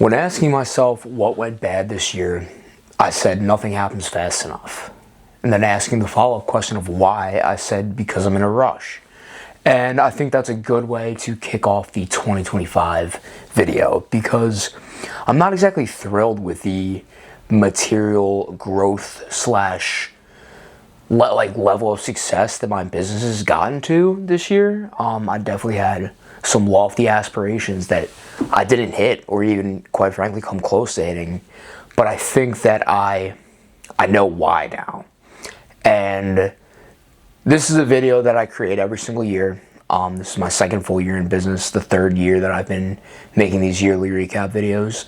When asking myself what went bad this year, I said nothing happens fast enough. And then asking the follow-up question of why, I said because I'm in a rush. And I think that's a good way to kick off the 2025 video because I'm not exactly thrilled with the material growth slash level of success that my business has gotten to this year. I definitely had some lofty aspirations that I didn't hit or even, quite frankly, come close to hitting. But I think that I know why now. And this is a video that I create every single year. This is my second full year in business, the third year that I've been making these yearly recap videos.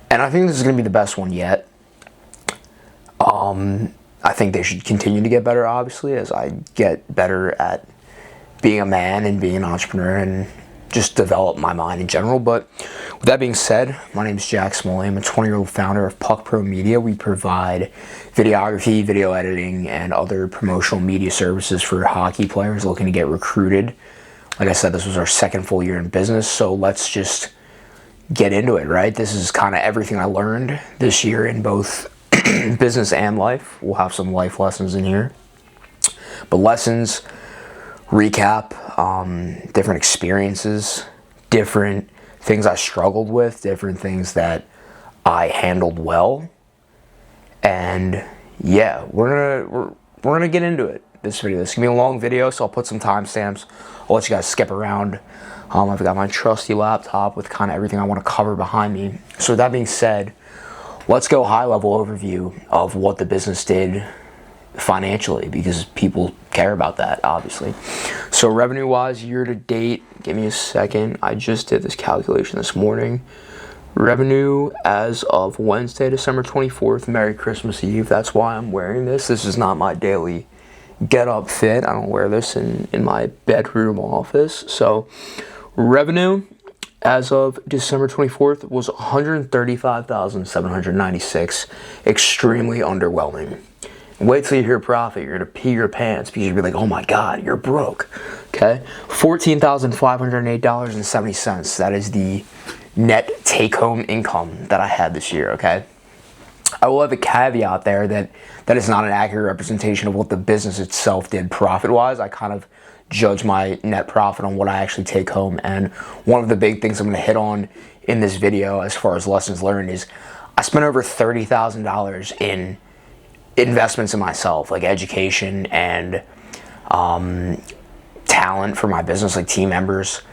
And I think this is going to be the best one yet. I think they should continue to get better, obviously, as I get better at being a man and being an entrepreneur and just develop my mind in general. But with that being said, my name is Jack Smalley. I'm a 20-year-old founder of Puck Pro Media. We provide videography, video editing, and other promotional media services for hockey players looking to get recruited. Like I said, this was our second full year in business, so let's just get into it, right? This is kind of everything I learned this year in both business and life. We'll have some life lessons in here. But lessons, recap, different experiences, different things I struggled with, different things that I handled well. And yeah, we're gonna get into it. This video. This is gonna be a long video, so I'll put some timestamps. I'll let you guys skip around. I've got my trusty laptop with kind of everything I want to cover behind me. So with that being said, let's go high-level overview of what the business did financially, because people care about that, obviously. So revenue-wise, year-to-date, give me a second. I just did this calculation this morning. Revenue as of Wednesday, December 24th, Merry Christmas Eve. That's why I'm wearing this. This is not my daily get-up fit. I don't wear this in my bedroom office. So revenue as of December 24th was $135,796. Extremely underwhelming. Wait till you hear profit. You're going to pee your pants because you'll be like, oh my God, you're broke. Okay? $14,508.70. That is the net take-home income that I had this year, okay? I will have a caveat there that is not an accurate representation of what the business itself did profit-wise. I kind of judge my net profit on what I actually take home. And one of the big things I'm going to hit on in this video as far as lessons learned is I spent over $30,000 in investments in myself, like education and talent for my business, like team members.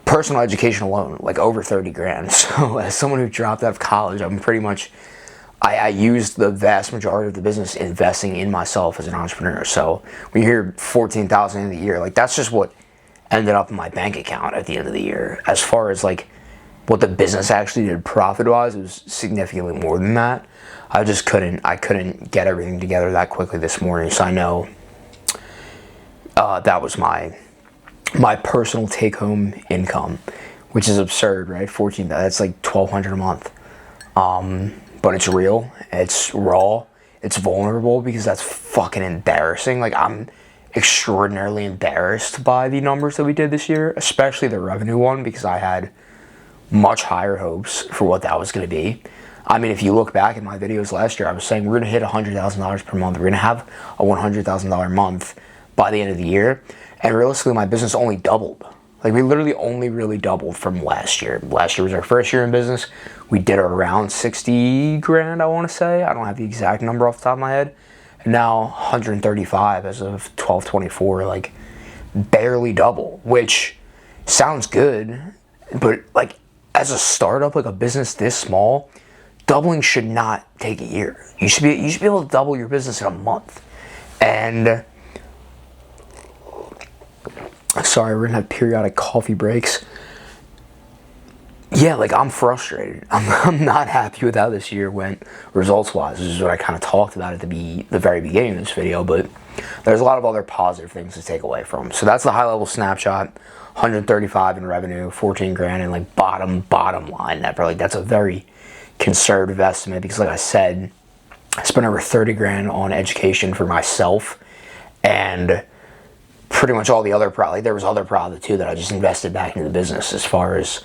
Personal education alone, like over 30 grand. So as someone who dropped out of college, I'm pretty much, I used the vast majority of the business investing in myself as an entrepreneur. So when you hear $14,000 in the year, like that's just what ended up in my bank account at the end of the year. As far as like what the business actually did profit-wise, it was significantly more than that. I couldn't get everything together that quickly this morning. So I know that was my personal take-home income, which is absurd, right? That's like $1,200 a month. But it's real, it's raw, it's vulnerable, because that's fucking embarrassing. Like, I'm extraordinarily embarrassed by the numbers that we did this year, especially the revenue one, because I had much higher hopes for what that was going to be. I mean, if you look back at my videos last year, I was saying we're going to hit $100,000 per month. We're going to have a $100,000 month by the end of the year. And realistically, my business only doubled. Like, we literally only really doubled from last year. Last year was our first year in business. We did around 60 grand, I want to say. I don't have the exact number off the top of my head. And now 135 as of 12/24, like barely double, which sounds good. But like as a startup, like a business this small, doubling should not take a year. You should be able to double your business in a month. And sorry, we're gonna have periodic coffee breaks. Yeah, like I'm frustrated. I'm not happy with how this year went results-wise. This is what I kind of talked about at the very beginning of this video, but there's a lot of other positive things to take away from. So that's the high-level snapshot. 135 in revenue, 14 grand in like bottom line net. Like that's a very conservative estimate because, like I said, I spent over 30 grand on education for myself, and pretty much all the other there was other profit too that I just invested back into the business as far as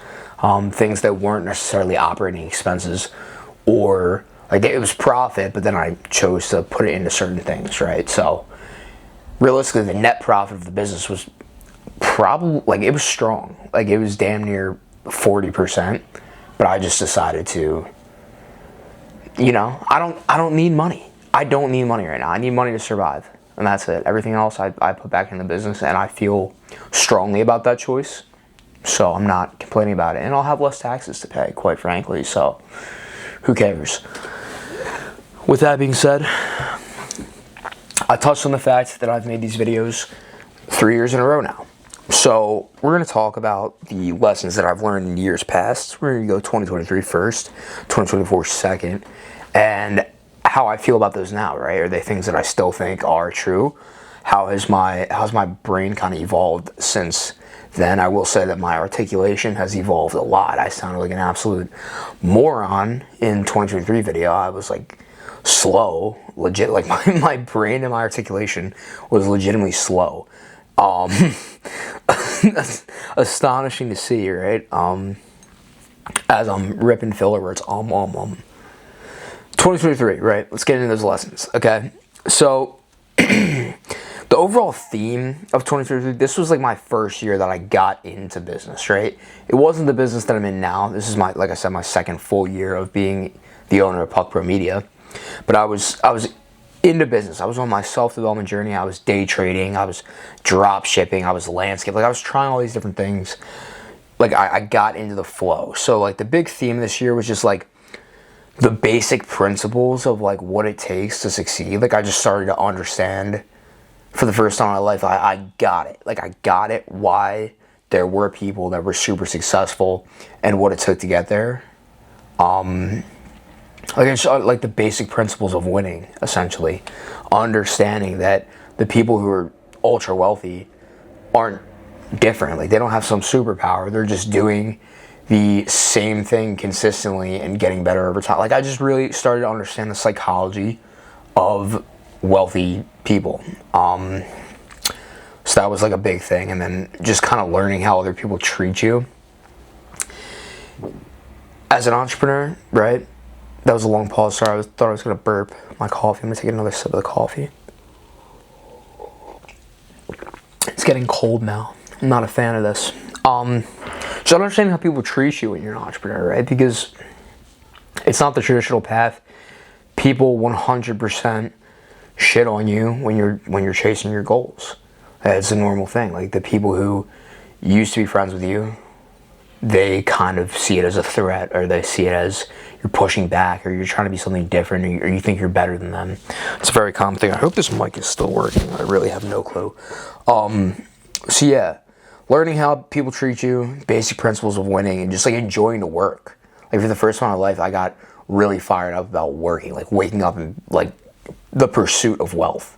things that weren't necessarily operating expenses, or like it was profit, but then I chose to put it into certain things, right? So realistically, the net profit of the business was probably, like, it was strong. Like, it was damn near 40%, but I just decided to, I don't need money. I don't need money right now. I need money to survive, and that's it. Everything else I put back in the business, and I feel strongly about that choice, so I'm not complaining about it. And I'll have less taxes to pay, quite frankly, so who cares? With that being said, I touched on the fact that I've made these videos 3 years in a row now. So we're going to talk about the lessons that I've learned in years past. We're going to go 2023 first, 2024 second, and how I feel about those now, right? Are they things that I still think are true? How's my brain kind of evolved since then? I will say that my articulation has evolved a lot. I sounded like an absolute moron in 2023 video. I was like slow, legit, like my brain and my articulation was legitimately slow. Astonishing to see, right? As I'm ripping filler words, 2023, right? Let's get into those lessons, okay? So, the overall theme of 2023, this was like my first year that I got into business, right? It wasn't the business that I'm in now. This is like I said, my second full year of being the owner of Puck Pro Media. But I was into business. I was on my self-development journey. I was day trading. I was drop shipping. I was landscape. Like, I was trying all these different things. Like, I got into the flow. So, like, the big theme this year was just, like, the basic principles of, like, what it takes to succeed. Like, I just started to understand for the first time in my life. I got it. Like, I got it why there were people that were super successful and what it took to get there. Like, it's like the basic principles of winning, essentially. Understanding that the people who are ultra wealthy aren't different. Like, they don't have some superpower. They're just doing the same thing consistently and getting better over time. Like, I just really started to understand the psychology of wealthy people. So that was like a big thing. And then just kind of learning how other people treat you. As an entrepreneur, right? That was a long pause. Sorry, thought I was going to burp my coffee. I'm going to take another sip of the coffee. It's getting cold now. I'm not a fan of this. Just understanding how people treat you when you're an entrepreneur, right? Because it's not the traditional path. People 100% shit on you when you're chasing your goals. It's a normal thing. Like, the people who used to be friends with you, they kind of see it as a threat, or they see it as you're pushing back, or you're trying to be something different, or you think you're better than them. It's a very common thing. I hope this mic is still working. I really have no clue. So yeah, learning how people treat you, basic principles of winning, and just like enjoying the work. Like, for the first time in my life, I got really fired up about working, like waking up and like the pursuit of wealth.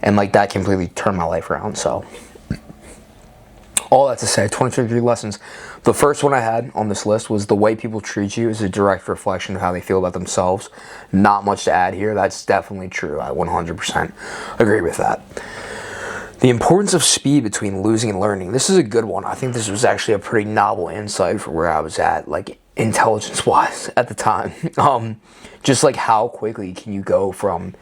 And like that completely turned my life around. So all that to say, 2023 lessons. The first one I had on this list was the way people treat you is a direct reflection of how they feel about themselves. Not much to add here. That's definitely true. I 100% agree with that. The importance of speed between losing and learning. This is a good one. I think this was actually a pretty novel insight for where I was at, like intelligence-wise at the time. Just like how quickly can you go from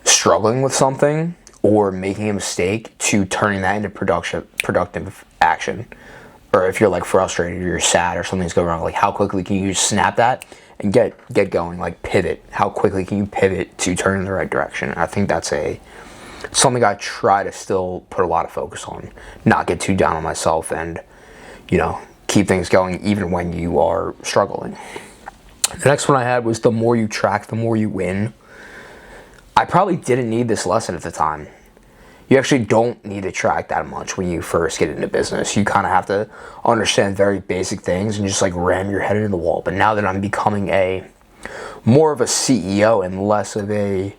struggling with something or making a mistake to turning that into productive action. Or if you're like frustrated or you're sad or something's going wrong, like how quickly can you just snap that and get going, like pivot? How quickly can you pivot to turn in the right direction? I think that's something I try to still put a lot of focus on, not get too down on myself, and keep things going even when you are struggling. The next one I had was the more you track, the more you win. I probably didn't need this lesson at the time. You actually don't need to track that much when you first get into business. You kind of have to understand very basic things and just like ram your head into the wall. But now that I'm becoming more of a CEO and less of a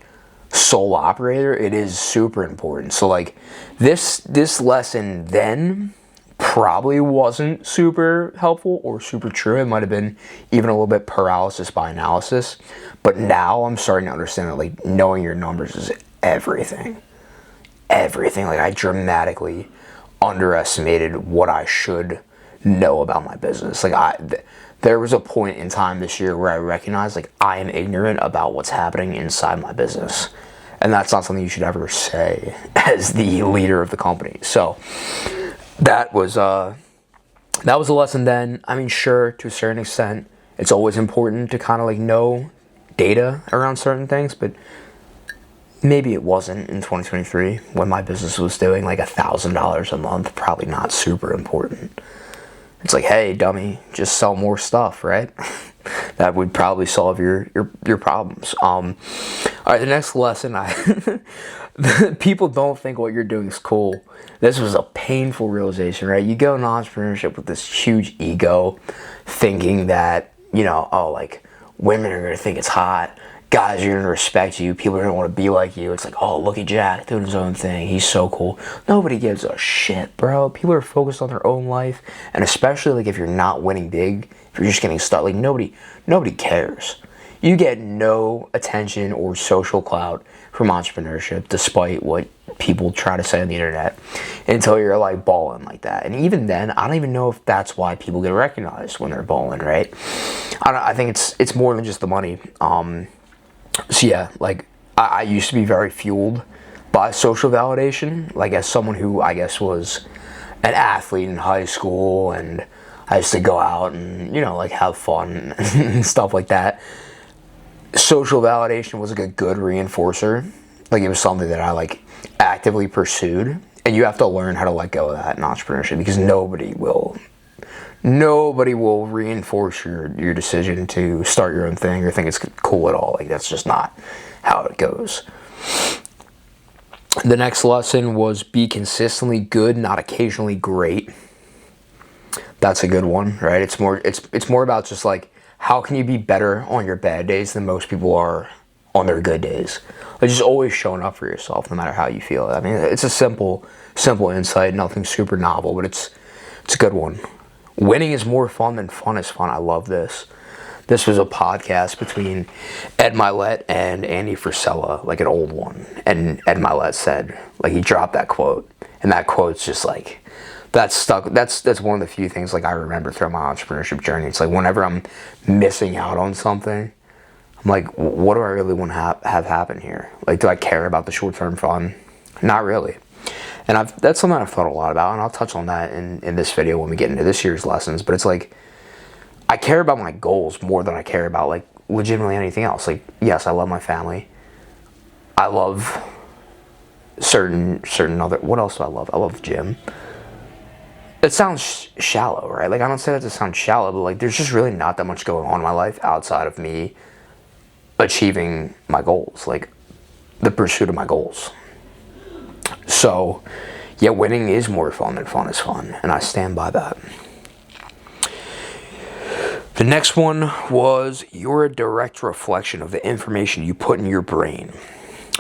sole operator, it is super important. So like this lesson then probably wasn't super helpful or super true. It might have been even a little bit paralysis by analysis. But now I'm starting to understand that like knowing your numbers is everything. Everything. Like I dramatically underestimated what I should know about my business. Like there was a point in time this year where I recognized like I am ignorant about what's happening inside my business. And that's not something you should ever say as the leader of the company. So that was a lesson then. I mean, sure, to a certain extent, it's always important to kind of like know data around certain things, but maybe it wasn't in 2023 when my business was doing like $1,000 a month. Probably not super important. It's like, hey, dummy, just sell more stuff, right? That would probably solve your problems. All right, the next lesson, people don't think what you're doing is cool. This was a painful realization, right? You go into entrepreneurship with this huge ego, thinking that, oh, like, women are going to think it's hot. Guys are going to respect you. People are going to want to be like you. It's like, oh, look at Jack doing his own thing. He's so cool. Nobody gives a shit, bro. People are focused on their own life. And especially, like, if you're not winning big, if you're just getting stuck, like, nobody cares. You get no attention or social clout from entrepreneurship, despite what people try to say on the internet, until you're, like, balling like that. And even then, I don't even know if that's why people get recognized when they're balling, right? I think it's more than just the money. So yeah, like, I used to be very fueled by social validation, like as someone who I guess was an athlete in high school, and I used to go out and, like have fun and stuff like that. Social validation was like a good reinforcer. Like it was something that I like actively pursued, and you have to learn how to let go of that in entrepreneurship, because nobody will reinforce your decision to start your own thing or think it's cool at all. Like that's just not how it goes. The next lesson was be consistently good, not occasionally great. That's a good one, right? It's more about just like, how can you be better on your bad days than most people are on their good days? Like just always showing up for yourself no matter how you feel. I mean, it's a simple insight, nothing super novel, but it's a good one. Winning is more fun than fun is fun. I love this. This was a podcast between Ed Mylett and Andy Frisella, like an old one. And Ed Mylett said, like, he dropped that quote. And that quote's just like, that's stuck. That's one of the few things like I remember throughout my entrepreneurship journey. It's like whenever I'm missing out on something, I'm like, what do I really want to have happen here? Like, do I care about the short-term fun? Not really. And that's something I've thought a lot about, and I'll touch on that in this video when we get into this year's lessons. But it's like, I care about my goals more than I care about, like, legitimately anything else. Like, yes, I love my family. I love certain other... What else do I love? I love the gym. It sounds shallow, right? Like, I don't say that to sound shallow, but, like, there's just really not that much going on in my life outside of me achieving my goals. Like, the pursuit of my goals. So, yeah, winning is more fun than fun is fun, and I stand by that. The next one was, you're a direct reflection of the information you put in your brain.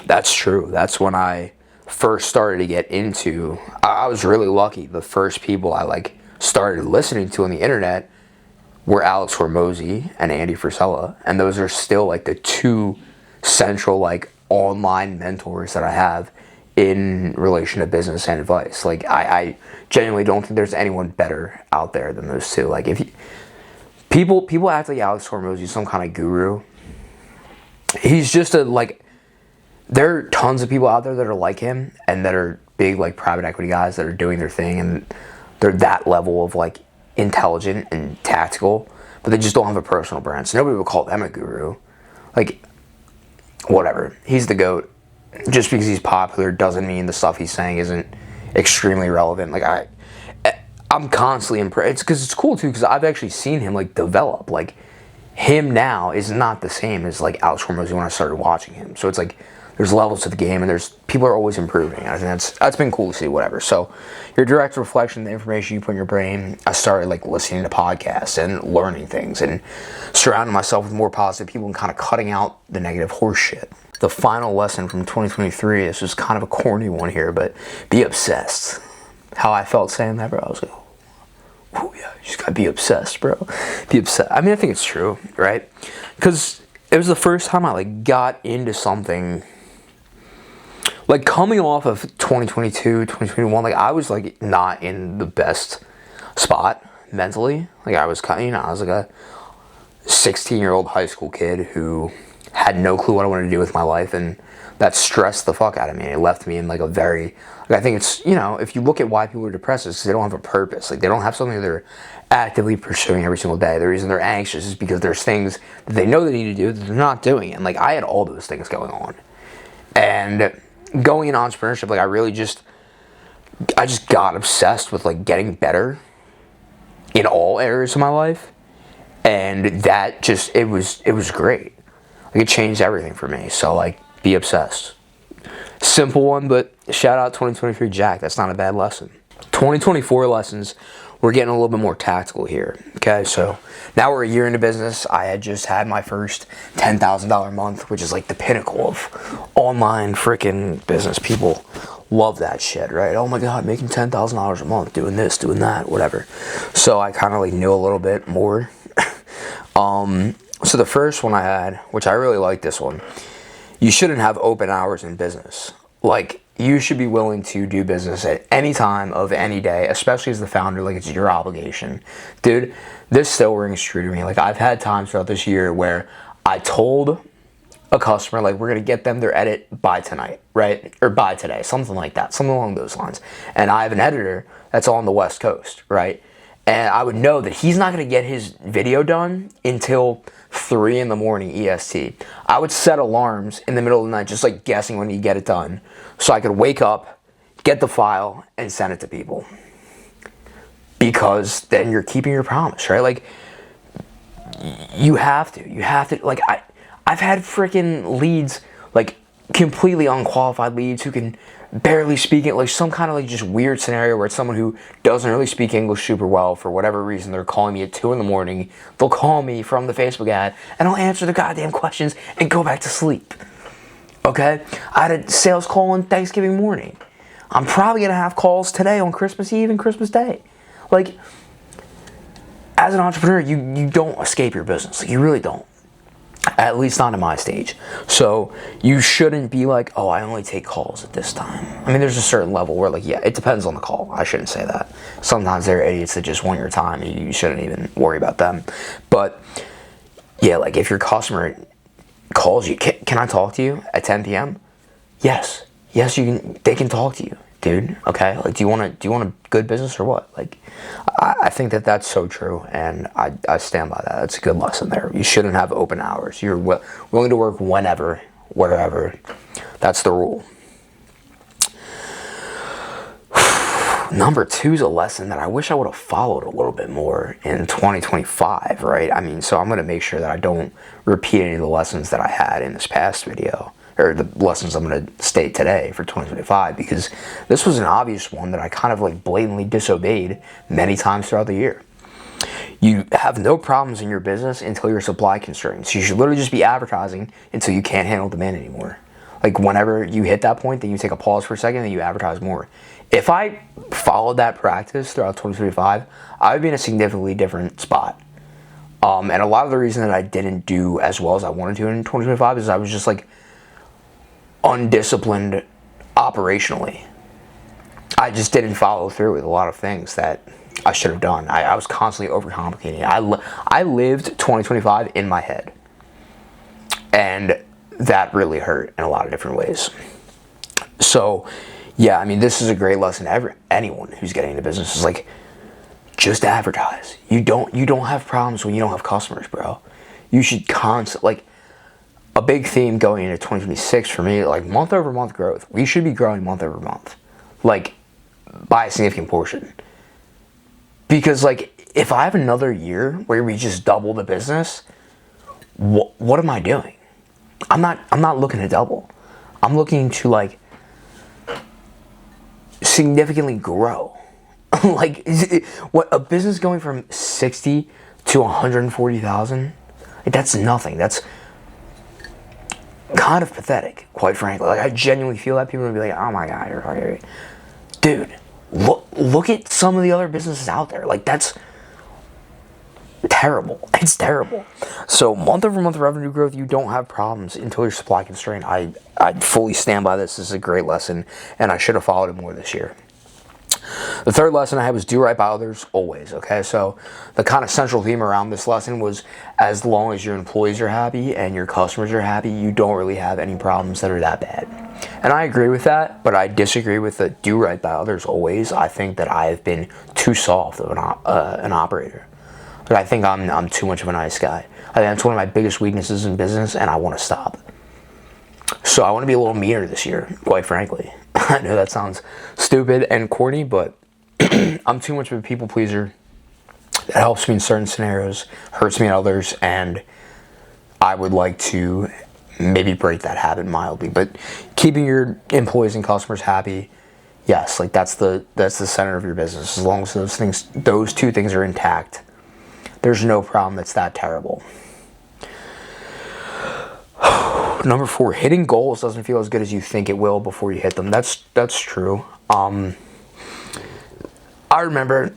That's true. That's when I first started to get into, I was really lucky. The first people I like started listening to on the internet were Alex Hormozi and Andy Frisella, and those are still like the two central like online mentors that I have in relation to business and advice. Like I genuinely don't think there's anyone better out there than those two. Like if you, people act like Alex Hormozi is some kind of guru. He's just there are tons of people out there that are like him and that are big like private equity guys that are doing their thing, and they're that level of like intelligent and tactical, but they just don't have a personal brand. So nobody would call them a guru. Like, whatever. He's the GOAT. Just because he's popular doesn't mean the stuff he's saying isn't extremely relevant. Like I'm constantly impressed. It's because it's cool too, because I've actually seen him like develop. Like him now is not the same as like Alex Hormozi when I started watching him. So it's like there's levels to the game, and there's people are always improving. I think that's been cool to see. Whatever. So your direct reflection, the information you put in your brain. I started like listening to podcasts and learning things and surrounding myself with more positive people and kind of cutting out the negative horse shit. The final lesson from 2023, this is kind of a corny one here, but be obsessed. How I felt saying that, bro. I was like, oh yeah, you just gotta be obsessed, bro. Be obsessed. I mean, I think it's true, right? Because it was the first time I like got into something. Like coming off of 2022, 2021, like I was like not in the best spot mentally. Like I was kind of, I was like a 16-year-old high school kid who had no clue what I wanted to do with my life, and that stressed the fuck out of me. It left me in like a very, like, I think it's, if you look at why people are depressed, it's because they don't have a purpose. Like they don't have something that they're actively pursuing every single day. The reason they're anxious is because there's things that they know they need to do that they're not doing. And like I had all those things going on. And going in entrepreneurship, like I just got obsessed with like getting better in all areas of my life. And that just, it was great. Like it changed everything for me. So like, be obsessed. Simple one, but shout out 2023 Jack. That's not a bad lesson. 2024 lessons, we're getting a little bit more tactical here. Okay, so now we're a year into business. I had just had my first $10,000 month, which is like the pinnacle of online freaking business. People love that shit, right? Oh my God, making $10,000 a month, doing this, doing that, whatever. So I kind of like knew a little bit more. So the first one I had, which I really like this one, you shouldn't have open hours in business. Like, you should be willing to do business at any time of any day, especially as the founder. Like, it's your obligation. Dude, this still rings true to me. Like, I've had times throughout this year where I told a customer, like, we're going to get them their edit by tonight, right? Or by today, something like that, something along those lines. And I have an editor that's on the West Coast, right? And I would know that he's not going to get his video done until 3 in the morning EST. I would set alarms in the middle of the night, just like guessing when he'd get it done, so I could wake up, get the file, and send it to people. Because then you're keeping your promise, right? Like, you have to, like, I've had freaking leads, like, completely unqualified leads who can barely speak it, like some kind of like just weird scenario where it's someone who doesn't really speak English super well for whatever reason. They're calling me at 2 in the morning. They'll call me from the Facebook ad and I'll answer the goddamn questions and go back to sleep. Okay? I had a sales call on Thanksgiving morning. I'm probably going to have calls today on Christmas Eve and Christmas Day. Like, as an entrepreneur, you don't escape your business. Like, you really don't. At least not at my stage. So you shouldn't be like, oh, I only take calls at this time. I mean, there's a certain level where, like, yeah, it depends on the call. I shouldn't say that. Sometimes there are idiots that just want your time and you shouldn't even worry about them. But yeah, like, if your customer calls you, can I talk to you at 10 p.m.? Yes, you can. They can talk to you, dude. Okay, like, do you want a good business or what? Like, I think that's so true, and I stand by that. That's a good lesson there. You shouldn't have open hours. You're willing to work whenever, wherever. That's the rule. Number 2 is a lesson that I wish I would have followed a little bit more in 2025, right? I mean, so I'm going to make sure that I don't repeat any of the lessons that I had in this past video, or the lessons I'm going to state today for 2025, because this was an obvious one that I kind of like blatantly disobeyed many times throughout the year. You have no problems in your business until you're supply constrained. So you should literally just be advertising until you can't handle demand anymore. Like, whenever you hit that point, then you take a pause for a second and you advertise more. If I followed that practice throughout 2025, I would be in a significantly different spot. And a lot of the reason that I didn't do as well as I wanted to in 2025 is I was just like undisciplined operationally. I just didn't follow through with a lot of things that I should have done. I was constantly overcomplicating. I lived 2025 in my head, and that really hurt in a lot of different ways. So yeah, I mean, this is a great lesson to anyone who's getting into business. Is like, just advertise. You don't have problems when you don't have customers, bro. You should like, a big theme going into 2026 for me, like, month over month growth. We should be growing month over month, like, by a significant portion. Because, like, if I have another year where we just double the business, what am I doing? I'm not looking to double. I'm looking to, like, significantly grow. Like, what, a business going from 60 to 140,000? Like, that's nothing. That's kind of pathetic, quite frankly. Like, I genuinely feel that people would be like, oh my God, you're dude, look at some of the other businesses out there. Like, that's terrible. It's terrible. So month over month revenue growth, you don't have problems until you're supply constrained. I fully stand by this. This is a great lesson, and I should have followed it more this year. The third lesson I had was do right by others always, okay? So the kind of central theme around this lesson was as long as your employees are happy and your customers are happy, you don't really have any problems that are that bad. And I agree with that, but I disagree with the do right by others always. I think that I have been too soft of an operator. But I think I'm too much of a nice guy. I think that's one of my biggest weaknesses in business, and I want to stop. So I want to be a little meaner this year, quite frankly. I know that sounds stupid and corny, but I'm too much of a people pleaser. That helps me in certain scenarios, hurts me in others, and I would like to maybe break that habit mildly. But keeping your employees and customers happy, yes, like that's the center of your business. As long as those two things are intact, there's no problem that's that terrible. Number 4, hitting goals doesn't feel as good as you think it will before you hit them. That's true. I remember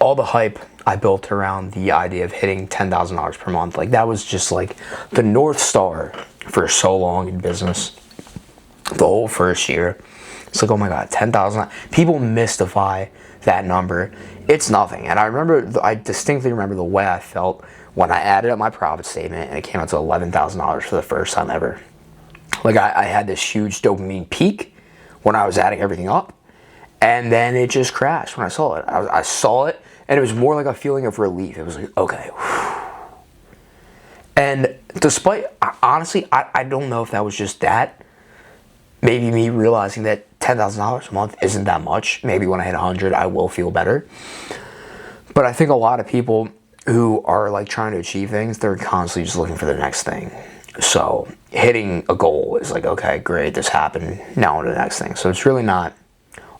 all the hype I built around the idea of hitting $10,000 per month. Like that was just like the North Star for so long in business. The whole first year. It's like, oh my God, 10,000. People mystify that number. It's nothing. And I distinctly remember the way I felt when I added up my profit statement and it came out to $11,000 for the first time ever. Like I had this huge dopamine peak when I was adding everything up, and then it just crashed when I saw it. I saw it, and it was more like a feeling of relief. It was like, okay. And despite, honestly, I don't know if that was just that. Maybe me realizing that $10,000 a month isn't that much. Maybe when I hit 100, I will feel better. But I think a lot of people who are like trying to achieve things, they're constantly just looking for the next thing. So hitting a goal is like, okay, great, this happened, now on to the next thing. So it's really not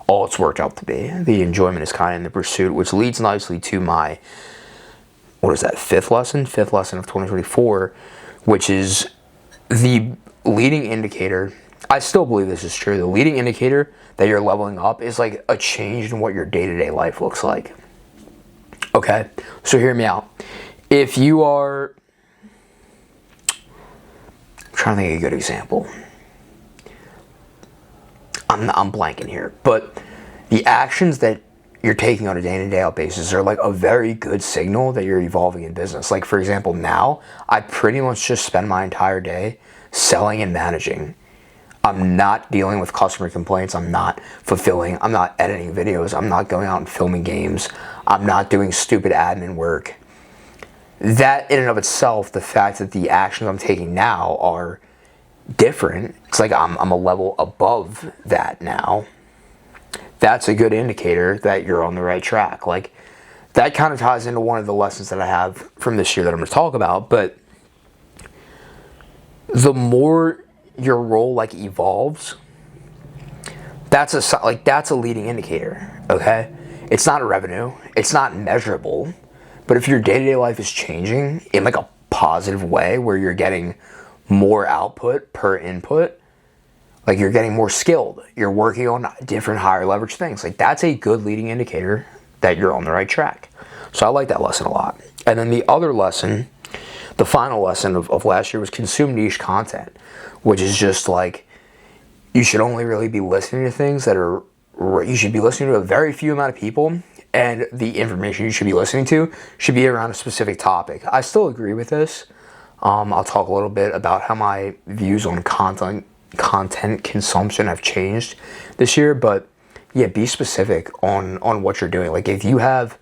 all it's worked out to be. The enjoyment is kind of in the pursuit, which leads nicely to my, fifth lesson of 2024, which is the leading indicator. I still believe this is true. The leading indicator that you're leveling up is like a change in what your day-to-day life looks like. Okay, so hear me out. If you are, I'm trying to think of a good example. I'm blanking here, but the actions that you're taking on a day-to-day basis are like a very good signal that you're evolving in business. Like for example, now I pretty much just spend my entire day selling and managing. I'm not dealing with customer complaints. I'm not fulfilling. I'm not editing videos. I'm not going out and filming games. I'm not doing stupid admin work. That in and of itself, the fact that the actions I'm taking now are different, it's like I'm a level above that now. That's a good indicator that you're on the right track. Like that kind of ties into one of the lessons that I have from this year that I'm going to talk about. But the more your role like evolves, that's a leading indicator. Okay, it's not a revenue, it's not measurable, but if your day-to-day life is changing in like a positive way where you're getting more output per input, like you're getting more skilled, you're working on different higher leverage things, like that's a good leading indicator that you're on the right track. So I like that lesson a lot. And then the other lesson, the final lesson of last year, was consume niche content, which is just like, you should only really be listening to things that are, you should be listening to a very few amount of people, and the information you should be listening to should be around a specific topic. I still agree with this. I'll talk a little bit about how my views on content consumption have changed this year, but yeah, be specific on what you're doing. Like if you have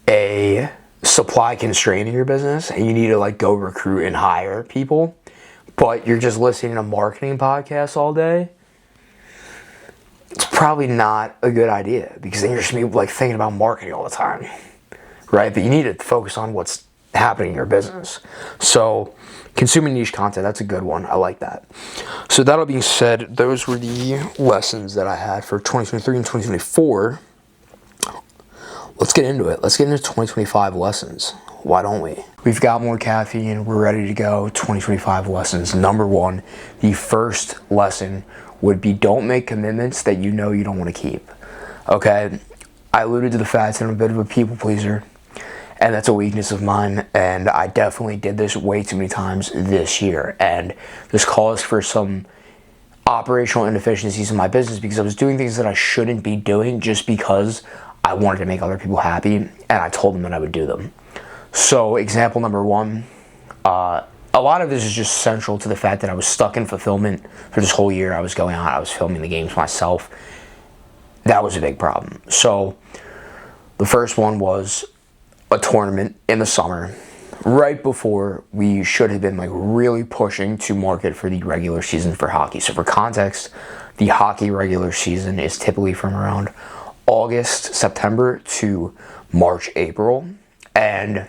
a supply constraint in your business and you need to like go recruit and hire people, but you're just listening to marketing podcasts all day, it's probably not a good idea, because then you're just gonna be like thinking about marketing all the time, right? But you need to focus on what's happening in your business. So consuming niche content, that's a good one. I like that. So that all being said, those were the lessons that I had for 2023 and 2024. Let's get into it. Let's get into 2025 lessons. Why don't we? We've got more caffeine. We're ready to go. 2025 lessons. Number 1, the first lesson would be don't make commitments that you know you don't want to keep. Okay? I alluded to the fact that I'm a bit of a people pleaser, and that's a weakness of mine, and I definitely did this way too many times this year, and this calls for some operational inefficiencies in my business because I was doing things that I shouldn't be doing just because I wanted to make other people happy, and I told them that I would do them. So example number one, a lot of this is just central to the fact that I was stuck in fulfillment for this whole year. I was going out, I was filming the games myself. That was a big problem. So the first one was a tournament in the summer, right before we should have been like really pushing to market for the regular season for hockey. So for context, the hockey regular season is typically from around August, September to March, April. And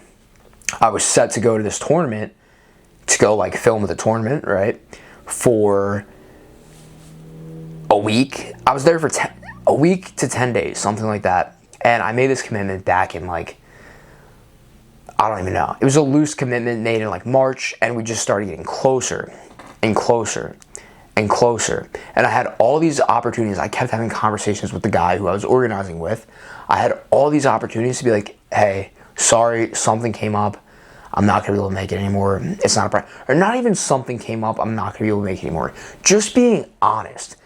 I was set to go to this tournament to go like film at the tournament, right? For a week. I was there for a week to 10 days, something like that. And I made this commitment back in like, I don't even know. It was a loose commitment made in like March, and we just started getting closer and closer and closer. And I had all these opportunities. I kept having conversations with the guy who I was organizing with. I had all these opportunities to be like, hey, sorry, something came up. I'm not going to be able to make it anymore. It's not a problem. Or not even something came up. I'm not going to be able to make it anymore. Just being honest.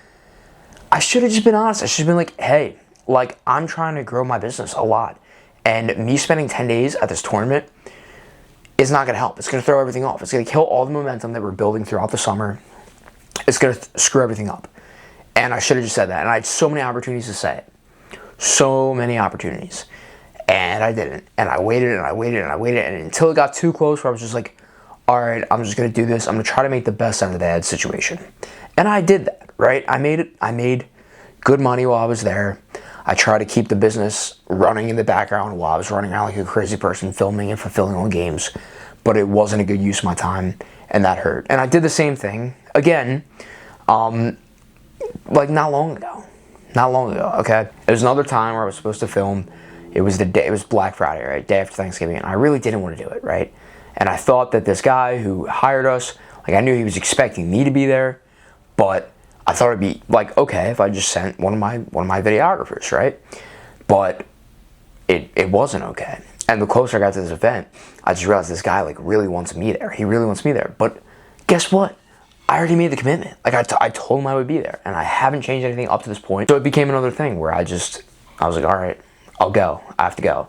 I should have just been honest. I should have been like, hey, like I'm trying to grow my business a lot. And me spending 10 days at this tournament is not going to help. It's going to throw everything off. It's going to kill all the momentum that we're building throughout the summer. It's going to screw everything up. And I should have just said that. And I had so many opportunities to say it. So many opportunities. And I didn't. And I waited and I waited and I waited. And until it got too close where I was just like, all right, I'm just going to do this. I'm going to try to make the best out of the bad situation. And I did that, right? I made good money while I was there. I tried to keep the business running in the background while I was running around like a crazy person, filming and fulfilling all games. But it wasn't a good use of my time, and that hurt. And I did the same thing again, like not long ago, okay? There was another time where I was supposed to film. It was Black Friday, right? Day after Thanksgiving, and I really didn't want to do it, right? And I thought that this guy who hired us, like I knew he was expecting me to be there, but I thought it'd be like, okay, if I just sent one of my videographers, right? But it wasn't okay. And the closer I got to this event, I just realized this guy like really wants me there. He really wants me there. But guess what? I already made the commitment. Like I told him I would be there, and I haven't changed anything up to this point. So it became another thing where I was like, all right, I'll go. I have to go.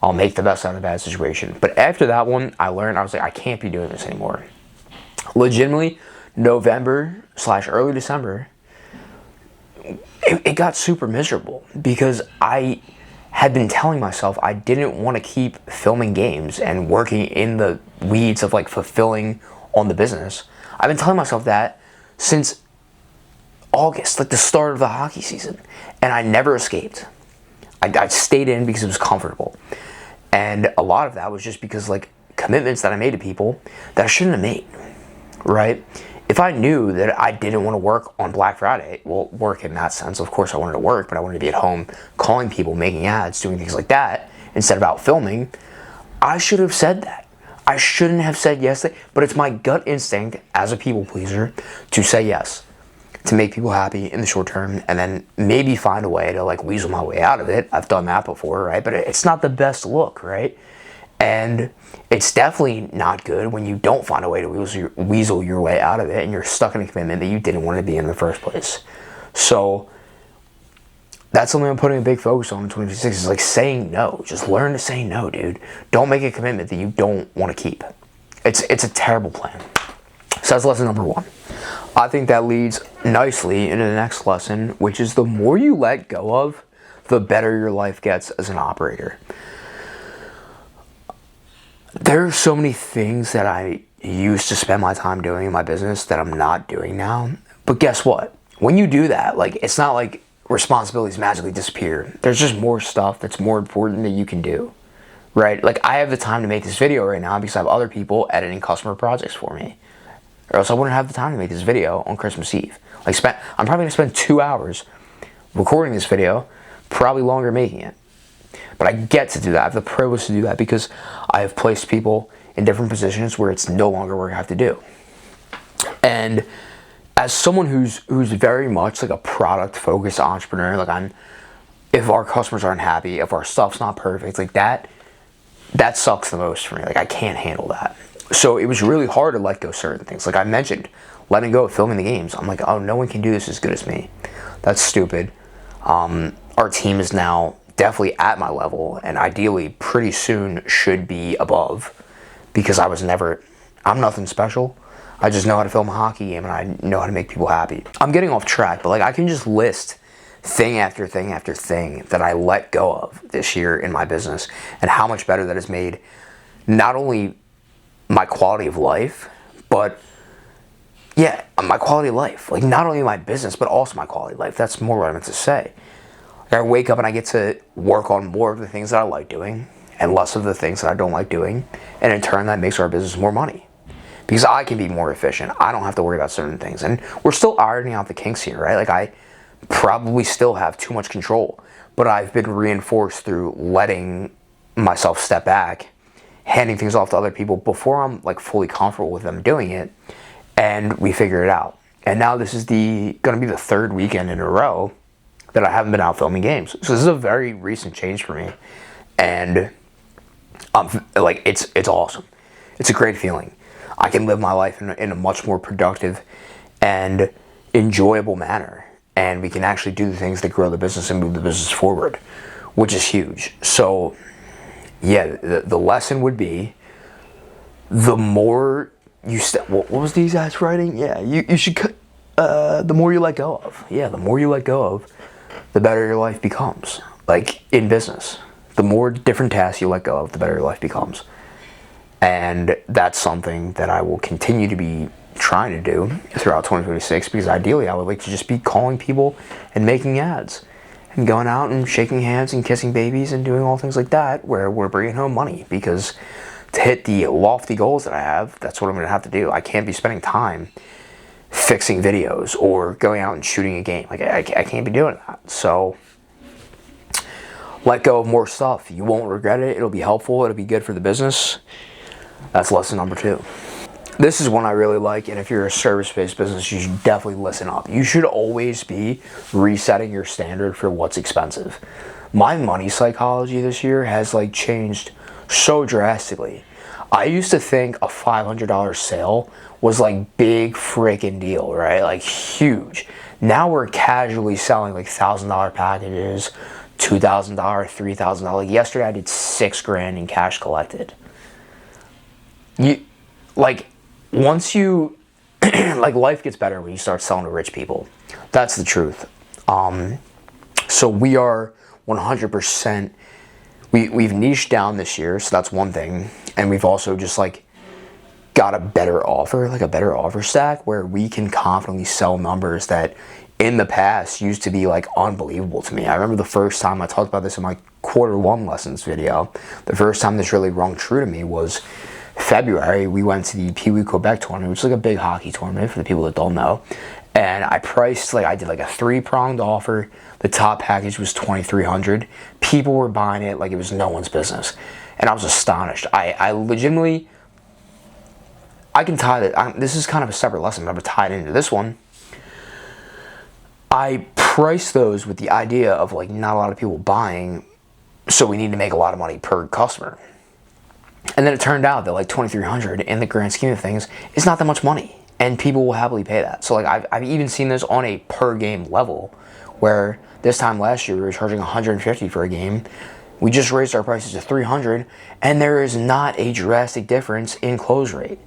I'll make the best out of the bad situation. But after that one, I learned, I was like, I can't be doing this anymore. Legitimately, November/early December, it got super miserable because I had been telling myself I didn't want to keep filming games and working in the weeds of like fulfilling on the business. I've been telling myself that since August, like the start of the hockey season, and I never escaped. I stayed in because it was comfortable. And a lot of that was just because like commitments that I made to people that I shouldn't have made, right? If I knew that I didn't want to work on Black Friday, well, work in that sense, of course I wanted to work, but I wanted to be at home calling people, making ads, doing things like that, instead of out filming, I should have said that. I shouldn't have said yes, but it's my gut instinct as a people pleaser to say yes, to make people happy in the short term, and then maybe find a way to like weasel my way out of it. I've done that before, right? But it's not the best look, right? And it's definitely not good when you don't find a way to weasel your way out of it and you're stuck in a commitment that you didn't want to be in the first place. So that's something I'm putting a big focus on in 2026 is like saying no. Just learn to say no, dude. Don't make a commitment that you don't want to keep. It's a terrible plan. So that's lesson number one. I think that leads nicely into the next lesson, which is the more you let go of, the better your life gets as an operator. There are so many things that I used to spend my time doing in my business that I'm not doing now. But guess what? When you do that, like it's not like responsibilities magically disappear. There's just more stuff that's more important that you can do, right? Like I have the time to make this video right now because I have other people editing customer projects for me. Or else I wouldn't have the time to make this video on Christmas Eve. I'm probably gonna spend 2 hours recording this video, probably longer making it. But I get to do that. I have the privilege to do that because I have placed people in different positions where it's no longer work I have to do. And as someone who's very much like a product-focused entrepreneur, like if our customers aren't happy, if our stuff's not perfect, like that sucks the most for me. Like I can't handle that. So it was really hard to let go of certain things. Like I mentioned, letting go of filming the games. I'm like, oh, no one can do this as good as me. That's stupid. Our team is now definitely at my level, and ideally pretty soon should be above, because I'm nothing special. I just know how to film a hockey game, and I know how to make people happy. I'm getting off track, but like I can just list thing after thing after thing that I let go of this year in my business, and how much better that has made not only my quality of life, but yeah, my quality of life. Like not only my business, but also my quality of life. That's more what I meant to say. I wake up and I get to work on more of the things that I like doing and less of the things that I don't like doing. And in turn, that makes our business more money, because I can be more efficient. I don't have to worry about certain things. And we're still ironing out the kinks here, right? Like I probably still have too much control, but I've been reinforced through letting myself step back, handing things off to other people before I'm like fully comfortable with them doing it. And we figure it out. And now this is going to be the third weekend in a row that I haven't been out filming games. So this is a very recent change for me, and like it's awesome. It's a great feeling. I can live my life in a much more productive and enjoyable manner, and we can actually do the things that grow the business and move the business forward, which is huge. So yeah, the lesson would be, the more you what was these guys writing? Yeah, you should the more you let go of. Yeah, the more you let go of, the better your life becomes. Like in business, the more different tasks you let go of, the better your life becomes. And that's something that I will continue to be trying to do throughout 2026, because ideally I would like to just be calling people and making ads and going out and shaking hands and kissing babies and doing all things like that, where we're bringing home money. Because to hit the lofty goals that I have, that's what I'm going to have to do. I can't be spending time fixing videos or going out and shooting a game. Like I can't be doing that. So let go of more stuff. You won't regret it. It'll be helpful. It'll be good for the business. That's lesson number 2. This is one I really like, and if you're a service-based business, you should definitely listen up. You should always be resetting your standard for what's expensive. My money psychology this year has like changed so drastically. I used to think a $500 sale was like big freaking deal, right? Like huge. Now we're casually selling like $1,000 packages, $2,000, $3,000. Like yesterday I did $6,000 in cash collected. Once you like, life gets better when you start selling to rich people. That's the truth. So we are 100%. We've niched down this year, so that's one thing. And we've also just like got a better offer stack, where we can confidently sell numbers that in the past used to be like unbelievable to me. I remember the first time I talked about this in my Q1 lessons video. The first time this really rung true to me was February. We went to the Pee Wee Quebec tournament, which is like a big hockey tournament for the people that don't know. And I did like a 3-pronged offer. The top package was $2,300. People were buying it like it was no one's business. And I was astonished. I legitimately, I can tie that. This is kind of a separate lesson, but I'm tied into this one. I priced those with the idea of like not a lot of people buying, so we need to make a lot of money per customer. And then it turned out that like $2,300 in the grand scheme of things is not that much money, and people will happily pay that. So like I've even seen this on a per game level, where this time last year we were charging $150 for a game. We just raised our prices to $300, and there is not a drastic difference in close rate.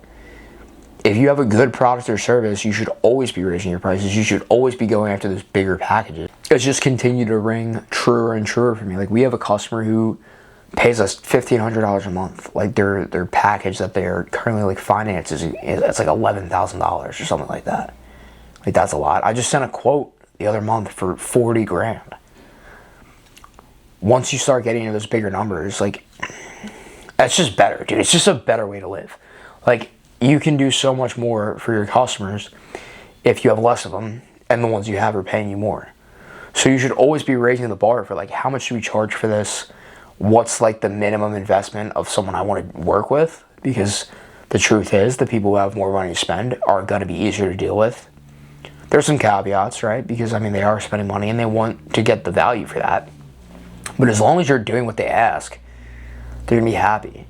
If you have a good product or service, you should always be raising your prices. You should always be going after those bigger packages. It's just continued to ring truer and truer for me. Like we have a customer who pays us $1,500 a month. Like their package that they're currently like finances, it's like $11,000 or something like that. Like that's a lot. I just sent a quote the other month for $40,000. Once you start getting into those bigger numbers, like that's just better, dude. It's just a better way to live. Like you can do so much more for your customers if you have less of them, and the ones you have are paying you more. So you should always be raising the bar for like, how much should we charge for this? What's like the minimum investment of someone I want to work with? Because the truth is, the people who have more money to spend are going to be easier to deal with. There's some caveats, right? Because I mean, they are spending money and they want to get the value for that. But as long as you're doing what they ask, they're going to be happy.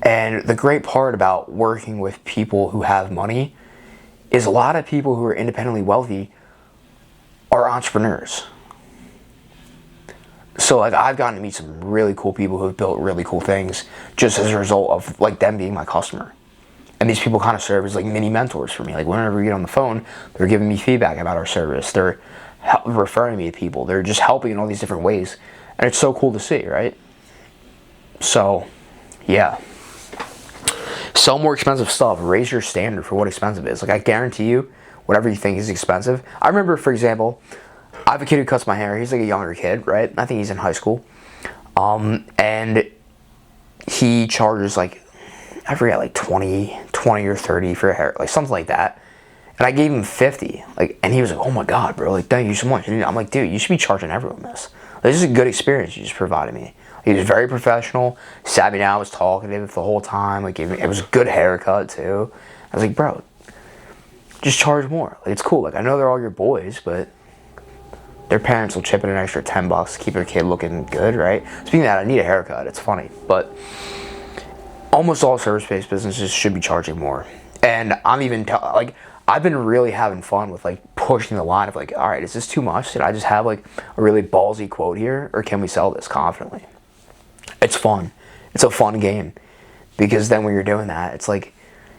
And the great part about working with people who have money is a lot of people who are independently wealthy are entrepreneurs. So like I've gotten to meet some really cool people who have built really cool things just as a result of like them being my customer. And these people kind of serve as like mini mentors for me. Like whenever we get on the phone, they're giving me feedback about our service. They're referring me to people. They're just helping in all these different ways. And it's so cool to see, right? So, yeah. Sell more expensive stuff. Raise your standard for what expensive is. Like I guarantee you, whatever you think is expensive. I remember, for example, I have a kid who cuts my hair. He's like a younger kid, right? I think he's in high school. And he charges like, I forget, like 20 or 30 for a hair, like something like that. And I gave him 50, like, and he was like, "Oh my God, bro, like, thank you so much." And I'm like, "Dude, you should be charging everyone this. This is a good experience you just provided me." He was very professional, sat me down, was talkative the whole time, like, it was a good haircut too. I was like, "Bro, just charge more. Like, it's cool. Like, I know they're all your boys, but their parents will chip in an extra $10 to keep their kid looking good, right?" Speaking of that, I need a haircut. It's funny, but almost all service-based businesses should be charging more. And I'm even like, I've been really having fun with like pushing the line of like, all right, is this too much? Did I just have like a really ballsy quote here, or can we sell this confidently? It's fun. It's a fun game, because then when you're doing that, it's like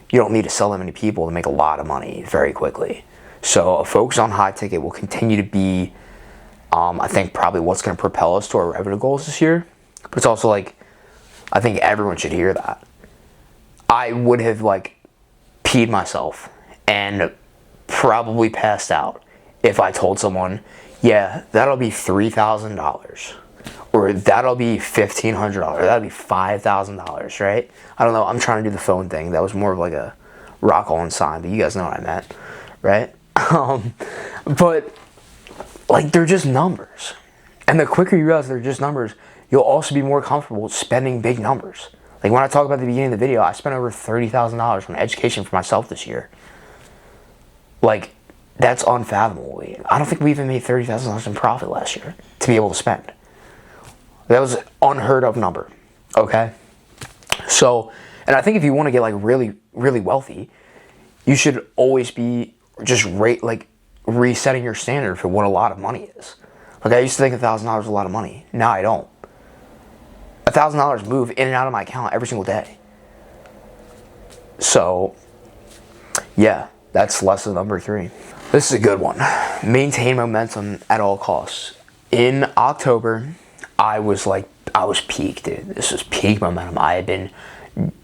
you don't need to sell that many people to make a lot of money very quickly. So a focus on high ticket will continue to be, I think, probably what's going to propel us to our revenue goals this year. But it's also like, I think everyone should hear that. I would have like peed myself and probably passed out if I told someone, "Yeah, that'll be $3,000, or that'll be $1,500, that'll be $5,000, right? I don't know. I'm trying to do the phone thing. That was more of like a rock on sign, but you guys know what I meant, right? But like, they're just numbers, and the quicker you realize they're just numbers, you'll also be more comfortable spending big numbers. Like when I talk about the beginning of the video, I spent over $30,000 on education for myself this year. Like, that's unfathomable. I don't think we even made $30,000 in profit last year to be able to spend. That was an unheard of number, okay? So, and I think if you want to get like really, really wealthy, you should always be just resetting your standard for what a lot of money is. Like I used to think $1,000 was a lot of money. Now I don't. $1,000 move in and out of my account every single day. So, yeah, that's lesson number 3. This is a good one. Maintain momentum at all costs. In October, I was peaked, dude. This was peak momentum. I had been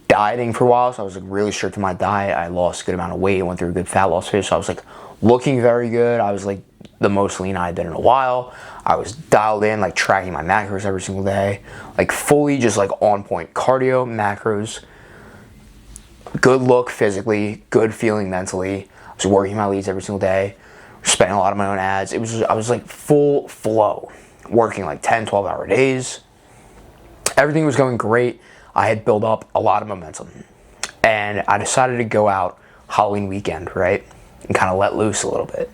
dieting for a while, so I was like really strict to my diet. I lost a good amount of weight. I went through a good fat loss phase, so I was like looking very good. I was like the most lean I had been in a while. I was dialed in, like tracking my macros every single day, like fully just like on point. Cardio, macros, good look physically, good feeling mentally. I was working my leads every single day, spending a lot of my own ads. I was like full flow, working like 10, 12-hour days. Everything was going great. I had built up a lot of momentum, and I decided to go out Halloween weekend, right, and kind of let loose a little bit.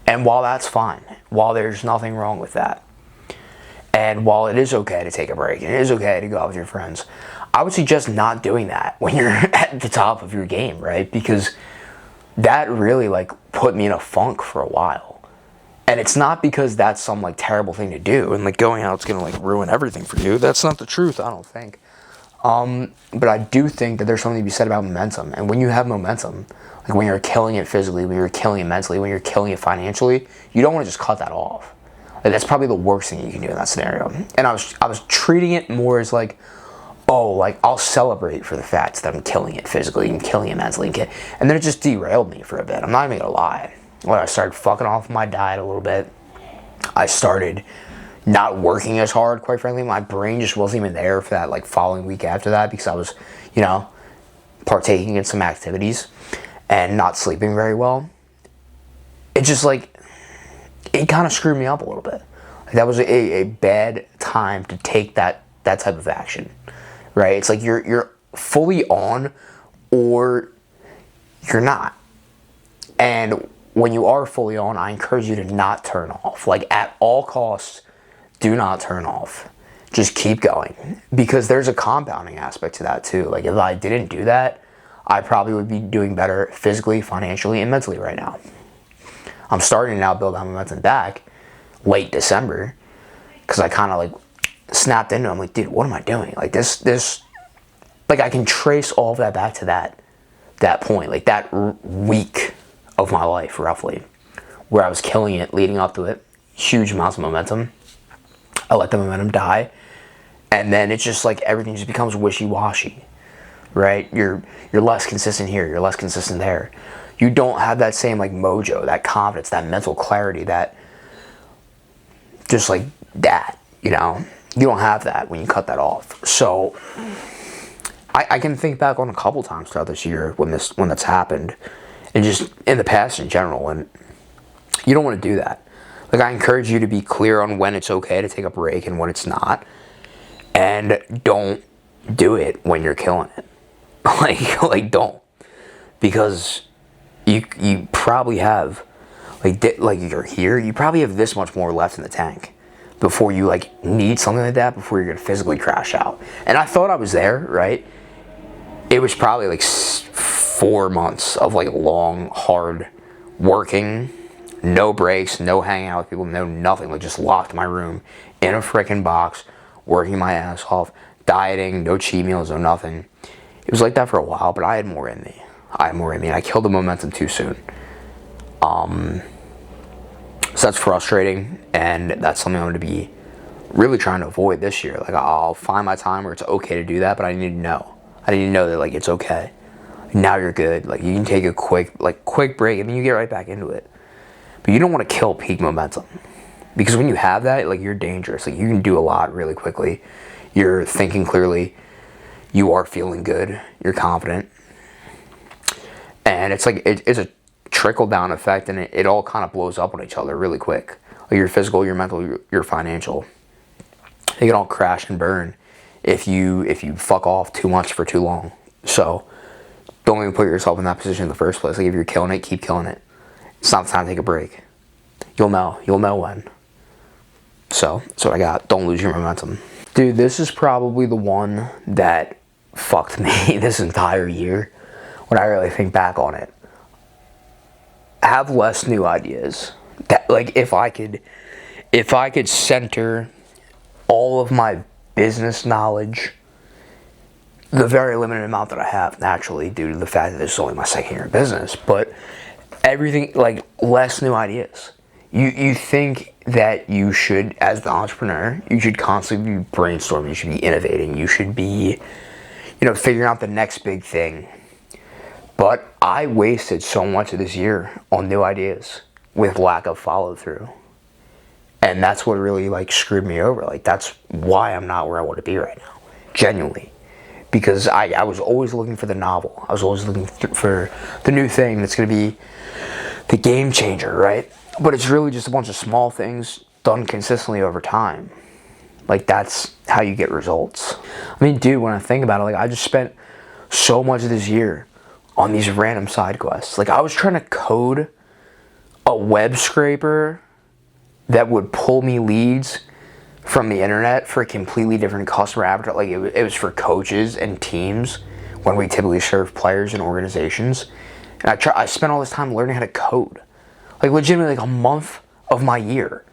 And while that's fine, while there's nothing wrong with that, and while it is okay to take a break, and it is okay to go out with your friends, I would suggest not doing that when you're at the top of your game, right? Because that really like put me in a funk for a while. And it's not because that's some like terrible thing to do and like going out's gonna like ruin everything for you. That's not the truth, I don't think. But I do think that there's something to be said about momentum. And when you have momentum, like when you're killing it physically, when you're killing it mentally, when you're killing it financially, you don't want to just cut that off. Like, that's probably the worst thing you can do in that scenario. And I was treating it more as like, oh, like I'll celebrate for the fact that I'm killing it physically and killing it mentally. And then it just derailed me for a bit. I'm not even gonna lie. When I started fucking off my diet a little bit, I started not working as hard, quite frankly. My brain just wasn't even there for that like following week after that, because I was, partaking in some activities and not sleeping very well. It just like, it kind of screwed me up a little bit. Like, that was a bad time to take that type of action, right? It's like you're fully on or you're not. And when you are fully on, I encourage you to not turn off. Like, at all costs, do not turn off. just keep going, because there's a compounding aspect to that too. Like if I didn't do that, I probably would be doing better physically, financially, and mentally right now. I'm starting to now build that momentum back late December, because I kind of like snapped into it. I'm like, dude, what am I doing? Like this, like I can trace all of that back to that point, like that week of my life roughly, where I was killing it leading up to it, huge amounts of momentum. I let the momentum die, and then it's just like everything just becomes wishy-washy, right? You're less consistent here, you're less consistent there. You don't have that same like mojo, that confidence, that mental clarity, that just like that, you know? You don't have that when you cut that off. So I can think back on a couple times throughout this year when that's happened, and just in the past in general, and you don't want to do that. Like I encourage you to be clear on when it's okay to take a break and when it's not, and don't do it when you're killing it. like don't, because you probably have like you're here. You probably have this much more left in the tank before you like need something like that, before you're gonna physically crash out. And I thought I was there, right? It was probably like 4 months of like long, hard working, no breaks, no hanging out with people, no nothing. Like just locked in my room in a freaking box, working my ass off, dieting, no cheat meals, no nothing. It was like that for a while, but I had more in me. And I killed the momentum too soon. So that's frustrating, and that's something I'm going to be really trying to avoid this year. Like I'll find my time where it's okay to do that, but I need to know. I need to know that like it's okay. Now you're good. Like you can take a quick break, and then you get right back into it. But you don't want to kill peak momentum, because when you have that, like you're dangerous. Like you can do a lot really quickly. You're thinking clearly. You are feeling good. You're confident, and it's like it's a trickle down effect, and it all kind of blows up on each other really quick. Like your physical, your mental, your financial. They can all crash and burn if you fuck off too much for too long. So don't even put yourself in that position in the first place. Like if you're killing it, keep killing it. It's not the time to take a break. You'll know when. So that's what I got. Don't lose your momentum. Dude, this is probably the one that fucked me this entire year when I really think back on it. Have less new ideas. That like if I could center all of my business knowledge, the very limited amount that I have naturally due to the fact that this is only my second year in business, but everything, like less new ideas. You think that you should, as the entrepreneur, you should constantly be brainstorming, you should be innovating, you should be, figuring out the next big thing. But I wasted so much of this year on new ideas with lack of follow through. And that's what really like screwed me over. Like that's why I'm not where I want to be right now. Genuinely. Because I was always looking for the novel. I was always looking for the new thing that's going to be the game changer, right? But it's really just a bunch of small things done consistently over time. Like that's how you get results. I mean, dude, when I think about it, like I just spent so much of this year on these random side quests. Like I was trying to code a web scraper that would pull me leads from the internet for a completely different customer avatar. Like it was for coaches and teams when we typically serve players and organizations. And I spent all this time learning how to code. Like legitimately like a month of my year,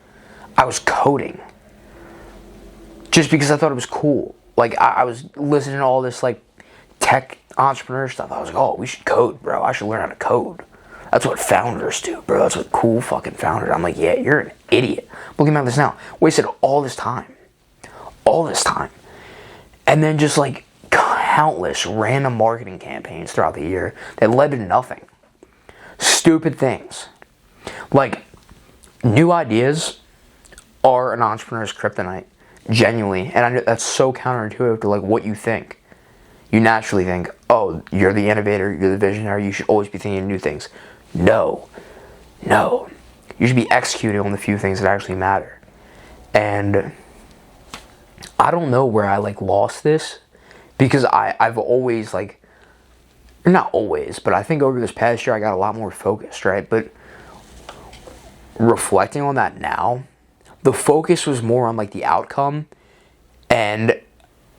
I was coding. Just because I thought it was cool. Like I was listening to all this like tech entrepreneur stuff. I was like, oh, we should code, bro. I should learn how to code. That's what founders do, bro. That's what cool fucking founders. I'm like, yeah, you're an idiot. Looking at this now, wasted all this time. And then just like countless random marketing campaigns throughout the year that led to nothing. Stupid things. Like, new ideas are an entrepreneur's kryptonite. Genuinely. And I know that's so counterintuitive to like what you think. You naturally think, oh, you're the innovator, you're the visionary, you should always be thinking of new things. No. You should be executing on the few things that actually matter. And I don't know where I like lost this, because I've always like, not always, but I think over this past year I got a lot more focused, right? But reflecting on that now, the focus was more on like the outcome And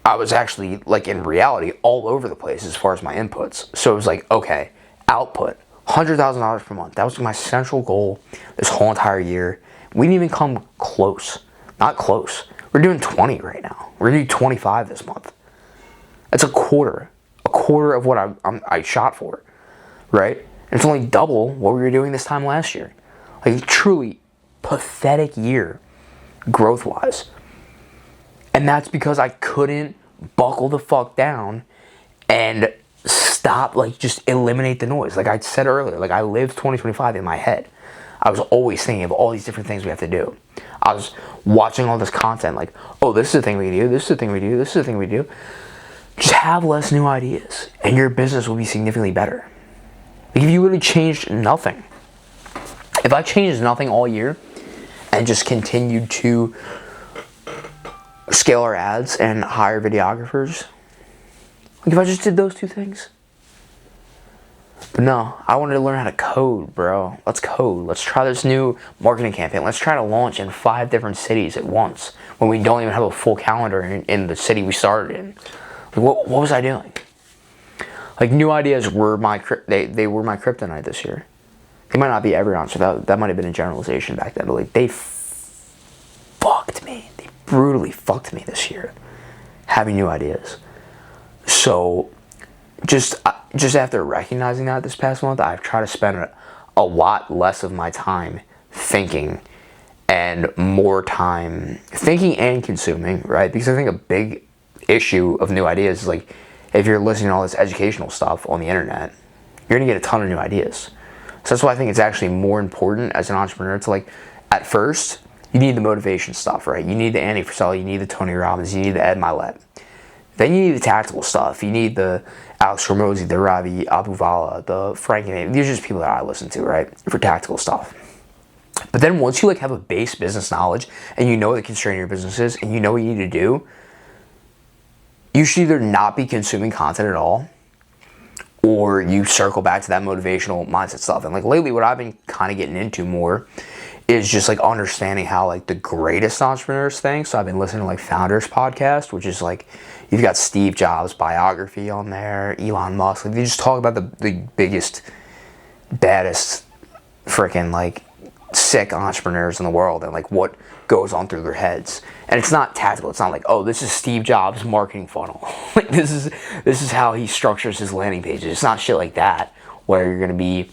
I was actually, like, in reality, all over the place as far as my inputs. So it was like, okay, output, $100,000 per month. That was my central goal this whole entire year. We didn't even come close. Not close. We're doing 20 right now. We're going to do 25 this month. That's a quarter of what I shot for, right? And it's only double what we were doing this time last year. Like, truly pathetic year, growth-wise. And that's because I couldn't buckle the fuck down and stop, like, just eliminate the noise. Like I said earlier, like, I lived 2025 in my head. I was always thinking of all these different things we have to do. I was watching all this content, like, oh, this is the thing we do, this is the thing we do, this is the thing we do. Just have less new ideas, and your business will be significantly better. Like, if you literally changed nothing. If I changed nothing all year and just continued to scale our ads and hire videographers, like, if I just did those two things. But no, I wanted to learn how to code, bro. Let's code. Let's try this new marketing campaign. Let's try to launch in 5 different cities at once when we don't even have a full calendar in the city we started in. Like, what was I doing? Like, new ideas were they were my kryptonite this year. They might not be every answer. That might have been a generalization back then. But, like, they fucked me. They brutally fucked me this year, having new ideas. So, just after recognizing that this past month, I've tried to spend a lot less of my time thinking and more time thinking and consuming, right? Because I think a big issue of new ideas is, like, if you're listening to all this educational stuff on the internet, you're gonna get a ton of new ideas. So that's why I think it's actually more important as an entrepreneur to, like, at first, you need the motivation stuff, right? You need the Andy Frisella, you need the Tony Robbins, you need the Ed Mylett. Then you need the tactical stuff. You need the Alex Hormozi, the Ravi Abuvala, the Frank. These are just people that I listen to, right, for tactical stuff. But then once you, like, have a base business knowledge and you know what the constraint of your business is and you know what you need to do, you should either not be consuming content at all, or you circle back to that motivational mindset stuff. And, like, lately what I've been kind of getting into more is just, like, understanding how, like, the greatest entrepreneurs think. So I've been listening to, like, Founders Podcast, which is, like, you've got Steve Jobs' biography on there, Elon Musk. Like, they just talk about the biggest, baddest, freaking, like, sick entrepreneurs in the world and, like, what goes on through their heads. And it's not tactical. It's not like, oh, this is Steve Jobs' marketing funnel. Like, this is how he structures his landing pages. It's not shit like that where you're gonna be,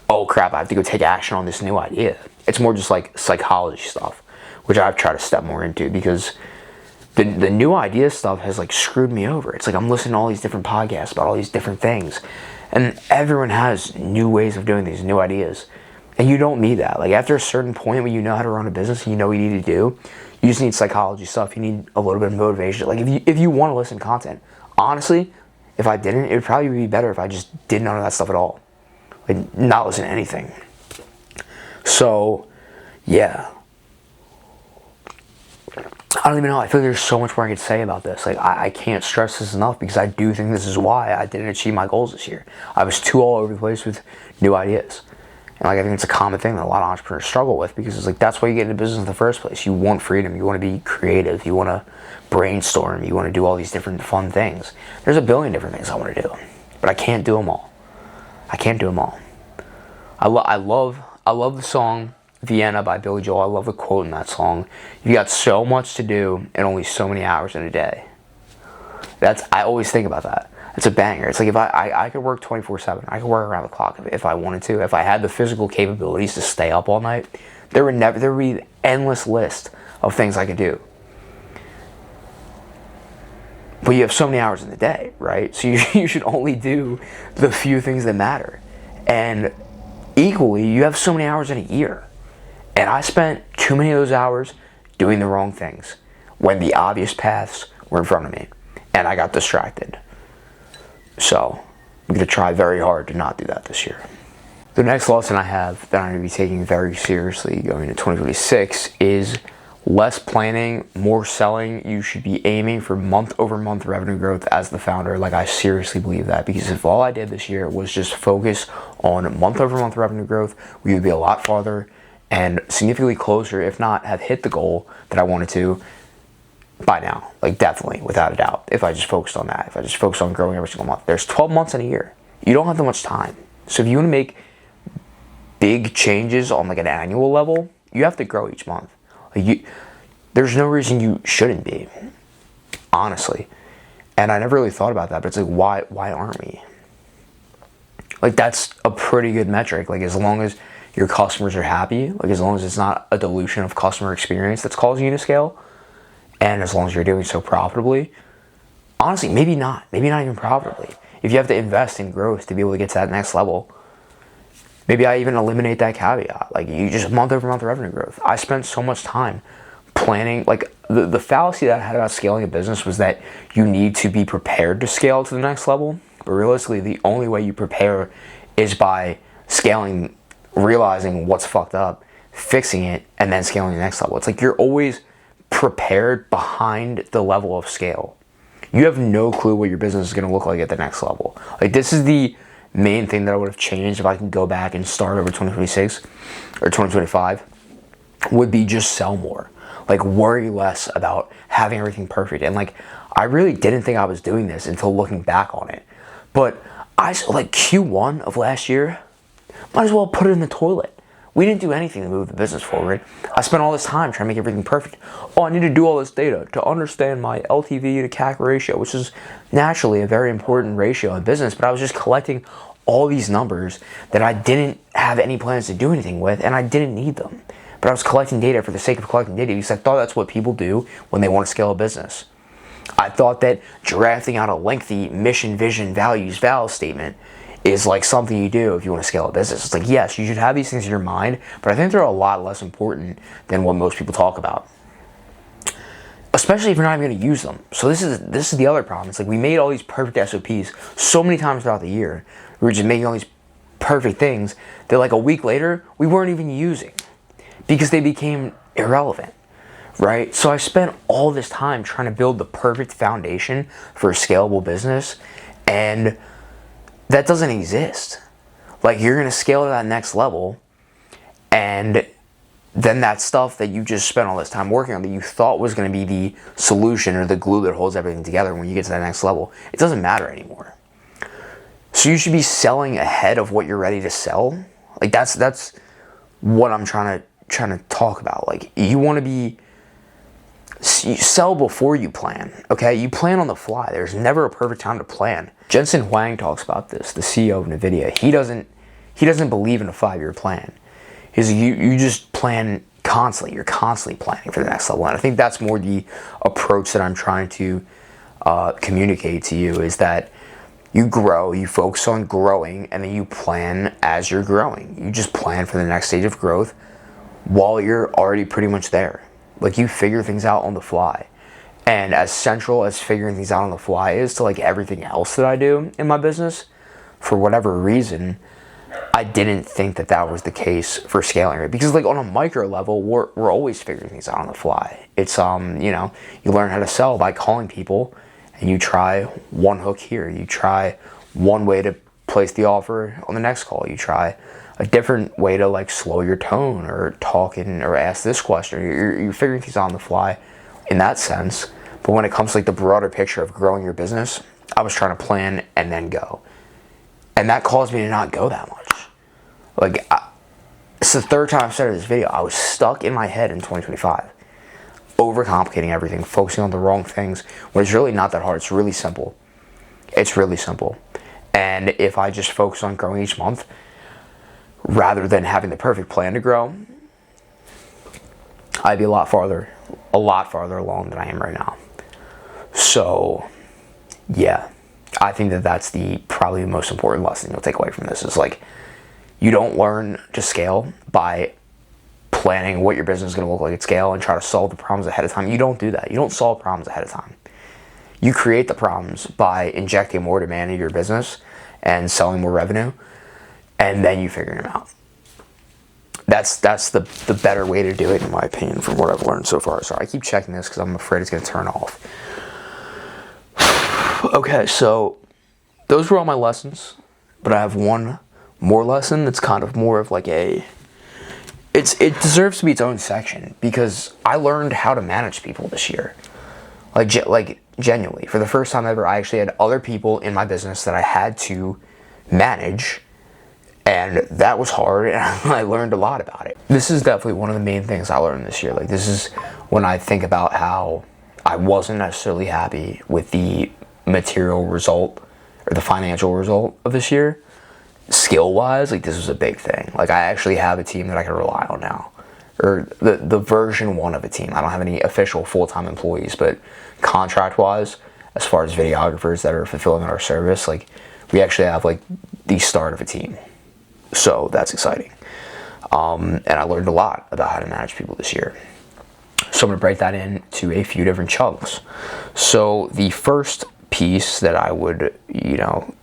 oh crap, I have to go take action on this new idea. It's more just, like, psychology stuff, which I've tried to step more into, because the new idea stuff has, like, screwed me over. It's like I'm listening to all these different podcasts about all these different things, and everyone has new ways of doing these, new ideas, and you don't need that. Like, after a certain point when you know how to run a business and you know what you need to do, you just need psychology stuff. You need a little bit of motivation. Like, if you want to listen to content, honestly, if I didn't, it would probably be better if I just did none of that stuff at all. Like, not listen to anything. So, yeah. I don't even know. I feel like there's so much more I could say about this. Like, I can't stress this enough, because I do think this is why I didn't achieve my goals this year. I was too all over the place with new ideas. And, like, I think it's a common thing that a lot of entrepreneurs struggle with, because it's like, that's why you get into business in the first place. You want freedom. You want to be creative. You want to brainstorm. You want to do all these different fun things. There's a billion different things I want to do, but I can't do them all. I can't do them all. I love the song Vienna by Billy Joel. I love the quote in that song. You got so much to do and only so many hours in a day. I always think about that. It's a banger. It's like, if I could work 24/7. I could work around the clock if I wanted to. If I had the physical capabilities to stay up all night, there would be an endless list of things I could do. But you have so many hours in the day, right? So you should only do the few things that matter. And equally, you have so many hours in a year. And I spent too many of those hours doing the wrong things when the obvious paths were in front of me. And I got distracted. So I'm going to try very hard to not do that this year. The next lesson I have that I'm going to be taking very seriously going into 2026 is less planning, more selling. You should be aiming for month-over-month revenue growth as the founder. Like, I seriously believe that, because if all I did this year was just focus on month-over-month revenue growth, we would be a lot farther and significantly closer, if not have hit the goal that I wanted to, by now. Like, definitely, without a doubt, if I just focused on that. If I just focused on growing every single month. There's 12 months in a year. You don't have that much time. So if you want to make big changes on like an annual level, you have to grow each month. Like, there's no reason you shouldn't be, honestly. And I never really thought about that, but it's like, why aren't we? Like, that's a pretty good metric. Like, as long as your customers are happy, like as long as it's not a dilution of customer experience that's causing you to scale, and as long as you're doing so profitably, honestly, maybe not even profitably. If you have to invest in growth to be able to get to that next level, maybe I even eliminate that caveat. Like, you just month over month revenue growth. I spent so much time planning. Like, the fallacy that I had about scaling a business was that you need to be prepared to scale to the next level. But realistically, the only way you prepare is by scaling, realizing what's fucked up, fixing it, and then scaling the next level. It's like you're always prepared behind the level of scale. You have no clue what your business is going to look like at the next level. Like, this is the main thing that I would have changed if I can go back and start over 2026 or 2025, would be just sell more. Like, worry less about having everything perfect. And like, I really didn't think I was doing this until looking back on it. But like Q1 of last year, might as well put it in the toilet. We didn't do anything to move the business forward. I spent all this time trying to make everything perfect. Oh, I need to do all this data to understand my LTV to CAC ratio, which is naturally a very important ratio in business, but I was just collecting all these numbers that I didn't have any plans to do anything with, and I didn't need them. But I was collecting data for the sake of collecting data because I thought that's what people do when they want to scale a business. I thought that drafting out a lengthy mission, vision, values, val statement is like something you do if you want to scale a business. It's like, yes, you should have these things in your mind, but I think they're a lot less important than what most people talk about, especially if you're not even going to use them. So this is the other problem. It's like, we made all these perfect SOPs so many times throughout the year. We were just making all these perfect things that like a week later, we weren't even using because they became irrelevant, right? So I spent all this time trying to build the perfect foundation for a scalable business, and that doesn't exist. Like, you're going to scale to that next level, and then that stuff that you just spent all this time working on that you thought was going to be the solution or the glue that holds everything together when you get to that next level, it doesn't matter anymore. So you should be selling ahead of what you're ready to sell. Like, that's what I'm trying to talk about. Like, you want to be, you sell before you plan, okay? You plan on the fly. There's never a perfect time to plan. Jensen Huang talks about this, the CEO of NVIDIA. He doesn't believe in a 5-year plan. He's you just plan constantly. You're constantly planning for the next level. And I think that's more the approach that I'm trying to communicate to you, is that you grow, you focus on growing, and then you plan as you're growing. You just plan for the next stage of growth while you're already pretty much there. Like, you figure things out on the fly. And as central as figuring things out on the fly is to like everything else that I do in my business, for whatever reason, I didn't think that was the case for scaling it. Because like on a micro level, we're always figuring things out on the fly. It's you know, you learn how to sell by calling people, and you try one hook here. You try one way to place the offer on the next call. You try a different way to like slow your tone or talk or ask this question. You're figuring things out on the fly in that sense. But when it comes to like the broader picture of growing your business, I was trying to plan and then go. And that caused me to not go that much. Like, it's the third time I've started this video. I was stuck in my head in 2025, overcomplicating everything, focusing on the wrong things, when it's really not that hard. It's really simple. It's really simple. And if I just focus on growing each month, rather than having the perfect plan to grow, I'd be a lot farther along than I am right now. So, yeah, I think that's probably the most important lesson you'll take away from this, is like, you don't learn to scale by planning what your business is going to look like at scale and try to solve the problems ahead of time. You don't do that. You don't solve problems ahead of time. You create the problems by injecting more demand into your business and selling more revenue, and then you figure them out. That's the better way to do it, in my opinion, from what I've learned so far. Sorry, I keep checking this because I'm afraid it's going to turn off. Okay, so those were all my lessons, but I have one more lesson that's kind of more of like it deserves to be its own section, because I learned how to manage people this year. Like genuinely, for the first time ever, I actually had other people in my business that I had to manage, and that was hard, and I learned a lot about it. This is definitely one of the main things I learned this year. Like, this is when I think about how I wasn't necessarily happy with the material result or the financial result of this year. Skill-wise, like, this was a big thing. Like, I actually have a team that I can rely on now. Or the version 1 of a team. I don't have any official full-time employees, but contract-wise, as far as videographers that are fulfilling our service, like, we actually have, like, the start of a team. So that's exciting. And I learned a lot about how to manage people this year. So I'm going to break that into a few different chunks. So the first piece that I would,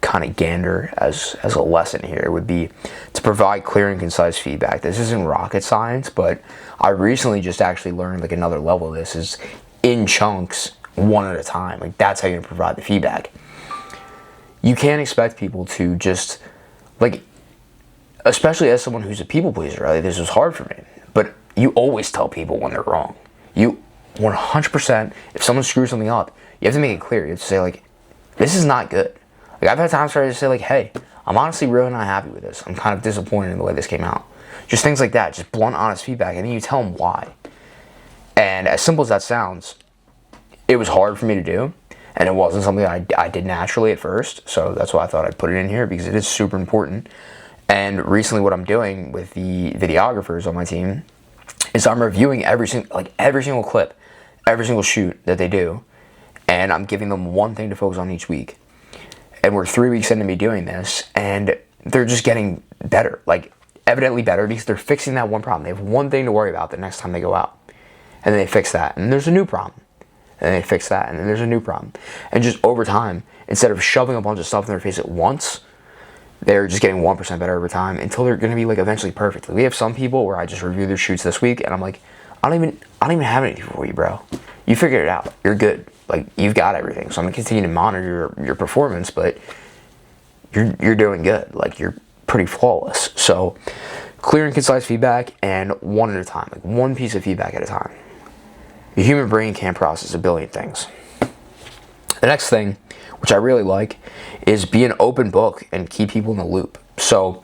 kind of gander as a lesson here would be to provide clear and concise feedback. This isn't rocket science, but I recently just actually learned like another level of this is in chunks, one at a time. Like, that's how you're going to provide the feedback. You can't expect people to just, like, especially as someone who's a people pleaser, right? This was hard for me, but you always tell people when they're wrong. You 100%, if someone screws something up, you have to make it clear. You have to say, like, this is not good. Like, I've had times where I just say, like, hey, I'm honestly really not happy with this. I'm kind of disappointed in the way this came out. Just things like that, just blunt, honest feedback, and then you tell them why. And as simple as that sounds, it was hard for me to do, and it wasn't something that I did naturally at first, so that's why I thought I'd put it in here, because it is super important. And recently what I'm doing with the videographers on my team is I'm reviewing every single clip, every single shoot that they do, and I'm giving them one thing to focus on each week. And we're 3 weeks into me doing this, and they're just getting better, like evidently better, because they're fixing that one problem. They have one thing to worry about the next time they go out, and then they fix that, and there's a new problem, and then they fix that, and then there's a new problem. And just over time, instead of shoving a bunch of stuff in their face at once, they're just getting 1% better over time until they're going to be like eventually perfect. Like, we have some people where I just review their shoots this week, and I'm like, I don't even have anything for you, bro. You figured it out. You're good. Like, you've got everything. So I'm gonna continue to monitor your performance, but you're doing good. Like, you're pretty flawless. So clear and concise feedback, and one at a time. Like, one piece of feedback at a time. The human brain can't process a billion things. The next thing, which I really like, is be an open book and keep people in the loop. So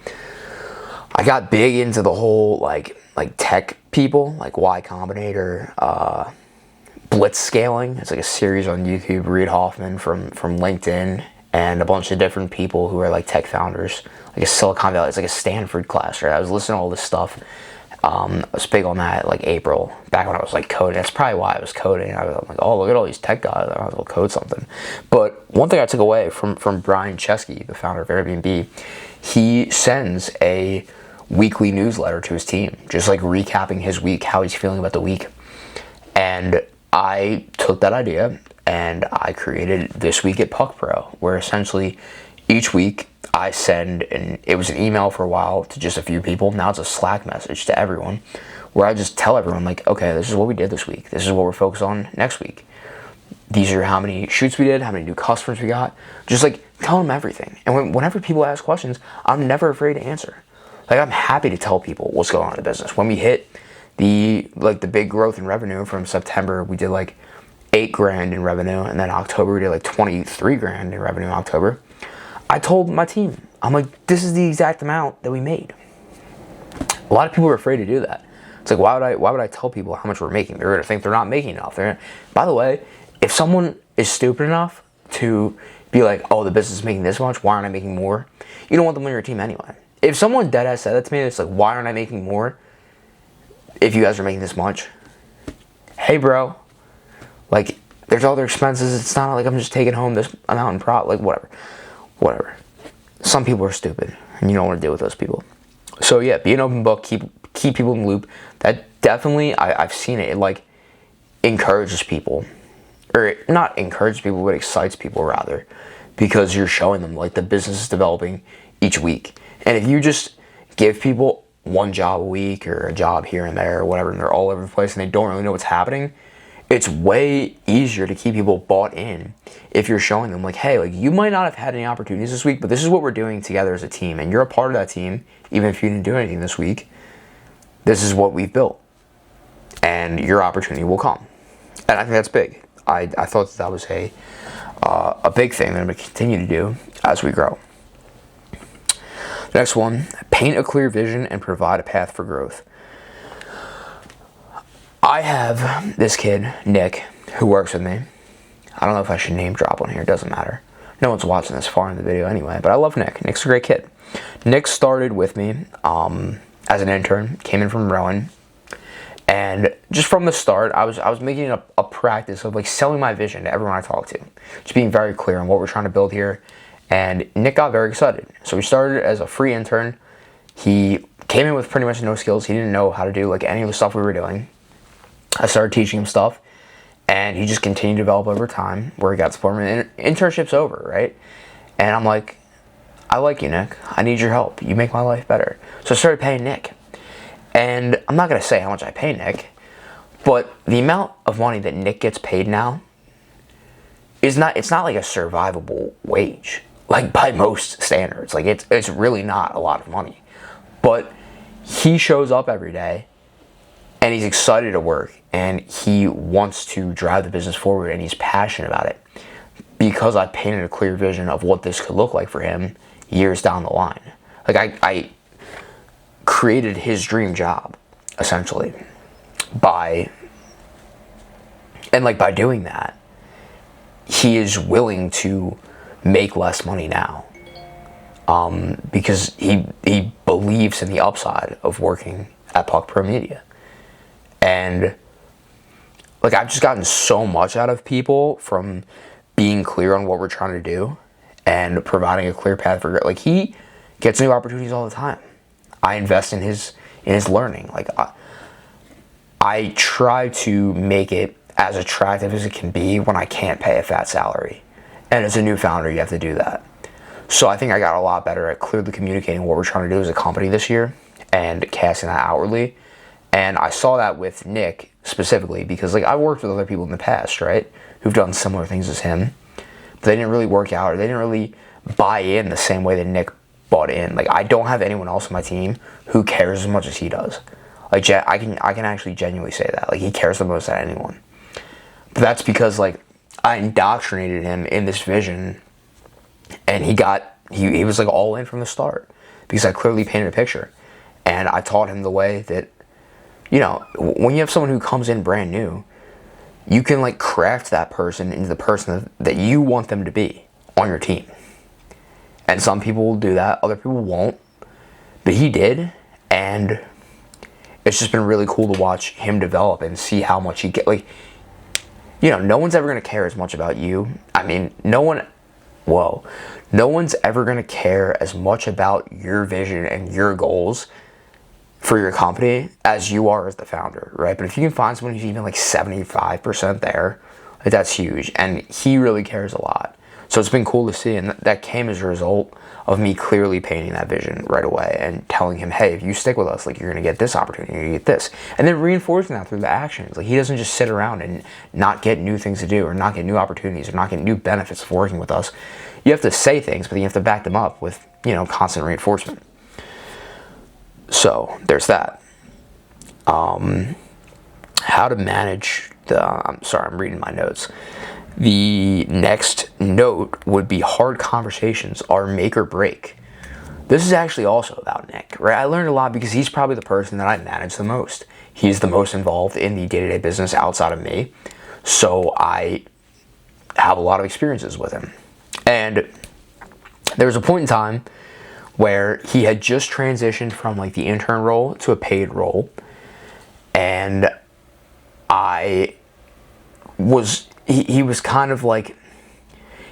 I got big into the whole like tech people, like Y Combinator, Blitz Scaling. It's like a series on YouTube. Reid Hoffman from LinkedIn, and a bunch of different people who are like tech founders, like a Silicon Valley. It's like a Stanford class, right? I was listening to all this stuff. I was big on that like April, back when I was like coding. That's probably why I was coding. I was like, oh, look at all these tech guys. I will code something. But one thing I took away from Brian Chesky, the founder of Airbnb, he sends a weekly newsletter to his team, just like recapping his week, how he's feeling about the week. And I took that idea and I created This Week at Puck Pro, where essentially each week I send, and it was an email for a while to just a few people. Now it's a Slack message to everyone, where I just tell everyone, like, okay, this is what we did this week. This is what we're focused on next week. These are how many shoots we did, how many new customers we got. Just like tell them everything. And whenever people ask questions, I'm never afraid to answer. Like, I'm happy to tell people what's going on in the business. When we hit the big growth in revenue from September, we did like $8,000 in revenue, and then October we did like $23,000 in revenue in October. I told my team, I'm like, this is the exact amount that we made. A lot of people are afraid to do that. It's like, why would I tell people how much we're making? They're gonna think they're not making enough. By the way, if someone is stupid enough to be like, oh, the business is making this much, why aren't I making more? You don't want them on your team anyway. If someone deadass said that to me, it's like, why aren't I making more if you guys are making this much? Hey, bro, like, there's all their expenses. It's not like I'm just taking home this amount in profit. Like, whatever. Some people are stupid, and you don't want to deal with those people. So yeah, be an open book. Keep people in the loop. That definitely, I've seen it. It like encourages people, or not encourages people, but excites people rather, because you're showing them like the business is developing each week. And if you just give people one job a week or a job here and there or whatever, and they're all over the place and they don't really know what's happening, it's way easier to keep people bought in if you're showing them like, hey, like, you might not have had any opportunities this week, but this is what we're doing together as a team, and you're a part of that team. Even if you didn't do anything this week, this is what we've built, and your opportunity will come. And I think that's big. I thought that was a big thing that I'm going to continue to do as we grow. Next one, paint a clear vision and provide a path for growth. I have this kid, Nick, who works with me. I don't know if I should name drop on here. It doesn't matter. No one's watching this far in the video anyway, but I love Nick. Nick's a great kid. Nick started with me as an intern, came in from Rowan. And just from the start, I was making it a practice of like selling my vision to everyone I talk to. Just being very clear on what we're trying to build here. And Nick got very excited. So we started as a free intern. He came in with pretty much no skills. He didn't know how to do like any of the stuff we were doing. I started teaching him stuff. And he just continued to develop over time where he got support. And internship's over, right? And I'm like, I like you, Nick. I need your help. You make my life better. So I started paying Nick. And I'm not going to say how much I pay Nick, but the amount of money that Nick gets paid now it's not like a survivable wage, like by most standards. Like it's really not a lot of money. But he shows up every day and he's excited to work and he wants to drive the business forward and he's passionate about it because I painted a clear vision of what this could look like for him years down the line. Like I created his dream job essentially by doing that he is willing to make less money now because he believes in the upside of working at Puck Pro Media. And like I've just gotten so much out of people from being clear on what we're trying to do and providing a clear path for like he gets new opportunities all the time. I invest in his learning. Like I try to make it as attractive as it can be when I can't pay a fat salary. And as a new founder, you have to do that. So I think I got a lot better at clearly communicating what we're trying to do as a company this year and casting that outwardly. And I saw that with Nick specifically because like I worked with other people in the past, right, who've done similar things as him, but they didn't really work out or they didn't really buy in the same way that Nick bought in. Like I don't have anyone else on my team who cares as much as he does. Like I can actually genuinely say that. Like he cares the most out of anyone. But that's because like I indoctrinated him in this vision and he was like all in from the start because I clearly painted a picture and I taught him the way that, you know, when you have someone who comes in brand new, you can like craft that person into the person that you want them to be on your team. And some people will do that, other people won't. But he did, and it's just been really cool to watch him develop and see how much he like, you know, no one's ever going to care as much about you. I mean, no one's ever going to care as much about your vision and your goals for your company as you are as the founder, right? But if you can find someone who's even like 75% there, like that's huge. And he really cares a lot. So it's been cool to see, and that came as a result of me clearly painting that vision right away and telling him, hey, if you stick with us, like you're gonna get this opportunity, you're gonna get this. And then reinforcing that through the actions. Like he doesn't just sit around and not get new things to do or not get new opportunities or not get new benefits of working with us. You have to say things, but then you have to back them up with, you know, constant reinforcement. So there's that. How to manage I'm reading my notes. The next note would be hard conversations are make or break. This is actually also about Nick, right? I learned a lot because he's probably the person that I manage the most. He's the most involved in the day-to-day business outside of me. So I have a lot of experiences with him. And there was a point in time where he had just transitioned from like the intern role to a paid role. And he was kind of like,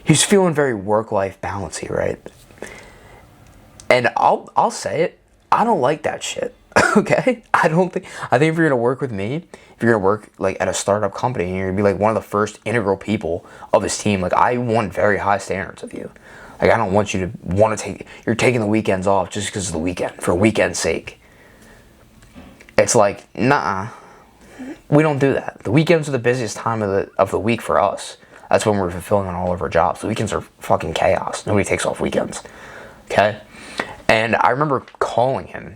he was feeling very work-life balancey, right? And I'll say it, I don't like that shit, okay? I think if you're gonna work with me, if you're gonna work like at a startup company and you're gonna be like one of the first integral people of his team, like I want very high standards of you. Like I don't want you to want to you're taking the weekends off just because of the weekend, for weekend's sake. It's like, nah. We don't do that. The weekends are the busiest time of the week for us. That's when we're fulfilling on all of our jobs. The weekends are fucking chaos. Nobody takes off weekends. Okay? And I remember calling him.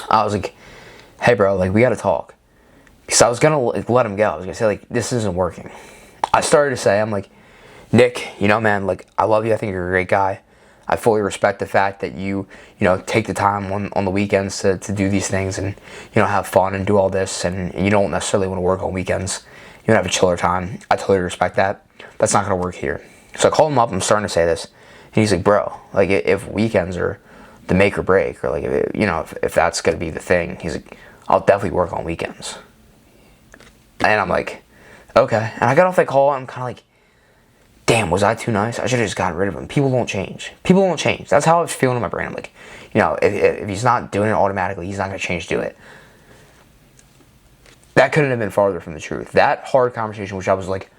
I was like, hey bro, like we gotta talk. because I was gonna like, let him go. I was gonna say like, this isn't working. I started to say, I'm like, Nick, you know, man, like, I love you. I think you're a great guy. I fully respect the fact that you take the time on the weekends to do these things and, have fun and do all this, and you don't necessarily want to work on weekends. You want to have a chiller time. I totally respect that. That's not going to work here. So I called him up. I'm starting to say this. And he's like, bro, like, if weekends are the make or break, or like, if that's going to be the thing, he's like, I'll definitely work on weekends. And I'm like, okay. And I got off that call, and I'm kind of like, damn, was I too nice? I should have just gotten rid of him. People won't change. People won't change. That's how I was feeling in my brain. I'm like, if he's not doing it automatically, he's not going to change to it. That couldn't have been farther from the truth. That hard conversation, which I was like,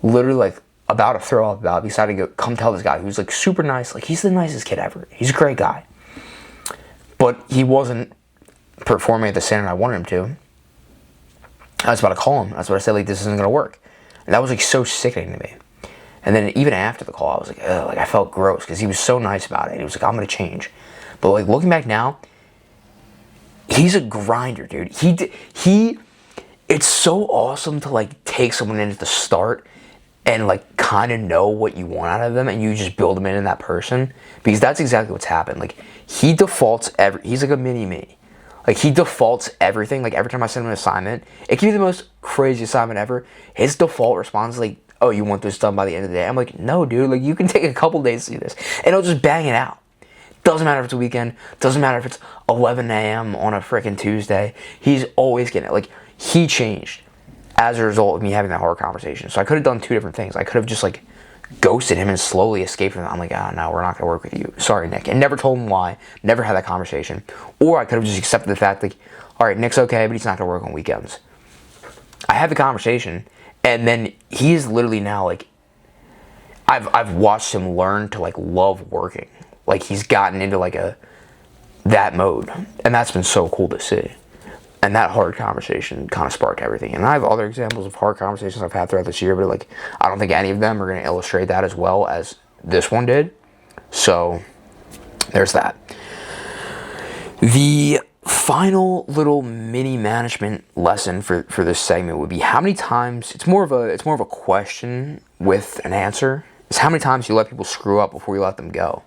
literally like about to throw up about, decided to come tell this guy who's like super nice. Like, he's the nicest kid ever. He's a great guy. But he wasn't performing at the standard I wanted him to. I was about to call him. That's what I said, like, this isn't going to work. And that was like so sickening to me. And then even after the call, I was like, ugh, like, I felt gross because he was so nice about it. He was like, I'm going to change. But like, looking back now, he's a grinder, dude. It's so awesome to like take someone in at the start and like kind of know what you want out of them, and you just build them in that person, because that's exactly what's happened. Like, he defaults he's like a mini me. Like, he defaults everything. Like, every time I send him an assignment, it can be the most crazy assignment ever. His default response is like, oh, you want this done by the end of the day? I'm like, no, dude, like, you can take a couple days to do this, and he'll just bang it out. Doesn't matter if it's a weekend, doesn't matter if it's 11 a.m. on a freaking Tuesday. He's always getting it. Like, he changed as a result of me having that hard conversation. So I could have done two different things. I could have just like ghosted him and slowly escaped from it. I'm like, oh, no, we're not going to work with you. Sorry, Nick. And never told him why, never had that conversation. Or I could have just accepted the fact, like, all right, Nick's okay, but he's not going to work on weekends. I had the conversation, and then he's literally now like, I've watched him learn to like love working. Like, he's gotten into like that mode, and that's been so cool to see. And that hard conversation kind of sparked everything. And I have other examples of hard conversations I've had throughout this year, but like, I don't think any of them are going to illustrate that as well as this one did. So there's that. The final little mini management lesson for this segment would be how many times, it's more of a question with an answer, is how many times you let people screw up before you let them go.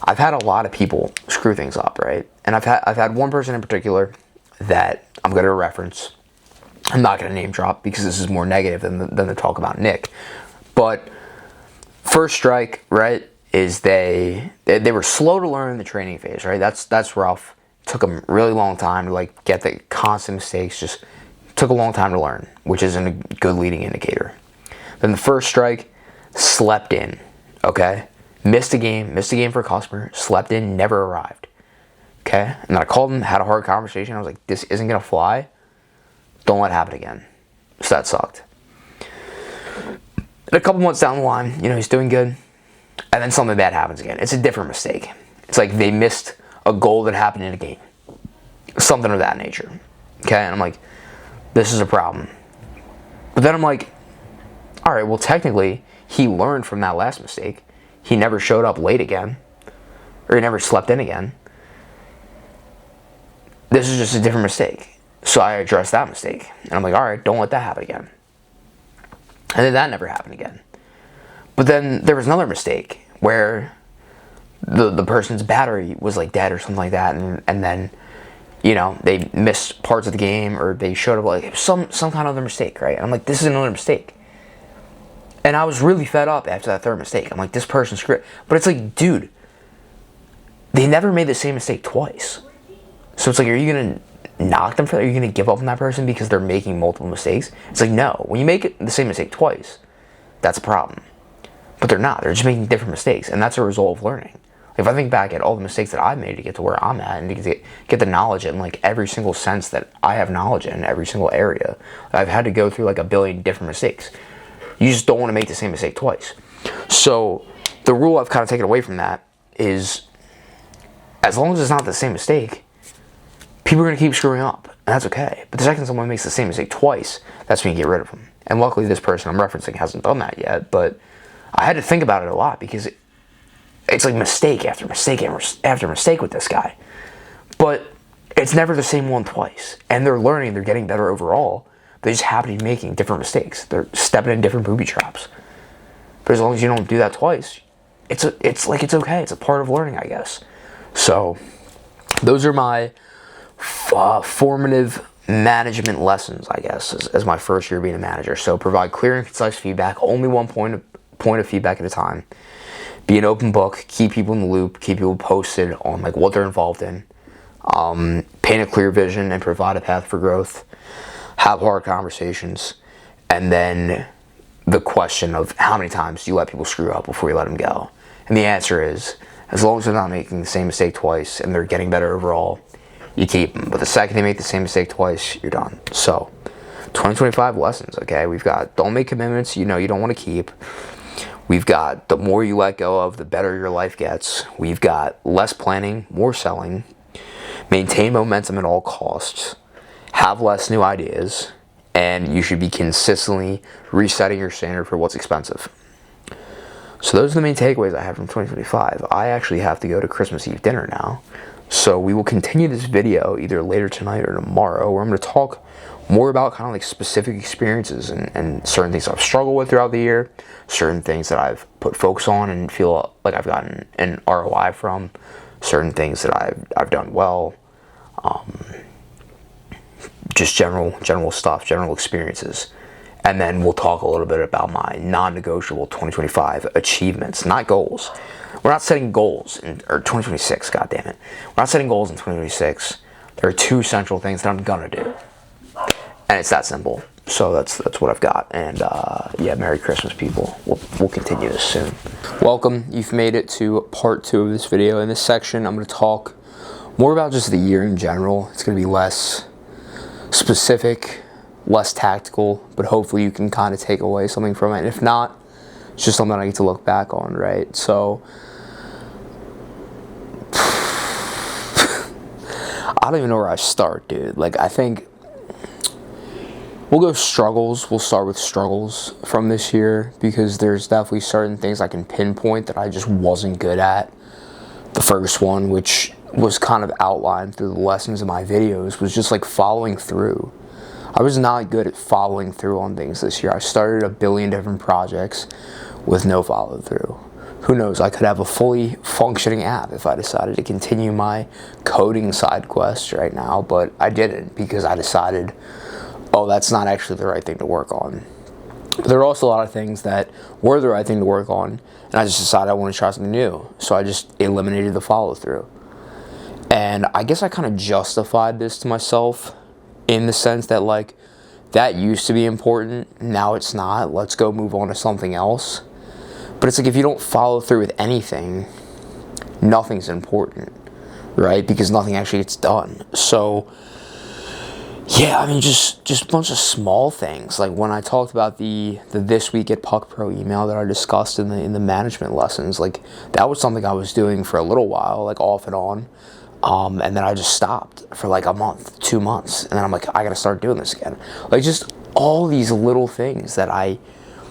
I've had a lot of people screw things up, right? And I've had one person in particular that I'm going to reference. I'm not going to name drop because this is more negative than the talk about Nick. But first strike, right, is they were slow to learn in the training phase, right? That's rough. Took them a really long time to like get the constant mistakes. Just took a long time to learn, which isn't a good leading indicator. Then the first strike, slept in, okay? Missed a game for a customer, slept in, never arrived. Okay, and then I called him, had a hard conversation. I was like, this isn't going to fly. Don't let it happen again. So that sucked. And a couple months down the line, he's doing good. And then something bad happens again. It's a different mistake. It's like they missed a goal that happened in a game. Something of that nature. Okay, and I'm like, this is a problem. But then I'm like, all right, well, technically, he learned from that last mistake. He never showed up late again. Or he never slept in again. This is just a different mistake. So I addressed that mistake. And I'm like, all right, don't let that happen again. And then that never happened again. But then there was another mistake where the person's battery was like dead or something like that. And then, they missed parts of the game, or they showed up like some kind of other mistake, right? And I'm like, this is another mistake. And I was really fed up after that third mistake. I'm like, this person's screwed. But it's like, dude, they never made the same mistake twice. So it's like, are you going to knock them for that? Are you going to give up on that person because they're making multiple mistakes? It's like, no. When you make the same mistake twice, that's a problem. But they're not. They're just making different mistakes. And that's a result of learning. If I think back at all the mistakes that I've made to get to where I'm at and to get the knowledge in like every single sense that I have knowledge in every single area, I've had to go through like a billion different mistakes. You just don't want to make the same mistake twice. So the rule I've kind of taken away from that is, as long as it's not the same mistake, people are going to keep screwing up, and that's okay. But the second someone makes the same mistake twice, that's when you get rid of them. And luckily this person I'm referencing hasn't done that yet, but I had to think about it a lot because it's like mistake after mistake after mistake with this guy. But it's never the same one twice. And they're learning, they're getting better overall. They just happen to be making different mistakes. They're stepping in different booby traps. But as long as you don't do that twice, it's okay. It's a part of learning, I guess. So those are my formative management lessons, I guess, as my first year being a manager. So provide clear and concise feedback, only one point of feedback at a time. Be an open book, keep people in the loop, keep people posted on like what they're involved in. Paint a clear vision and provide a path for growth. Have hard conversations. And then the question of how many times do you let people screw up before you let them go? And the answer is, as long as they're not making the same mistake twice and they're getting better overall, you keep them. But the second they make the same mistake twice, you're done. So 2025 lessons, okay? We've got don't make commitments you don't want to keep. We've got the more you let go of, the better your life gets. We've got less planning, more selling. Maintain momentum at all costs. Have less new ideas. And you should be consistently resetting your standard for what's expensive. So those are the main takeaways I have from 2025. I actually have to go to Christmas Eve dinner now. So we will continue this video either later tonight or tomorrow, where I'm going to talk more about kind of like specific experiences and certain things I've struggled with throughout the year, certain things that I've put focus on and feel like I've gotten an ROI from, certain things that I've done well, just general stuff, general experiences. And then we'll talk a little bit about my non-negotiable 2025 achievements, not goals. We're not setting goals or 2026, goddammit. We're not setting goals in 2026. There are two central things that I'm gonna do. And it's that simple. So that's what I've got. And yeah, Merry Christmas, people. We'll continue this soon. Welcome. You've made it to part 2 of this video. In this section, I'm gonna talk more about just the year in general. It's gonna be less specific, less tactical, but hopefully you can kind of take away something from it. And if not, it's just something I get to look back on, right? So I don't even know where I start, dude. Like, I think we'll go struggles. We'll start with struggles from this year, because there's definitely certain things I can pinpoint that I just wasn't good at. The first one, which was kind of outlined through the lessons in my videos, was just like following through. I was not good at following through on things this year. I started a billion different projects with no follow through. Who knows, I could have a fully functioning app if I decided to continue my coding side quest right now, but I didn't, because I decided, oh, that's not actually the right thing to work on. But there are also a lot of things that were the right thing to work on, and I just decided I wanted to try something new. So I just eliminated the follow through. And I guess I kind of justified this to myself in the sense that, like, that used to be important, now it's not. Let's go move on to something else. But it's like, if you don't follow through with anything, nothing's important, right? Because nothing actually gets done. So yeah, I mean, just a bunch of small things. Like when I talked about the This Week at Puck Pro email that I discussed in the management lessons, like that was something I was doing for a little while, like off and on. And then I just stopped for like a month, 2 months. And then I'm like, I gotta start doing this again. Like just all these little things that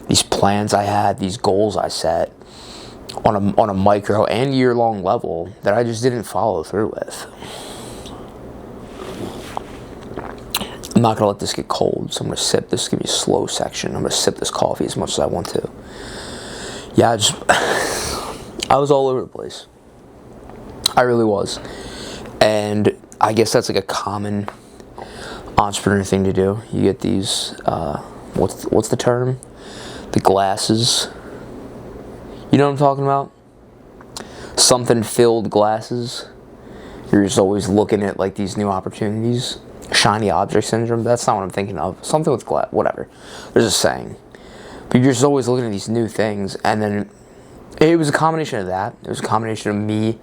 these plans I had, these goals I set on a micro and year-long level that I just didn't follow through with. I'm not gonna let this get cold, so I'm gonna sip this. Give me a slow section. I'm gonna sip this coffee as much as I want to. Yeah, I was all over the place. I really was. And I guess that's like a common entrepreneur thing to do. You get these, what's the term? The glasses. You know what I'm talking about? Something filled glasses. You're just always looking at like these new opportunities. Shiny object syndrome. That's not what I'm thinking of. Something with glass. Whatever. There's a saying. But you're just always looking at these new things. And then it was a combination of that. It was a combination of me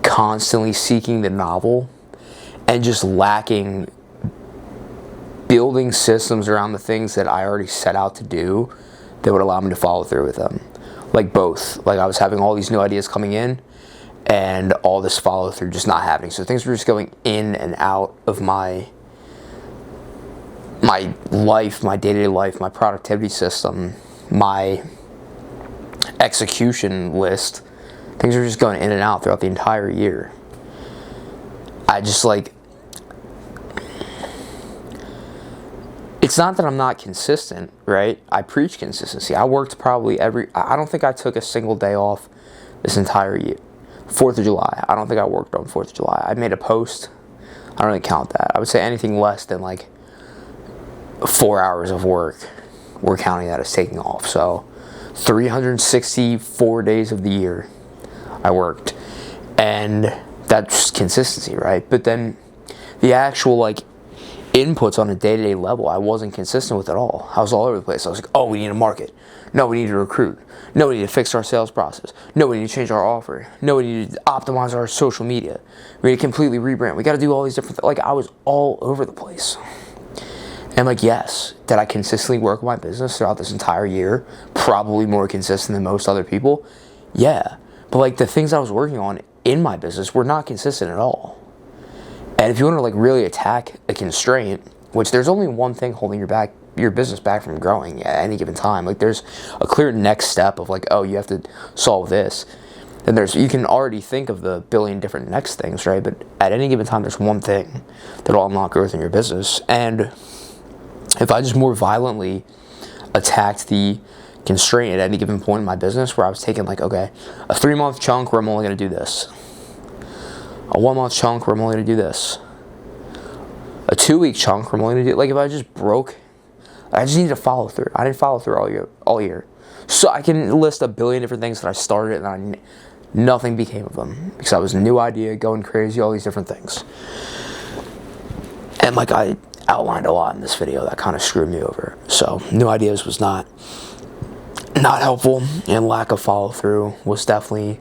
constantly seeking the novel and just lacking building systems around the things that I already set out to do that would allow me to follow through with them. Like both. Like I was having all these new ideas coming in and all this follow through just not happening. So things were just going in and out of my life, my day-to-day life, my productivity system, my execution list. Things are just going in and out throughout the entire year. I just like, it's not that I'm not consistent, right? I preach consistency. I worked probably I don't think I took a single day off this entire year. 4th of July, I don't think I worked on 4th of July. I made a post. I don't really count that. I would say anything less than like 4 hours of work, we're counting that as taking off. So 364 days of the year I worked. And that's consistency, right? But then the actual like inputs on a day-to-day level, I wasn't consistent with at all. I was all over the place. I was like, oh, we need to market. No, we need to recruit. No, we need to fix our sales process. No, we need to change our offer. No, we need to optimize our social media. We need to completely rebrand. We got to do all these different things. Like, I was all over the place. And like, yes, did I consistently work my business throughout this entire year? Probably more consistent than most other people. Yeah. But like, the things I was working on in my business were not consistent at all. And if you want to like really attack a constraint, which there's only one thing holding your business back from growing at any given time. Like, there's a clear next step of like, oh, you have to solve this. And you can already think of the billion different next things, right? But at any given time, there's one thing that'll unlock growth in your business. And if I just more violently attacked the constraint at any given point in my business, where I was taking like, okay, a 3-month chunk where I'm only going to do this. A 1-month chunk where I'm only going to do this. A 2-week chunk where I'm only going to do, like, if I just broke, I just need to follow through. I didn't follow through all year. So I can list a billion different things that I started and nothing became of them. Because I was a new idea, going crazy, all these different things. And like I outlined a lot in this video that kind of screwed me over. So new ideas was not helpful, and lack of follow through was definitely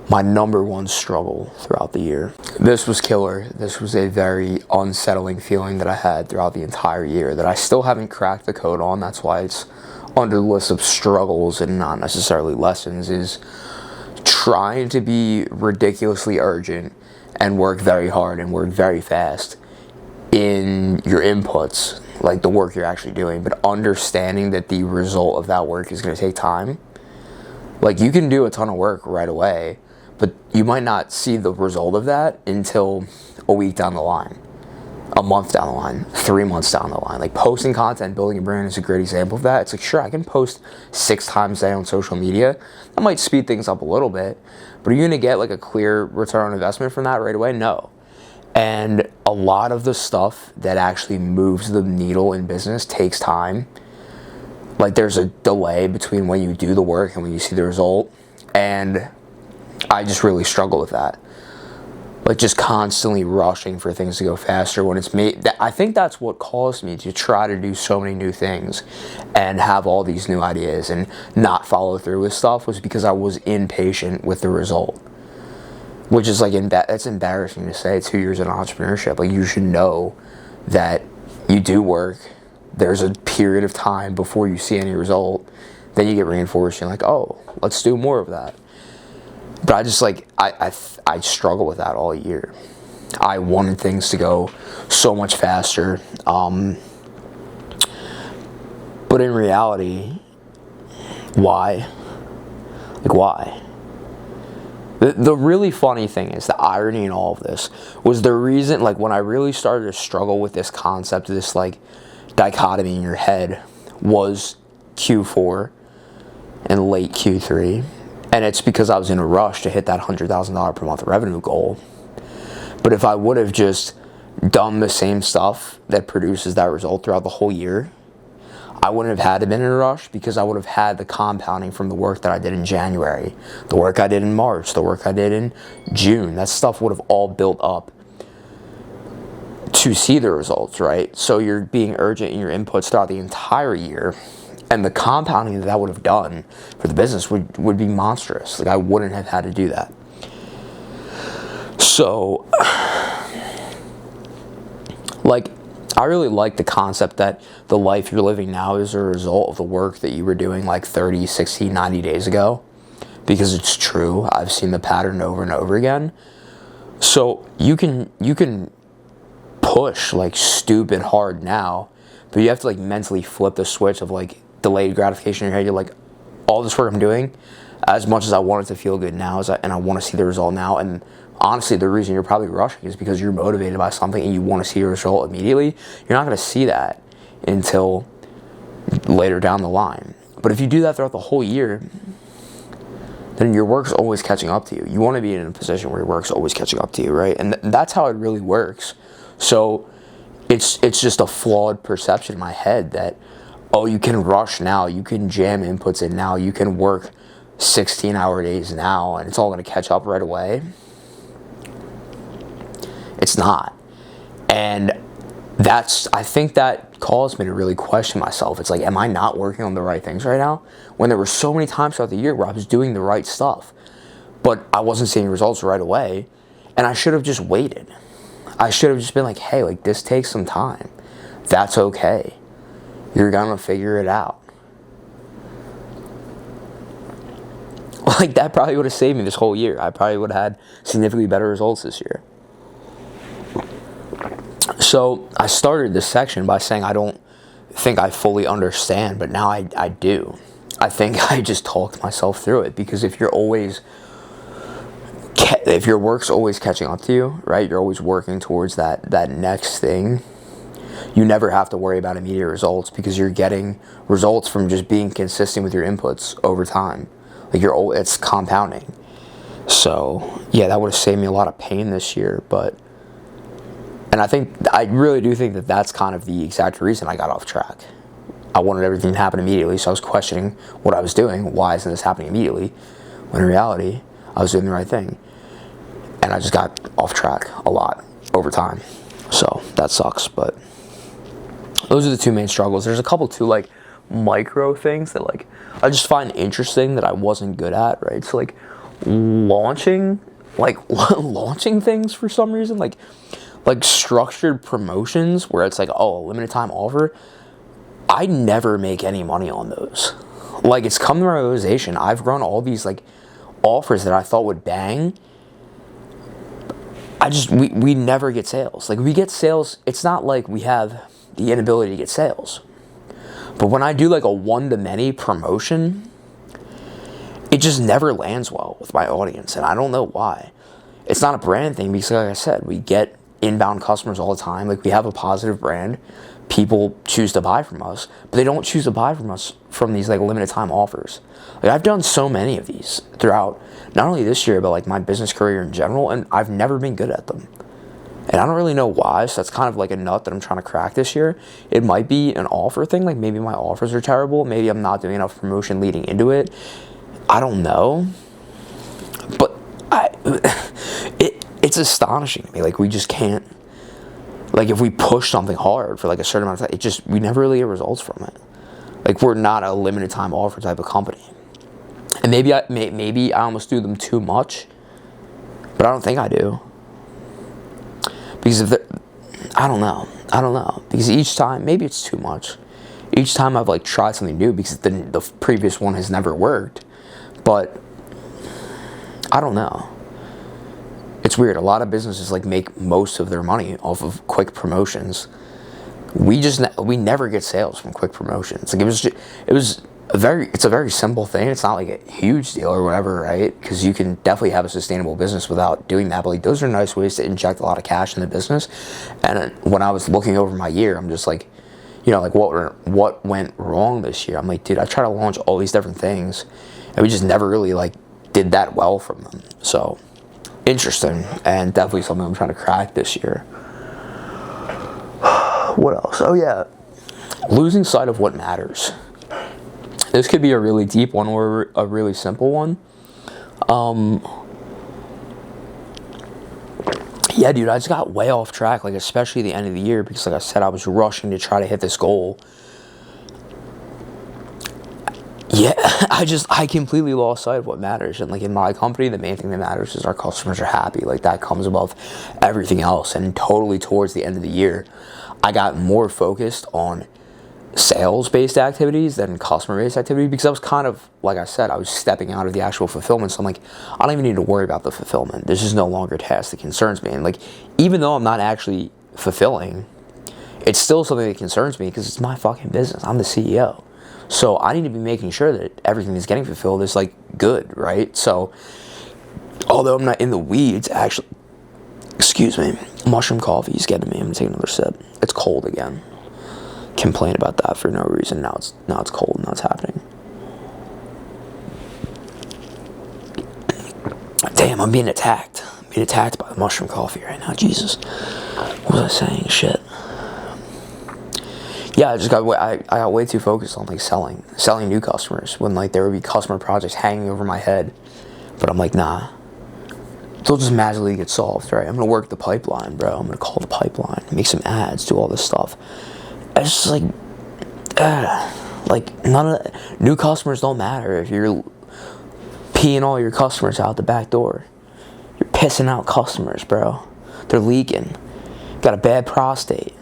my number one struggle throughout the year. This was killer. This was a very unsettling feeling that I had throughout the entire year that I still haven't cracked the code on. That's why it's under the list of struggles and not necessarily lessons, is trying to be ridiculously urgent and work very hard and work very fast in your inputs, like the work you're actually doing, but understanding that the result of that work is going to take time. Like, you can do a ton of work right away, but you might not see the result of that until a week down the line, a month down the line, 3 months down the line. Like, posting content, building a brand is a great example of that. It's like, sure, I can post 6 times a day on social media. That might speed things up a little bit, but are you going to get like a clear return on investment from that right away? No. And a lot of the stuff that actually moves the needle in business takes time. Like, there's a delay between when you do the work and when you see the result. And I just really struggle with that. Like, just constantly rushing for things to go faster when it's made. I think that's what caused me to try to do so many new things and have all these new ideas and not follow through with stuff, was because I was impatient with the result. Which is like, it's embarrassing to say 2 years in entrepreneurship. Like, you should know that you do work. There's a period of time before you see any result. Then you get reinforced. You're like, oh, let's do more of that. But I just like, I struggle with that all year. I wanted things to go so much faster. But in reality, why? Like, why? The really funny thing is, the irony in all of this was the reason, like, when I really started to struggle with this concept, this like dichotomy in your head, was Q4 and late Q3. And it's because I was in a rush to hit that $100,000 per month revenue goal. But if I would have just done the same stuff that produces that result throughout the whole year, I wouldn't have had to been in a rush, because I would have had the compounding from the work that I did in January, the work I did in March, the work I did in June. That stuff would have all built up to see the results, right? So you're being urgent in your inputs throughout the entire year, and the compounding that would have done for the business would be monstrous. Like, I wouldn't have had to do that. So, like, I really like the concept that the life you're living now is a result of the work that you were doing like 30, 60, 90 days ago, because it's true. I've seen the pattern over and over again. So you can push like stupid hard now, but you have to like mentally flip the switch of like delayed gratification in your head. You're like, all this work I'm doing, as much as I want it to feel good now, and I want to see the result now, and honestly, the reason you're probably rushing is because you're motivated by something and you want to see a result immediately. You're not going to see that until later down the line. But if you do that throughout the whole year, then your work's always catching up to you. You want to be in a position where your work's always catching up to you, right? And that's how it really works. So it's just a flawed perception in my head that, oh, you can rush now, you can jam inputs in now, you can work 16-hour days now, and it's all going to catch up right away. It's not. And I think that caused me to really question myself. It's like, am I not working on the right things right now? When there were so many times throughout the year where I was doing the right stuff, but I wasn't seeing results right away, and I should have just waited. I should have just been like, hey, like, this takes some time. That's okay. You're gonna figure it out. Like, that probably would have saved me this whole year. I probably would have had significantly better results this year. So I started this section by saying I don't think I fully understand, but now I do. I think I just talked myself through it, because if your work's always catching up to you, right, you're always working towards that next thing, you never have to worry about immediate results, because you're getting results from just being consistent with your inputs over time. Like, it's compounding. So yeah, that would have saved me a lot of pain this year. And I really do think that that's kind of the exact reason I got off track. I wanted everything to happen immediately, so I was questioning what I was doing. Why isn't this happening immediately? When in reality, I was doing the right thing. And I just got off track a lot over time. So that sucks, but those are the two main struggles. There's a couple too, like, micro things that, like, I just find interesting that I wasn't good at, right? So, like, launching things for some reason, like structured promotions where it's like, oh, a limited time offer. I never make any money on those. Like, it's come to my realization, I've run all these, like, offers that I thought would bang. We never get sales. Like, we get sales, it's not like we have the inability to get sales. But when I do, like, a one-to-many promotion, it just never lands well with my audience, and I don't know why. It's not a brand thing, because, like I said, we get inbound customers all the time. Like, we have a positive brand. People choose to buy from us, but they don't choose to buy from us from these, like, limited time offers. Like, I've done so many of these throughout not only this year, but, like, my business career in general, and I've never been good at them. And I don't really know why, so that's kind of like a nut that I'm trying to crack this year. It might be an offer thing, like maybe my offers are terrible, maybe I'm not doing enough promotion leading into it. I don't know. But it's astonishing to me. Like, we just can't, like, if we push something hard for, like, a certain amount of time, we never really get results from it. Like, we're not a limited time offer type of company. And maybe I almost do them too much, but I don't think I do. Because I don't know. Because each time, maybe it's too much. Each time I've, like, tried something new, because the previous one has never worked. But I don't know. It's weird. A lot of businesses, like, make most of their money off of quick promotions. We never get sales from quick promotions. Like, it's a very simple thing. It's not like a huge deal or whatever, right? Because you can definitely have a sustainable business without doing that. But, like, those are nice ways to inject a lot of cash in the business. And when I was looking over my year, I'm just like, you know, like, what went wrong this year? I'm like, dude, I try to launch all these different things, and we just never really, like, did that well from them. So, interesting, and definitely something I'm trying to crack this year. What else? Oh, yeah. Losing sight of what matters. This could be a really deep one or a really simple one. Yeah, dude, I just got way off track, like, especially the end of the year, because, like I said, I was rushing to try to hit this goal. Yeah, I completely lost sight of what matters. And, like, in my company, the main thing that matters is our customers are happy. Like, that comes above everything else. And totally towards the end of the year, I got more focused on sales-based activities than customer-based activity, because I was kind of, like I said, I was stepping out of the actual fulfillment. So I'm like, I don't even need to worry about the fulfillment. This is no longer a task that concerns me. And, like, even though I'm not actually fulfilling, it's still something that concerns me, because it's my fucking business. I'm the CEO. So I need to be making sure that everything that's getting fulfilled is, like, good, right? So although I'm not in the weeds, actually, excuse me, mushroom coffee is getting me. I'm gonna take another sip. It's cold again. complain about that for no reason. Now it's cold. Now it's happening. Damn, I'm being attacked. I'm being attacked by the mushroom coffee right now. Jesus. What was I saying? Shit. Yeah, I got way too focused on like selling new customers when like there would be customer projects hanging over my head. But I'm like, nah. They'll just magically get solved, right? I'm gonna work the pipeline, bro. I'm gonna call the pipeline, make some ads, do all this stuff. It's just like none of that. New customers don't matter if you're peeing all your customers out the back door. You're pissing out customers, bro. They're leaking. Got a bad prostate.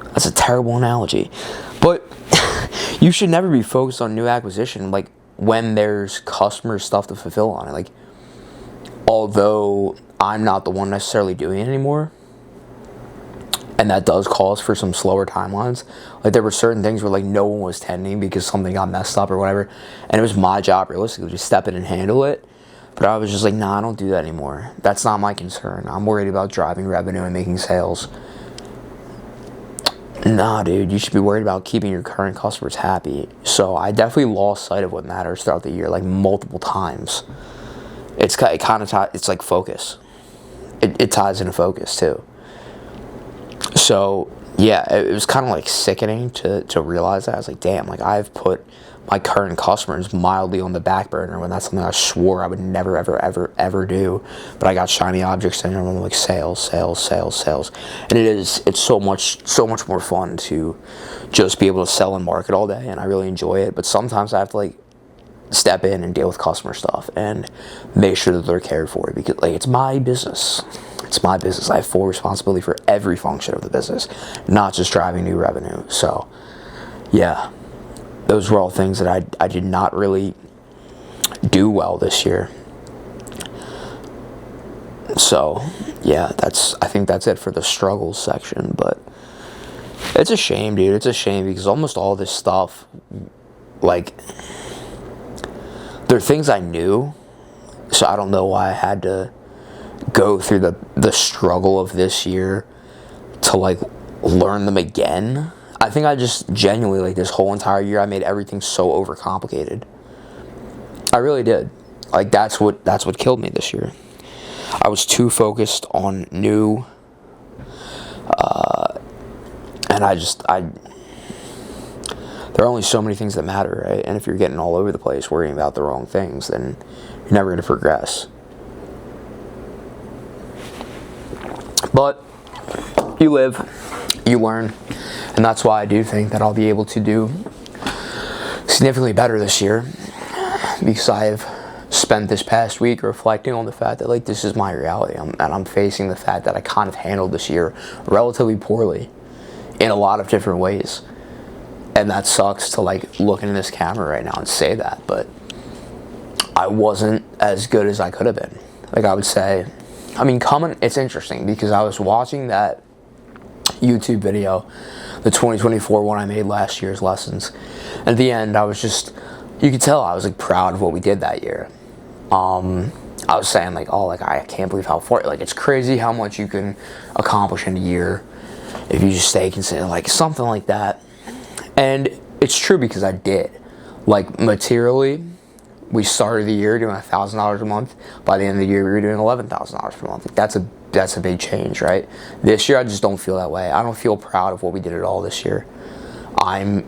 That's a terrible analogy. But you should never be focused on new acquisition, like, when there's customer stuff to fulfill on it. Like, although I'm not the one necessarily doing it anymore, and that does cause for some slower timelines. Like, there were certain things where, like, no one was tending because something got messed up or whatever. And it was my job, realistically, to step in and handle it. But I was just like, nah, I don't do that anymore. That's not my concern. I'm worried about driving revenue and making sales. Nah, dude, you should be worried about keeping your current customers happy. So I definitely lost sight of what matters throughout the year, like, multiple times. It's like focus. It ties into focus, too. So, yeah, it was kind of like sickening to realize that. I was like, damn, like, I've put my current customers mildly on the back burner when that's something I swore I would never, ever, ever, ever do. But I got shiny objects and I'm like, sales. And it's so much more fun to just be able to sell and market all day, and I really enjoy it. But sometimes I have to, like, step in and deal with customer stuff and make sure that they're cared for, because, like, it's my business. It's my business. I have full responsibility for every function of the business, not just driving new revenue. So, yeah, those were all things that I did not really do well this year. So, yeah, I think that's it for the struggles section. But it's a shame, dude. It's a shame because almost all this stuff, like, there are things I knew, so I don't know why I had to go through the struggle of this year to, like, learn them again. I think I just genuinely, like, this whole entire year, I made everything so overcomplicated. I really did. Like, that's what killed me this year. I was too focused on new, and there are only so many things that matter, right? And if you're getting all over the place worrying about the wrong things, then you're never going to progress. But you live, you learn, and that's why I do think that I'll be able to do significantly better this year, because I have spent this past week reflecting on the fact that, like, this is my reality, and I'm facing the fact that I kind of handled this year relatively poorly in a lot of different ways. And that sucks to, like, look into this camera right now and say that, but I wasn't as good as I could have been. Like, I would say, I mean, it's interesting because I was watching that YouTube video, the 2024 one I made last year's lessons. And at the end, I was just, you could tell I was, like, proud of what we did that year. I was saying, like, oh, like, I can't believe how far, like, it's crazy how much you can accomplish in a year if you just stay consistent, like, something like that. And it's true because I did. Like, materially, we started the year doing $1,000 a month. By the end of the year, we were doing $11,000 per month. Like, that's a big change, right? This year, I just don't feel that way. I don't feel proud of what we did at all this year. I'm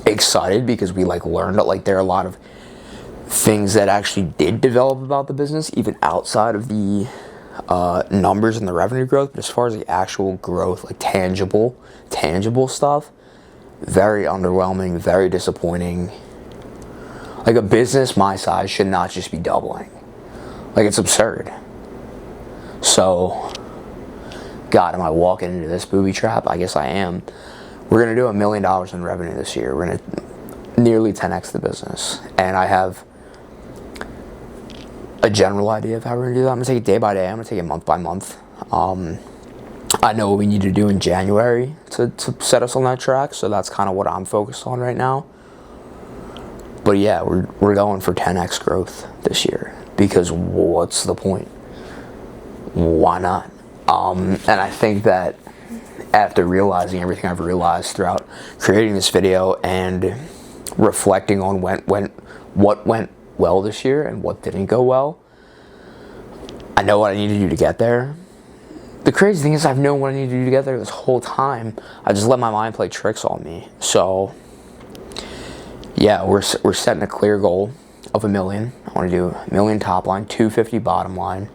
excited because we, like, learned that, like, there are a lot of things that actually did develop about the business, even outside of the numbers and the revenue growth. But as far as the actual growth, like, tangible stuff, very underwhelming, very disappointing. Like, a business my size should not just be doubling. Like, it's absurd. So, God, am I walking into this booby trap? I guess I am. We're going to do $1 million in revenue this year. We're going to nearly 10x the business. And I have a general idea of how we're going to do that. I'm going to take it day by day. I'm going to take it month by month. I know what we need to do in January to set us on that track, so that's kind of what I'm focused on right now. But yeah, we're going for 10x growth this year, because what's the point? Why not? And I think that after realizing everything I've realized throughout creating this video and reflecting on what went well this year and what didn't go well, I know what I need to do to get there. The crazy thing is I've known what I need to do to get there this whole time. I just let my mind play tricks on me. So yeah, we're setting a clear goal of $1 million. I want to do $1 million top line, $250 bottom line.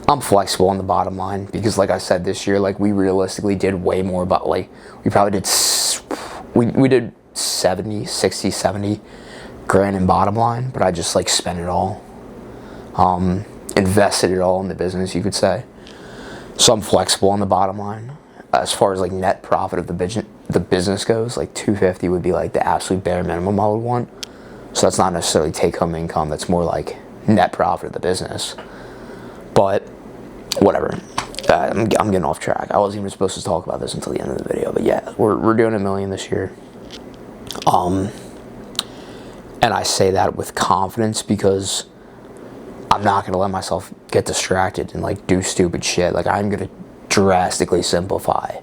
I'm flexible on the bottom line because, like I said, this year, like, we realistically did way more, but like we probably did we did 60, 70 grand in bottom line, but I just like spent it all, invested it all in the business, you could say. So I'm flexible on the bottom line. As far as like net profit of the business goes, like 250 would be like the absolute bare minimum I would want. So that's not necessarily take-home income. That's more like net profit of the business. But whatever. I'm getting off track. I wasn't even supposed to talk about this until the end of the video. But yeah, we're doing $1 million this year. And I say that with confidence because I'm not going to let myself get distracted and like do stupid shit. Like, I'm going to drastically simplify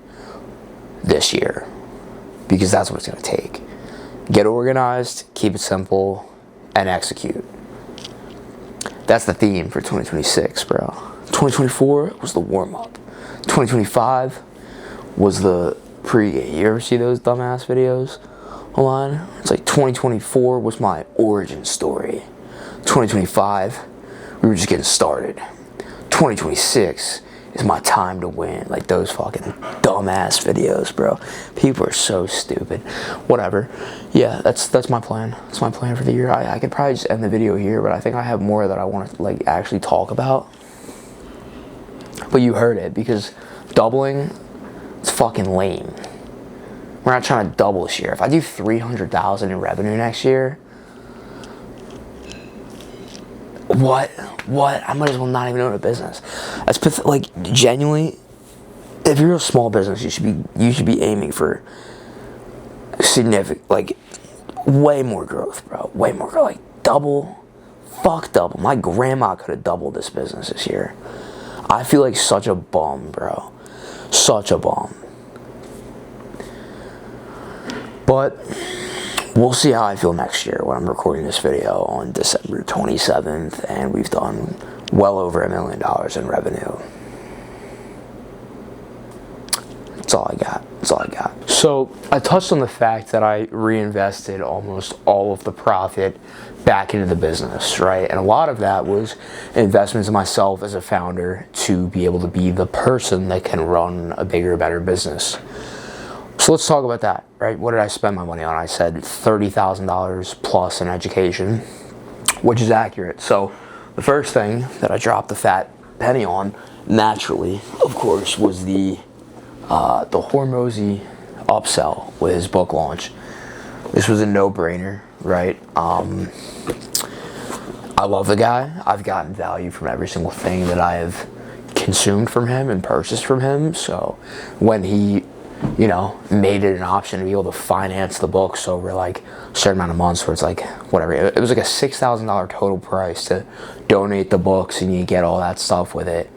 this year because that's what it's going to take. Get organized, keep it simple, and execute. That's the theme for 2026, bro. 2024 was the warm-up. 2025 was the pre-game. You ever see those dumbass videos online? It's like 2024 was my origin story. 2025, we were just getting started. 2026 is my time to win. Like those fucking dumbass videos, bro. People are so stupid. Whatever. Yeah, that's my plan. That's my plan for the year. I could probably just end the video here, but I think I have more that I want to like actually talk about. But you heard it, because doubling, it's fucking lame. We're not trying to double this year. If I do $300,000 in revenue next year, what? I might as well not even own a business. That's like, genuinely, if you're a small business, you should be aiming for significant, like, way more growth, bro. Way more growth. Like, double. Fuck double. My grandma could have doubled this business this year. I feel like such a bum, bro. Such a bum. But we'll see how I feel next year when I'm recording this video on December 27th, and we've done well over $1 million in revenue. That's all I got. That's all I got. So I touched on the fact that I reinvested almost all of the profit back into the business, right? And a lot of that was investments in myself as a founder to be able to be the person that can run a bigger, better business. So let's talk about that, right? What did I spend my money on? I said $30,000 plus in education, which is accurate. So the first thing that I dropped the fat penny on, naturally, of course, was the Hormozy upsell with his book launch. This was a no-brainer, right? I love the guy. I've gotten value from every single thing that I have consumed from him and purchased from him. So when he, you know, made it an option to be able to finance the books over like a certain amount of months, where it's like, whatever, it was like a $6,000 total price to donate the books, and you get all that stuff with it.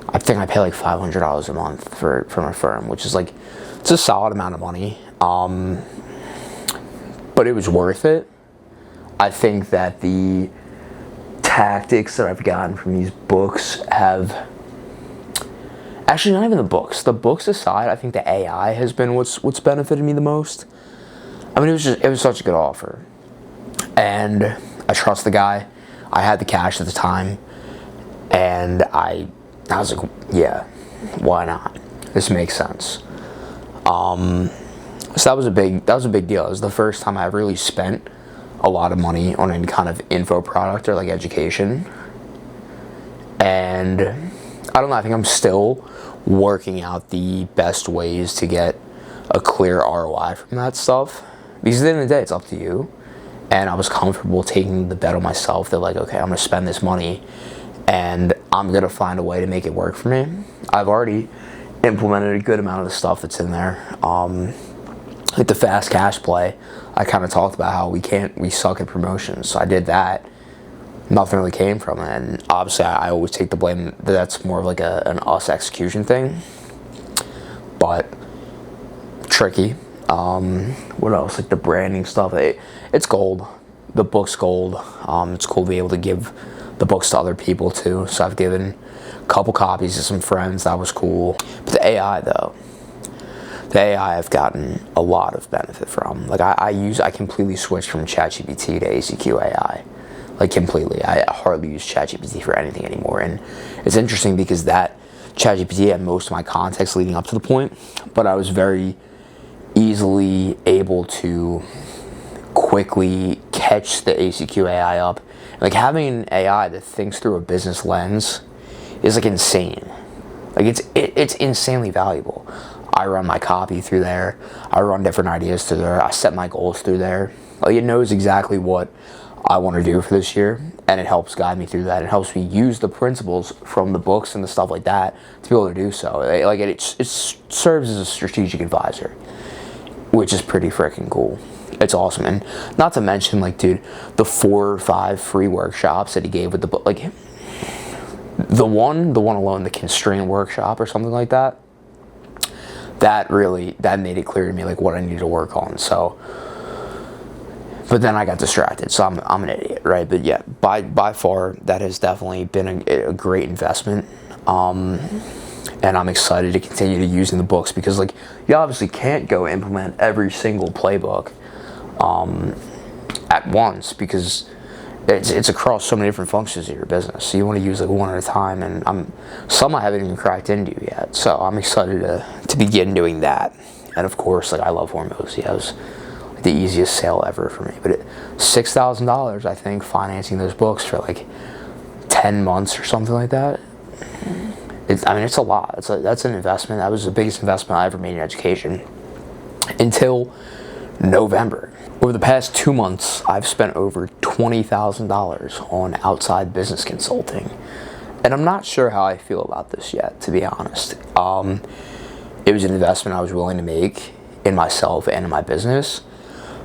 I think I pay like $500 a month for my firm, which is like, it's a solid amount of money. But it was worth it. I think that the tactics that I've gotten from these books have, actually not even the books. The books aside, I think the AI has been what's benefited me the most. I mean, it was such a good offer, and I trust the guy. I had the cash at the time, and I was like, yeah, why not? This makes sense. So that was a big deal. It was the first time I ever really spent a lot of money on any kind of info product or like education. And I don't know, I think I'm still working out the best ways to get a clear ROI from that stuff. Because at the end of the day, it's up to you. And I was comfortable taking the bet on myself that, like, okay, I'm going to spend this money and I'm going to find a way to make it work for me. I've already implemented a good amount of the stuff that's in there. Like the fast cash play, I kind of talked about how we suck at promotions. So I did that. Nothing really came from it. And obviously I always take the blame that that's more of like an us execution thing. but tricky. What else? Like the branding stuff. It's gold. The book's gold. It's cool to be able to give the books to other people too. So I've given a couple copies to some friends. That was cool. But the AI though, the AI I've gotten a lot of benefit from. Like I completely switched from ChatGPT to ACQ AI. Like completely. I hardly use ChatGPT for anything anymore. And it's interesting because that ChatGPT had most of my context leading up to the point, but I was very easily able to quickly catch the ACQ AI up. Like having an AI that thinks through a business lens is like insane. Like it's insanely valuable. I run my copy through there. I run different ideas through there. I set my goals through there. Like it knows exactly what I want to do for this year, and it helps guide me through that. It helps me use the principles from the books and the stuff like that to be able to do so. Like it serves as a strategic advisor, which is pretty freaking cool. It's awesome. And not to mention, like, dude, the 4 or 5 free workshops that he gave with the book, like the one alone, the constraint workshop or something like that, that made it clear to me like what I needed to work on. So, but then I got distracted, so I'm an idiot, right? But yeah, by far that has definitely been a great investment. And I'm excited to continue to using the books because, like, you obviously can't go implement every single playbook at once because it's across so many different functions of your business. So you want to use like one at a time, and some I haven't even cracked into yet. So I'm excited to begin doing that. And of course, like I love Hormozi. That was like the easiest sale ever for me. But $6,000, I think, financing those books for like 10 months or something like that. It's a lot. That's an investment. That was the biggest investment I ever made in education until November. Over the past 2 months, I've spent over $20,000 on outside business consulting. And I'm not sure how I feel about this yet, to be honest. It was an investment I was willing to make in myself and in my business.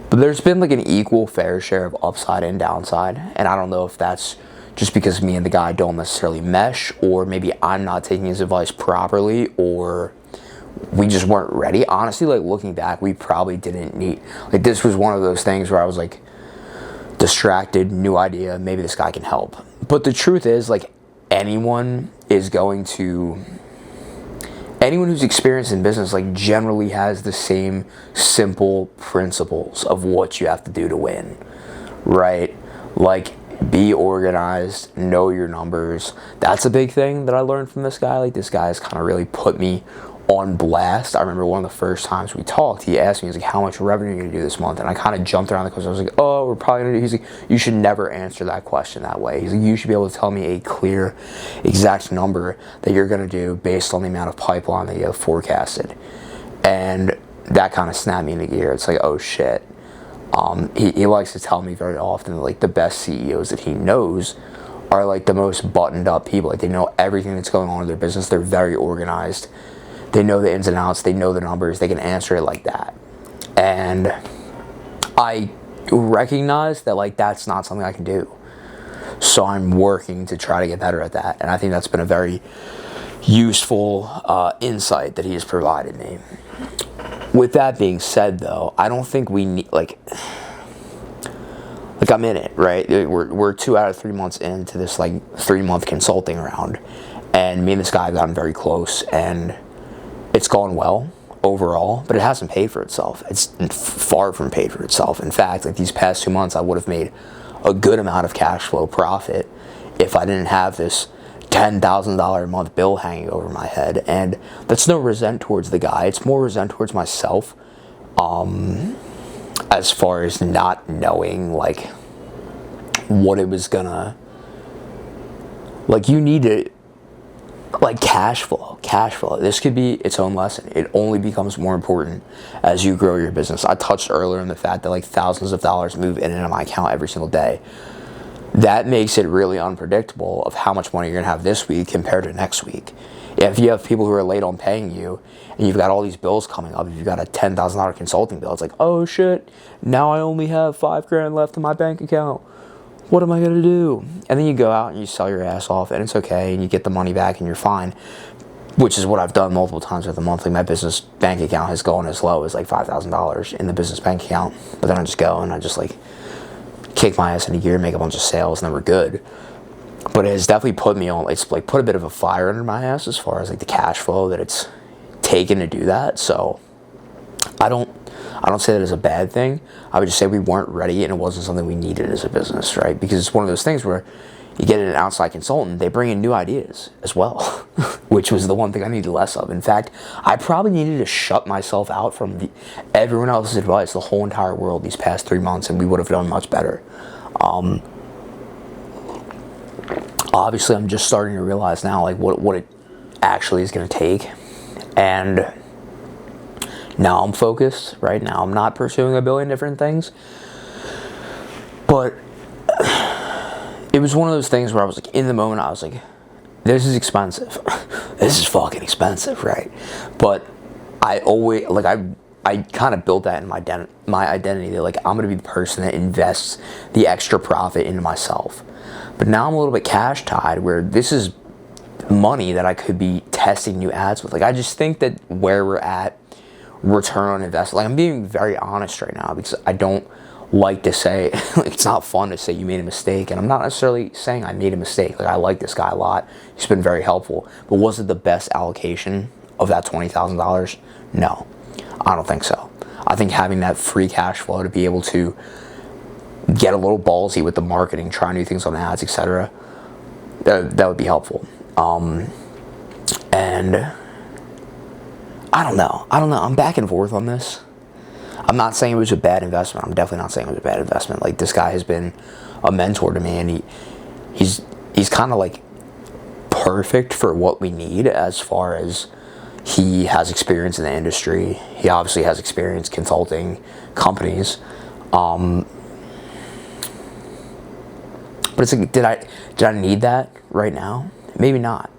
But there's been like an equal fair share of upside and downside. And I don't know if that's just because me and the guy don't necessarily mesh, or maybe I'm not taking his advice properly, or we just weren't ready. Honestly, like looking back, we probably didn't need, like this was one of those things where I was like distracted, new idea, maybe this guy can help. But the truth is, like anyone who's experienced in business like generally has the same simple principles of what you have to do to win, right? Like be organized, know your numbers. That's a big thing that I learned from this guy. Like this guy has kind of really put me on blast. I remember one of the first times we talked, he asked me, he's like, how much revenue are you going to do this month? And I kind of jumped around the question. I was like, oh, we're probably going to do, he's like, you should never answer that question that way. He's like, you should be able to tell me a clear, exact number that you're going to do based on the amount of pipeline that you have forecasted. And that kind of snapped me into gear. It's like, oh shit. He likes to tell me very often that like the best CEOs that he knows are like the most buttoned up people. Like they know everything that's going on in their business. They're very organized. They know the ins and outs. They know the numbers. They can answer it like that. And I recognize that like that's not something I can do. So I'm working to try to get better at that. And I think that's been a very useful insight that he has provided me. With that being said, though, I don't think we need, like I'm in it, right? We're 2 out of 3 months into this, like, 3-month consulting round, and me and this guy have gotten very close, and it's gone well overall, but it hasn't paid for itself. It's far from paid for itself. In fact, like, these past 2 months, I would have made a good amount of cash flow profit if I didn't have this $10,000 a month bill hanging over my head. And that's no resent towards the guy. It's more resent towards myself, as far as not knowing like what it was gonna, like, you need to, like, cash flow. This could be its own lesson. It only becomes more important as you grow your business. I touched earlier on the fact that like thousands of dollars move in and out of my account every single day. That makes it really unpredictable of how much money you're going to have this week compared to next week. If you have people who are late on paying you, and you've got all these bills coming up, if you've got a $10,000 consulting bill, it's like, oh shit, now I only have $5,000 left in my bank account. What am I going to do? And then you go out and you sell your ass off, and it's okay, and you get the money back, and you're fine. which is what I've done multiple times with the monthly. My business bank account has gone as low as like $5,000 in the business bank account, but then I just go and I just like kick my ass in a gear, make a bunch of sales, and then we're good. But it has definitely put me on, it's like put a bit of a fire under my ass as far as like the cash flow that it's taken to do that. So I don't say that as a bad thing. I would just say we weren't ready and it wasn't something we needed as a business, right? Because it's one of those things where you get an outside consultant, they bring in new ideas as well, which was the one thing I needed less of. In fact, I probably needed to shut myself out from everyone else's advice, the whole entire world, these past 3 months, and we would have done much better. Obviously, I'm just starting to realize now, like, what it actually is going to take. And now I'm focused, right? Now I'm not pursuing a billion different things. But it was one of those things where I was like, in the moment, I was like, this is expensive. This is fucking expensive, right? But I always, like, I kind of built that in my identity that, like, I'm going to be the person that invests the extra profit into myself. But now I'm a little bit cash tied where this is money that I could be testing new ads with. Like, I just think that where we're at, return on investment, like, I'm being very honest right now because I don't like to say, like, it's not fun to say you made a mistake, and I'm not necessarily saying I made a mistake. Like, I like this guy a lot. He's been very helpful. But was it the best allocation of that $20,000? No, I don't think so. I think having that free cash flow to be able to get a little ballsy with the marketing, try new things on ads, etc., that would be helpful. And I don't know. I'm back and forth on this. I'm not saying it was a bad investment. I'm definitely not saying it was a bad investment. Like, this guy has been a mentor to me, and he's kind of like perfect for what we need as far as he has experience in the industry. He obviously has experience consulting companies. But it's like, did I need that right now? Maybe not.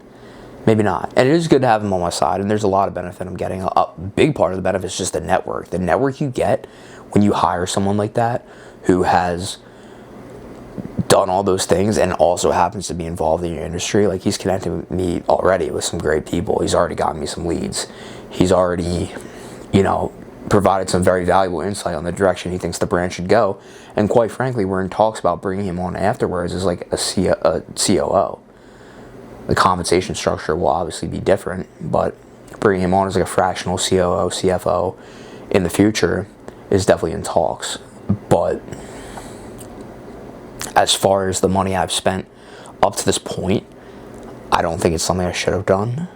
Maybe not. And it is good to have him on my side, and there's a lot of benefit I'm getting. A big part of the benefit is just the network. The network you get when you hire someone like that who has done all those things and also happens to be involved in your industry. Like, he's connected me already with some great people. He's already gotten me some leads. He's already, provided some very valuable insight on the direction he thinks the brand should go. And quite frankly, we're in talks about bringing him on afterwards as like a COO. The compensation structure will obviously be different, but bringing him on as like a fractional COO, CFO in the future is definitely in talks. But as far as the money I've spent up to this point, I don't think it's something I should have done.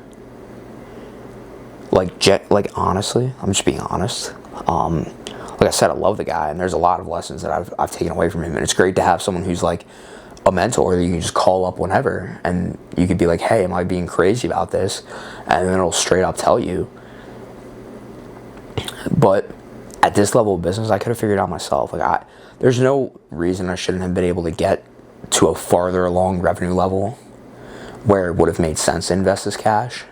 Like honestly, I'm just being honest. Like I said, I love the guy, and there's a lot of lessons that I've taken away from him, and it's great to have someone who's like a mentor that you can just call up whenever, and you could be like, hey, am I being crazy about this? And then it'll straight up tell you. But at this level of business, I could have figured it out myself. Like, there's no reason I shouldn't have been able to get to a farther along revenue level where it would have made sense to invest this cash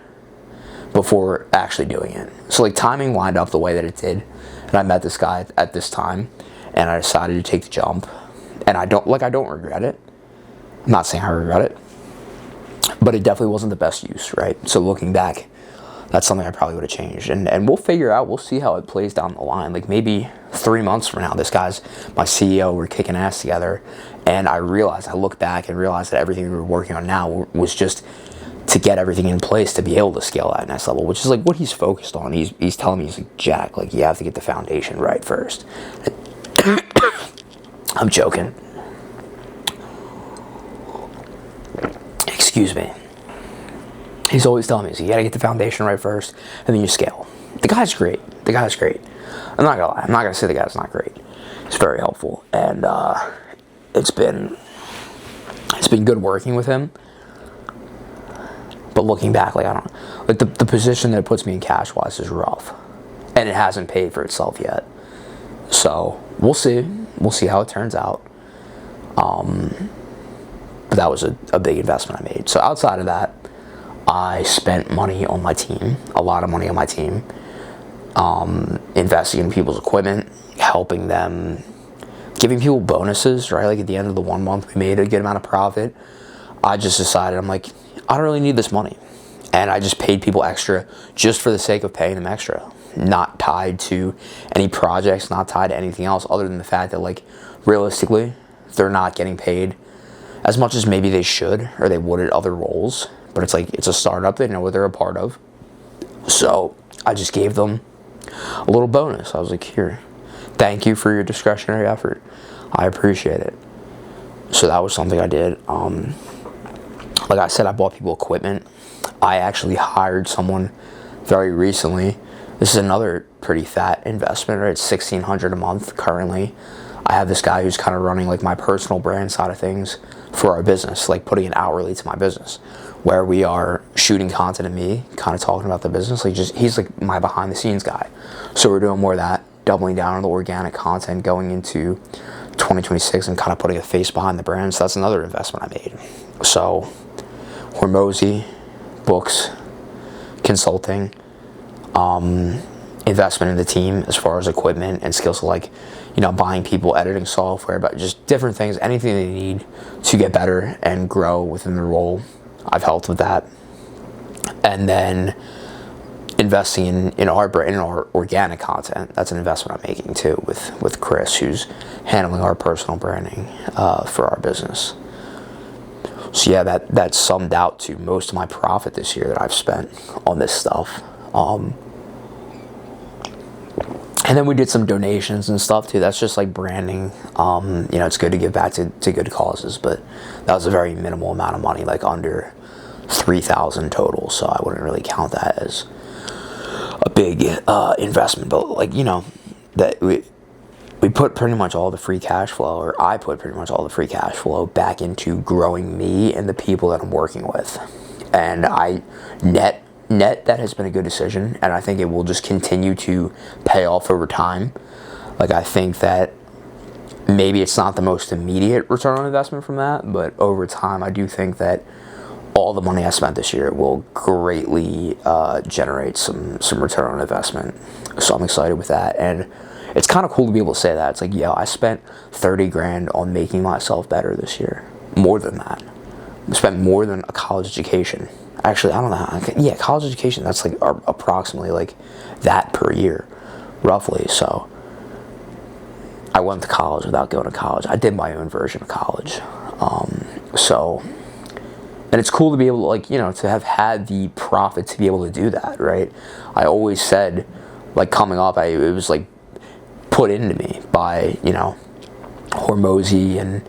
before actually doing it. So, like, timing lined up the way that it did, and I met this guy at this time, and I decided to take the jump, and I don't regret it. I'm not saying I regret it, but it definitely wasn't the best use, right? So looking back, that's something I probably would have changed. And we'll figure out, we'll see how it plays down the line. Like, maybe 3 months from now, this guy's my CEO, we're kicking ass together, and I look back and realized that everything we were working on now was just to get everything in place to be able to scale that next level, which is like what he's focused on. He's telling me, he's like, Jack, like, you have to get the foundation right first. I'm joking. Excuse me. He's always telling me, you gotta get the foundation right first, and then you scale. The guy's great. I'm not gonna lie. I'm not gonna say the guy's not great. He's very helpful, and it's been good working with him. But looking back, like, I don't know, like the position that it puts me in cash wise is rough, and it hasn't paid for itself yet. So we'll see. We'll see how it turns out. But that was a big investment I made. So outside of that, I spent money on my team, a lot of money on my team, investing in people's equipment, helping them, giving people bonuses, right? Like, at the end of the 1 month, we made a good amount of profit. I just decided, I'm like, I don't really need this money. And I just paid people extra just for the sake of paying them extra, not tied to any projects, not tied to anything else other than the fact that, like, realistically, they're not getting paid as much as maybe they should or they would at other roles. But it's like, it's a startup, they know what they're a part of. So I just gave them a little bonus. I was like, here, thank you for your discretionary effort. I appreciate it. So that was something I did. Like I said, I bought people equipment. I actually hired someone very recently. This is another pretty fat investment, right? It's $1,600 a month currently. I have this guy who's kind of running like my personal brand side of things for our business, like putting it hourly to my business, where we are shooting content of me, kind of talking about the business. Like, just, he's like my behind the scenes guy. So we're doing more of that, doubling down on the organic content going into 2026 and kind of putting a face behind the brand. So that's another investment I made. So Hormozi, books, consulting, investment in the team as far as equipment and skills, like, you know, buying people editing software, but just different things, anything they need to get better and grow within the role. I've helped with that. And then investing in our brand, in our organic content. That's an investment I'm making too with Chris, who's handling our personal branding for our business. So yeah, that summed out to most of my profit this year that I've spent on this stuff. And then we did some donations and stuff too. That's just like branding. You know, it's good to give back to good causes, but that was a very minimal amount of money, like under $3,000 total. So I wouldn't really count that as a big investment. But, like, you know, that we put pretty much all the free cash flow, or I put pretty much all the free cash flow back into growing me and the people that I'm working with. And I net that has been a good decision, and I think it will just continue to pay off over time. Like, I think that maybe it's not the most immediate return on investment from that, but over time I do think that all the money I spent this year will greatly generate some return on investment. So I'm excited with that, and it's kind of cool to be able to say that. It's like, yo, I spent $30,000 on making myself better this year. More than that. I spent more than a college education. Actually, I don't know. Yeah, college education, that's like approximately like that per year, roughly. So I went to college without going to college. I did my own version of college. And it's cool to be able to, like, you know, to have had the profit to be able to do that, right? I always said, like, coming up, it was like put into me by, you know, Hormozi and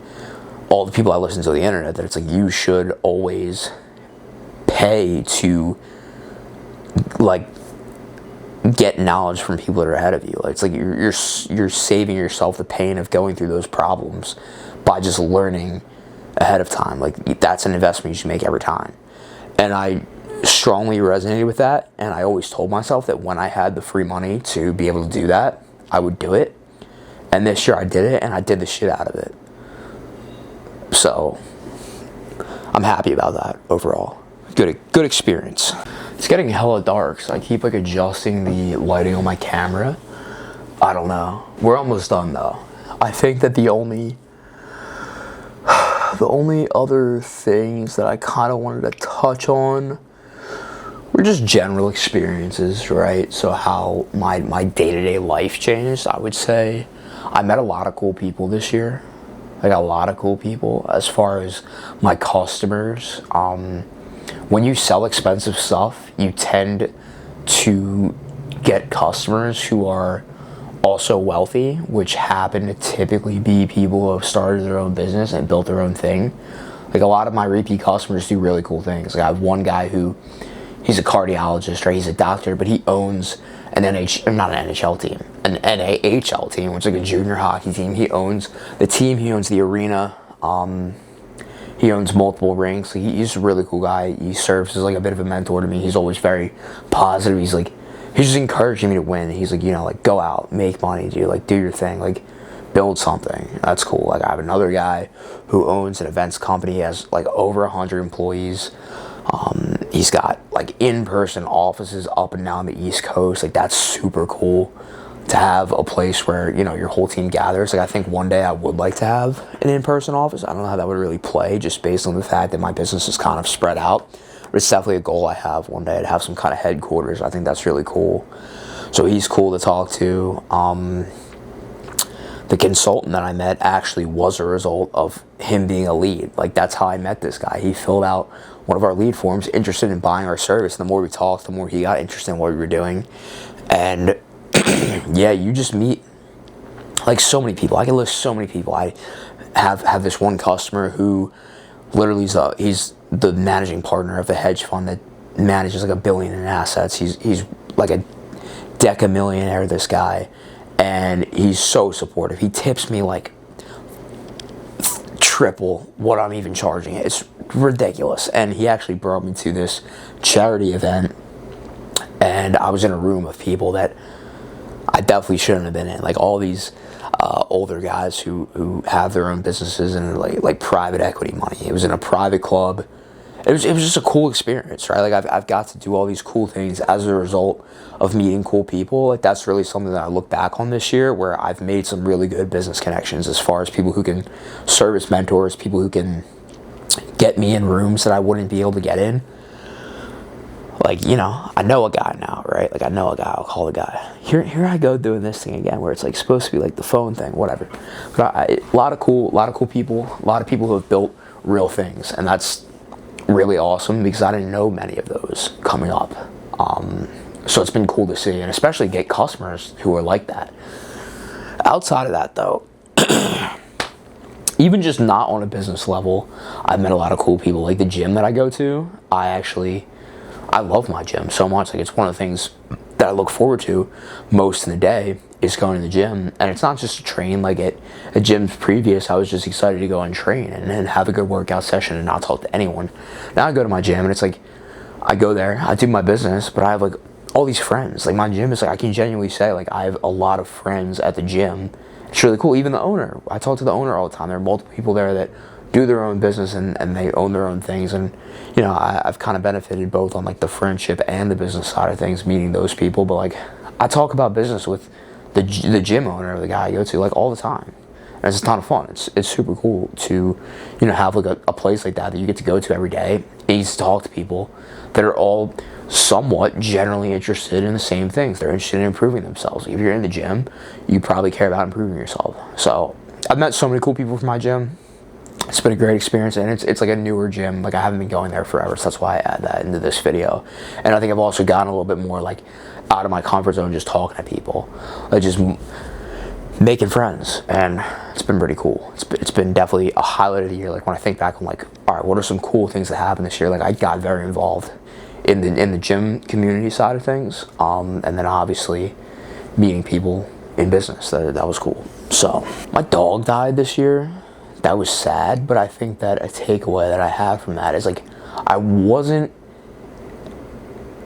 all the people I listen to on the internet, that it's like, you should always pay to, like, get knowledge from people that are ahead of you. It's like you're saving yourself the pain of going through those problems by just learning ahead of time. Like, that's an investment you should make every time. And I strongly resonated with that, and I always told myself that when I had the free money to be able to do that, I would do it. And this year I did it, and I did the shit out of it. So I'm happy about that overall. Good experience. It's getting hella dark, so I keep, like, adjusting the lighting on my camera. I don't know. We're almost done though. I think that the only other things that I kind of wanted to touch on were just general experiences, right? So how my day-to-day life changed, I would say. I met a lot of cool people this year. I got a lot of cool people. As far as my customers, when you sell expensive stuff, you tend to get customers who are also wealthy, which happen to typically be people who have started their own business and built their own thing. Like, a lot of my repeat customers do really cool things. Like, I have one guy who, he's a cardiologist, right? He's a doctor, but he owns not an NHL team, an NAHL team, which is like a junior hockey team. He owns the team, he owns the arena, he owns multiple rinks. He's a really cool guy. He serves as like a bit of a mentor to me. He's always very positive. He's just encouraging me to win. He's like, you know, like, go out, make money, dude. Like, do your thing. Like, build something. That's cool. Like, I have another guy who owns an events company. He has like over 100 employees. He's got like in-person offices up and down the East Coast. Like, that's super cool to have a place where, you know, your whole team gathers. Like, I think one day I would like to have an in-person office. I don't know how that would really play, just based on the fact that my business is kind of spread out. it's definitely a goal I have one day to have some kind of headquarters. I think that's really cool. So he's cool to talk to. The consultant that I met actually was a result of him being a lead. Like, that's how I met this guy. He filled out one of our lead forms, interested in buying our service. The more we talked, the more he got interested in what we were doing. And yeah, you just meet like so many people. I can list so many people. I have this one customer who literally he's the managing partner of a hedge fund that manages like $1 billion in assets. He's like a decamillionaire, this guy, and he's so supportive. He tips me like triple what I'm even charging. It's ridiculous. And he actually brought me to this charity event, and I was in a room of people that I definitely shouldn't have been in. Like all these older guys who have their own businesses and like private equity money. It was in a private club. It was just a cool experience, right? Like I've got to do all these cool things as a result of meeting cool people. Like that's really something that I look back on this year, where I've made some really good business connections as far as people who can serve as mentors, people who can get me in rooms that I wouldn't be able to get in. Like, you know, I know a guy now, right? Like I know a guy, I'll call the guy. Here I go doing this thing again, where it's like supposed to be like the phone thing, whatever. But a lot of cool people, a lot of people who have built real things, and that's really awesome because I didn't know many of those coming up. So it's been cool to see, and especially get customers who are like that. Outside of that though, even just not on a business level, I've met a lot of cool people. Like the gym that I go to, I love my gym so much. Like it's one of the things that I look forward to most in the day is going to the gym. And it's not just to train. Like at gyms previous, I was just excited to go and train and have a good workout session and not talk to anyone. Now I go to my gym and it's like, I go there, I do my business, but I have like all these friends. Like my gym is like, I can genuinely say like I have a lot of friends at the gym. It's really cool. Even the owner, I talk to the owner all the time. There are multiple people there that do their own business and they own their own things. And, you know, I've kind of benefited both on like the friendship and the business side of things, meeting those people. But like, I talk about business with the gym owner, the guy I go to, like all the time. And it's a ton of fun. It's super cool to, you know, have like a place like that you get to go to every day. And you get to talk to people that are all somewhat generally interested in the same things. They're interested in improving themselves. If you're in the gym, you probably care about improving yourself. So I've met so many cool people from my gym. It's been a great experience, and it's like a newer gym. Like I haven't been going there forever, so that's why I add that into this video. And I think I've also gotten a little bit more like out of my comfort zone, just talking to people, like just making friends, and it's been pretty cool. It's been definitely a highlight of the year. Like when I think back, I'm like, all right, what are some cool things that happened this year? Like I got very involved in the gym community side of things, and then obviously meeting people in business. That was cool. So my dog died this year. That was sad, but I think that a takeaway that I have from that is like I wasn't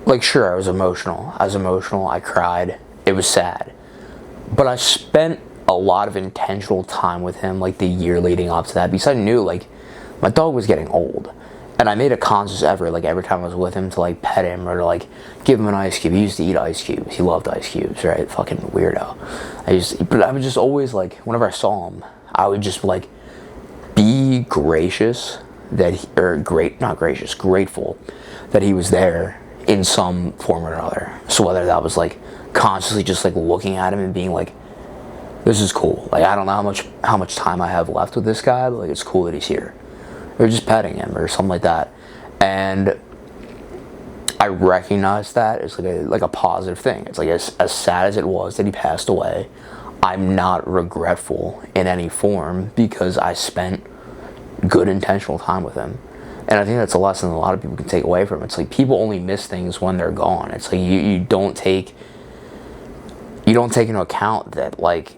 like, sure, I was emotional. I cried. It was sad. But I spent a lot of intentional time with him like the year leading up to that, because I knew like my dog was getting old. And I made a conscious effort, like every time I was with him, to like pet him or to like give him an ice cube. He used to eat ice cubes. He loved ice cubes, right? Fucking weirdo. But I would just always like, whenever I saw him, I would just like be gracious that grateful that he was there in some form or another. So whether that was like consciously just like looking at him and being like, this is cool. Like I don't know how much time I have left with this guy, but like it's cool that he's here. Or just petting him or something like that. And I recognize that as like a positive thing. It's like as sad as it was that he passed away, I'm not regretful in any form because I spent good intentional time with him. And I think that's a lesson a lot of people can take away from it. It's like people only miss things when they're gone. It's like you don't take into account that like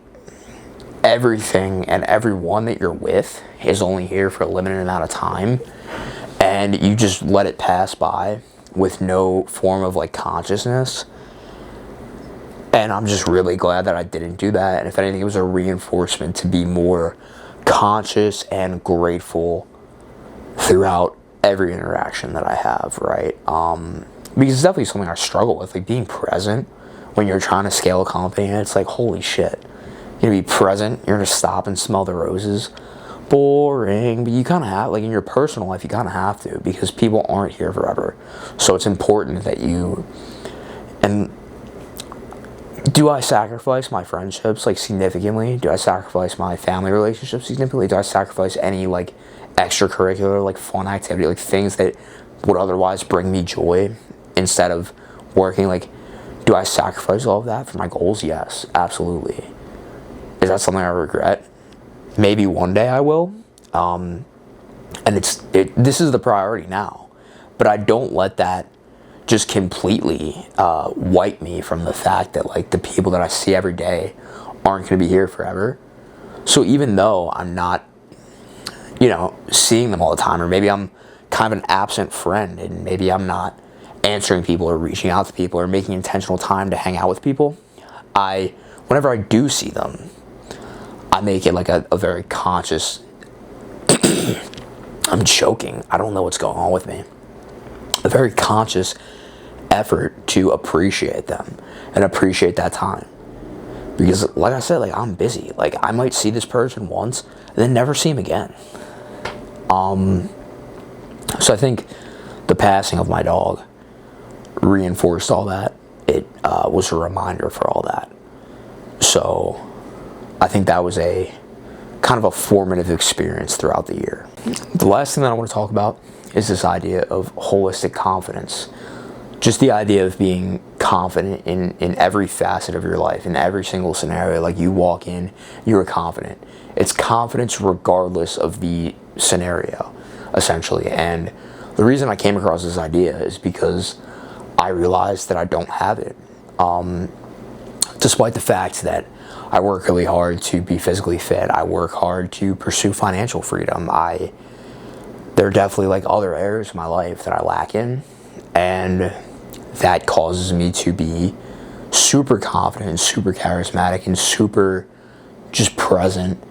everything and everyone that you're with is only here for a limited amount of time, and you just let it pass by with no form of like consciousness. And I'm just really glad that I didn't do that. And if anything, it was a reinforcement to be more conscious and grateful throughout every interaction that I have, right? Because it's definitely something I struggle with, like being present when you're trying to scale a company. And it's like, holy shit, you're gonna be present, you're gonna stop and smell the roses boring, but you kind of have, like in your personal life, you kind of have to, because people aren't here forever. So it's important that you, and do I sacrifice my friendships like significantly? Do I sacrifice my family relationships significantly? Do I sacrifice any like extracurricular, like fun activity, like things that would otherwise bring me joy instead of working? Like, do I sacrifice all of that for my goals? Yes, absolutely. Is that something I regret? Maybe one day I will. And this is the priority now. But I don't let that just completely wipe me from the fact that like the people that I see every day aren't going to be here forever. So even though I'm not, seeing them all the time, or maybe I'm kind of an absent friend, and maybe I'm not answering people or reaching out to people or making intentional time to hang out with people, whenever I do see them, I make it like a very conscious, I'm choking, I don't know what's going on with me, a very conscious effort to appreciate them and appreciate that time. Because like I said, like I'm busy. Like I might see this person once and then never see him again. So I think the passing of my dog reinforced all that. It was a reminder for all that. So I think that was a kind of a formative experience throughout the year. The last thing that I want to talk about is this idea of holistic confidence. Just the idea of being confident in every facet of your life, in every single scenario. Like you walk in, you're confident. It's confidence regardless of the scenario, essentially. And the reason I came across this idea is because I realized that I don't have it. Despite the fact that I work really hard to be physically fit, I work hard to pursue financial freedom. There are definitely like other areas of my life that I lack in, and that causes me to be super confident and super charismatic and super just present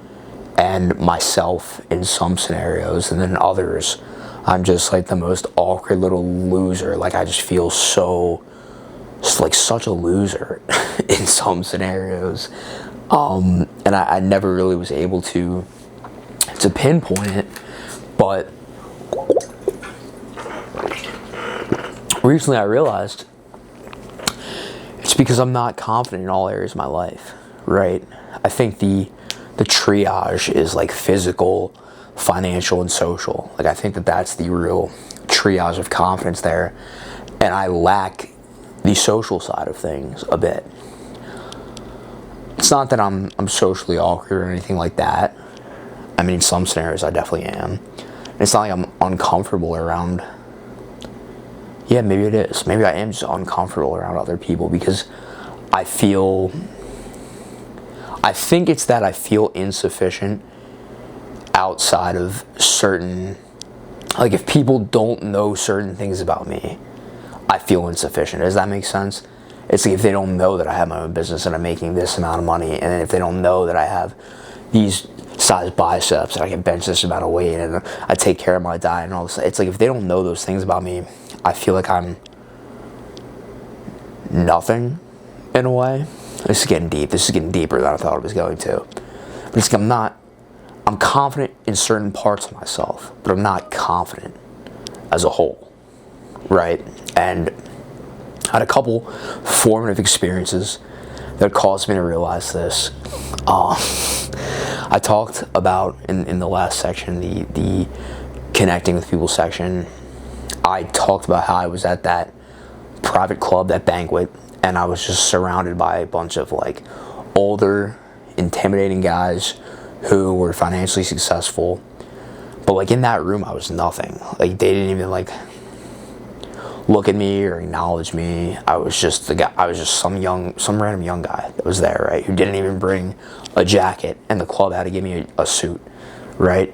and myself in some scenarios, and then in others I'm just like the most awkward little loser. Like I just feel like such a loser in some scenarios, and I never really was able to pinpoint it. But recently I realized it's because I'm not confident in all areas of my life, right? I think the triage is like physical, financial, and social. Like I think that that's the real triage of confidence there, and I lack the social side of things a bit. It's not that I'm socially awkward or anything like that. I mean, in some scenarios I definitely am. It's not like I'm uncomfortable around. Yeah, maybe it is. Maybe I am just uncomfortable around other people because I think it's that I feel insufficient outside of certain, like if people don't know certain things about me, I feel insufficient. Does that make sense? It's like if they don't know that I have my own business and I'm making this amount of money, and if they don't know that I have these size biceps and I can bench this amount of weight and I take care of my diet and all this, it's like if they don't know those things about me, I feel like I'm nothing in a way. This is getting deep. This is getting deeper than I thought it was going to. But it's like I'm confident in certain parts of myself, but I'm not confident as a whole, right? And I had a couple formative experiences that caused me to realize this. I talked about in the last section, the connecting with people section, I talked about how I was at that private club, that banquet, and I was just surrounded by a bunch of like older, intimidating guys who were financially successful. But like in that room I was nothing. Like they didn't even like look at me or acknowledge me. I was just the guy. I was just some random young guy that was there, right? Who didn't even bring a jacket, and the club had to give me a suit, right?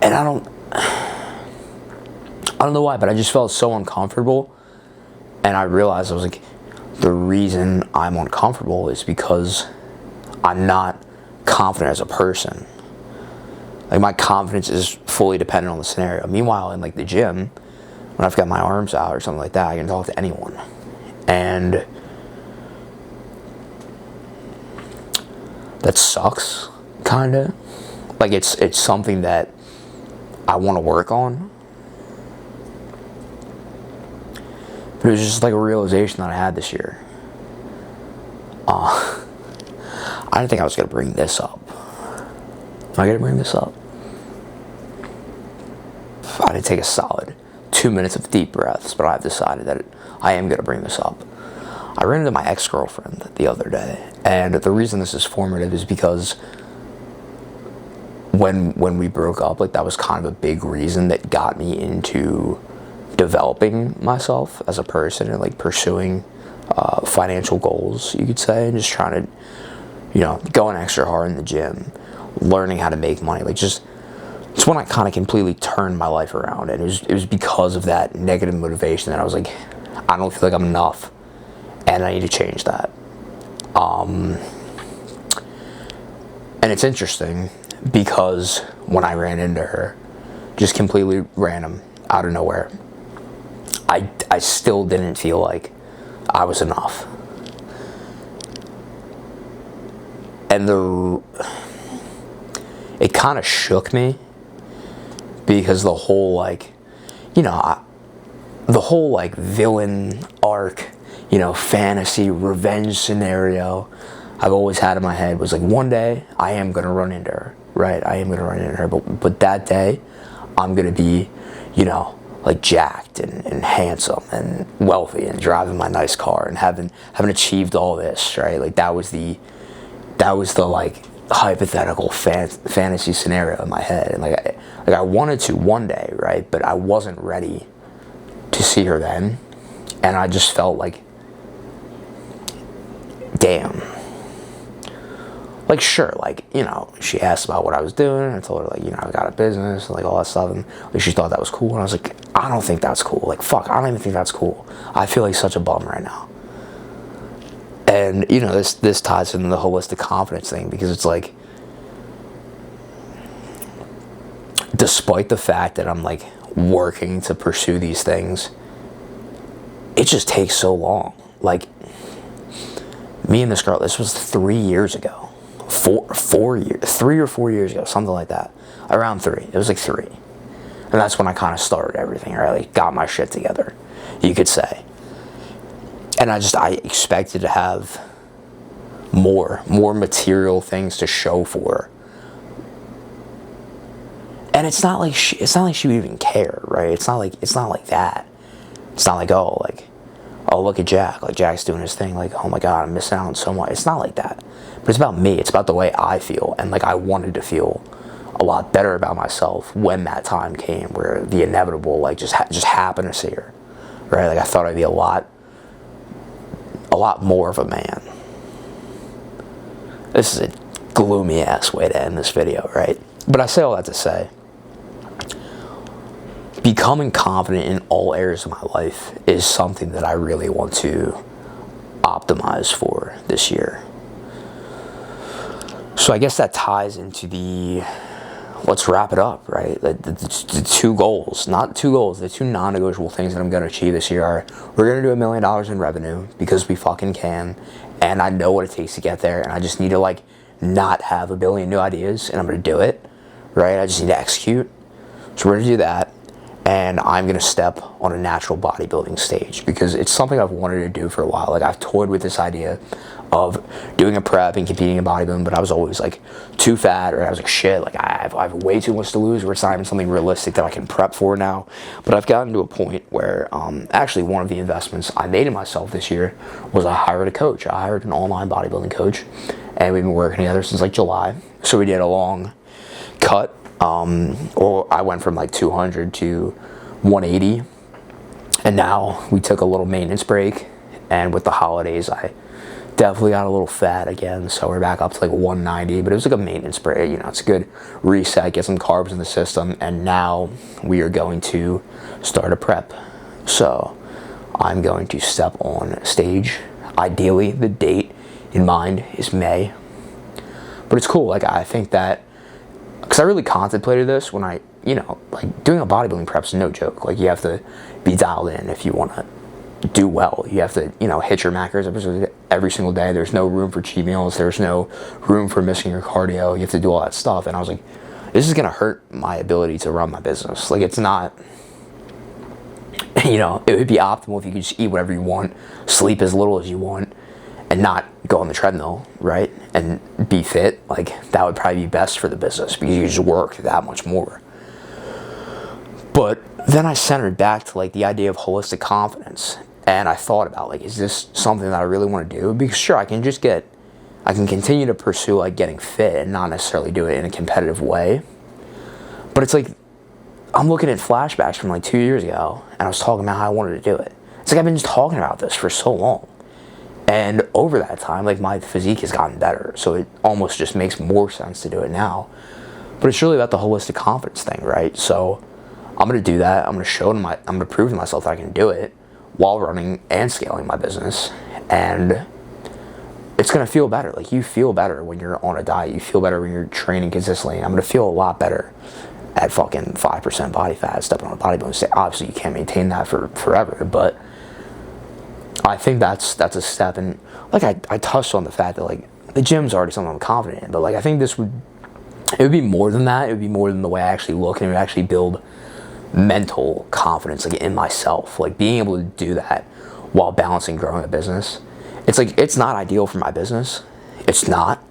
And I don't know why, but I just felt so uncomfortable, and I realized I was like, the reason I'm uncomfortable is because I'm not confident as a person. Like my confidence is fully dependent on the scenario. Meanwhile, in like the gym, when I've got my arms out or something like that, I can talk to anyone. And that sucks, kind of. Like, it's something that I want to work on. But it was just like a realization that I had this year. I didn't think I was going to bring this up. Am I going to bring this up? I did take a solid 2 minutes of deep breaths, but I've decided that I am going to bring this up. I ran into my ex-girlfriend the other day, and the reason this is formative is because when we broke up, like, that was kind of a big reason that got me into developing myself as a person and, like, pursuing financial goals, you could say, and just trying to, you know, going extra hard in the gym, learning how to make money. Like, just, it's when I kind of completely turned my life around, and it was because of that negative motivation that I was like, I don't feel like I'm enough, and I need to change that. And it's interesting because when I ran into her, just completely random, out of nowhere, I still didn't feel like I was enough. And it kind of shook me, because the whole, like, you know, the whole, like, villain arc, you know, fantasy revenge scenario I've always had in my head was like, one day I am going to run into her, right? I am going to run into her, but that day I'm going to be, you know, like, jacked and handsome and wealthy and driving my nice car and having achieved all this, right? Like, that was the like hypothetical fantasy scenario in my head, and like I wanted to one day, right? But I wasn't ready to see her then, and I just felt like, damn. Like, sure, like, you know, she asked about what I was doing. I told her, like, you know, I got a business, like, all that stuff, and like, she thought that was cool, and I was like, I don't think that's cool. Like, fuck, I don't even think that's cool. I feel like such a bum right now. And, you know, this ties into the holistic confidence thing, because it's like, despite the fact that I'm, like, working to pursue these things, it just takes so long. Like, me and this girl, this was 3 years ago. 3 or 4 years ago, something like that. Around 3. It was like 3. And that's when I kind of started everything, right? Like, got my shit together, you could say. And I expected to have more material things to show for her. And it's not like she would even care, right? It's not like that. It's not like, oh, look at Jack. Like, Jack's doing his thing. Like, oh my God, I'm missing out on so much. It's not like that. But it's about me. It's about the way I feel. And, like, I wanted to feel a lot better about myself when that time came, where the inevitable, like, just happened to see her, right? Like, I thought I'd be a lot more of a man. This is a gloomy ass way to end this video, right? But I say all that to say, becoming confident in all areas of my life is something that I really want to optimize for this year. So I guess that ties into let's wrap it up, right? The two goals, not two goals, the two non-negotiable things that I'm going to achieve this year are, we're going to do $1 million in revenue, because we fucking can, and I know what it takes to get there, and I just need to, like, not have a billion new ideas, and I'm going to do it, right? I just need to execute. So we're going to do that, and I'm going to step on a natural bodybuilding stage, because it's something I've wanted to do for a while. Like, I've toyed with this idea of doing a prep and competing in bodybuilding, but I was always, like, too fat, or I was like, shit, like, I have way too much to lose, where it's not even something realistic that I can prep for now. But I've gotten to a point where, actually, one of the investments I made in myself this year was I hired a coach. I hired an online bodybuilding coach, and we've been working together since, like, July. So we did a long cut, or I went from, like, 200 to 180, and now we took a little maintenance break, and with the holidays, I definitely got a little fat again, so we're back up to like 190, but it was like a maintenance break, you know, it's a good reset, get some carbs in the system, and now we are going to start a prep. So I'm going to step on stage. Ideally, the date in mind is May, but it's cool. Like, I think that, because I really contemplated this when I, you know, like, doing a bodybuilding prep's no joke. Like, you have to be dialed in if you want to do well. You have to, you know, hit your macros every single day. There's no room for cheat meals. There's no room for missing your cardio. You have to do all that stuff. And I was like, this is going to hurt my ability to run my business. Like, it's not, you know, it would be optimal if you could just eat whatever you want, sleep as little as you want, and not go on the treadmill, right? And be fit. Like, that would probably be best for the business because you just work that much more. But then I centered back to like the idea of holistic confidence. And I thought about like, is this something that I really want to do? Because sure, I can continue to pursue like getting fit and not necessarily do it in a competitive way. But it's like, I'm looking at flashbacks from like 2 years ago, and I was talking about how I wanted to do it. It's like I've been just talking about this for so long. And over that time, like my physique has gotten better. So it almost just makes more sense to do it now. But it's really about the holistic confidence thing, right? So I'm going to do that. I'm going to prove to myself that I can do it while running and scaling my business. And it's going to feel better. Like, you feel better when you're on a diet. You feel better when you're training consistently. And I'm going to feel a lot better at fucking 5% body fat, stepping on a bodybuilding stage. Obviously, you can't maintain that for forever, but I think that's a step. And like I touched on the fact that like the gym's already something I'm confident in, but like I think it would be more than that. It would be more than the way I actually look, and it would actually build mental confidence like in myself. Like, being able to do that while balancing growing a business. It's like, it's not ideal for my business. It's not.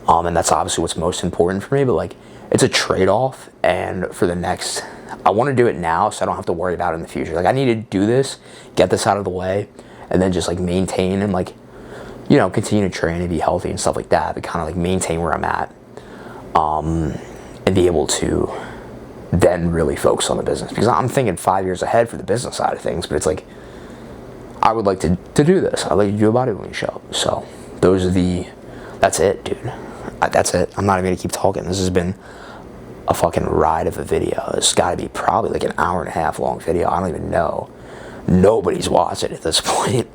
And that's obviously what's most important for me, but like, it's a trade-off. And for the next, I want to do it now so I don't have to worry about it in the future. Like, I need to do this, get this out of the way, and then just like maintain and like, you know, continue to train and be healthy and stuff like that, but kind of like maintain where I'm at, and be able to then really focus on the business. Because I'm thinking 5 years ahead for the business side of things, but it's like, I would like to do this. I'd like to do a bodybuilding show. So that's it, dude. That's it. I'm not even gonna keep talking. This has been a fucking ride of a video. It's gotta be probably like an hour and a half long video. I don't even know. Nobody's watching at this point.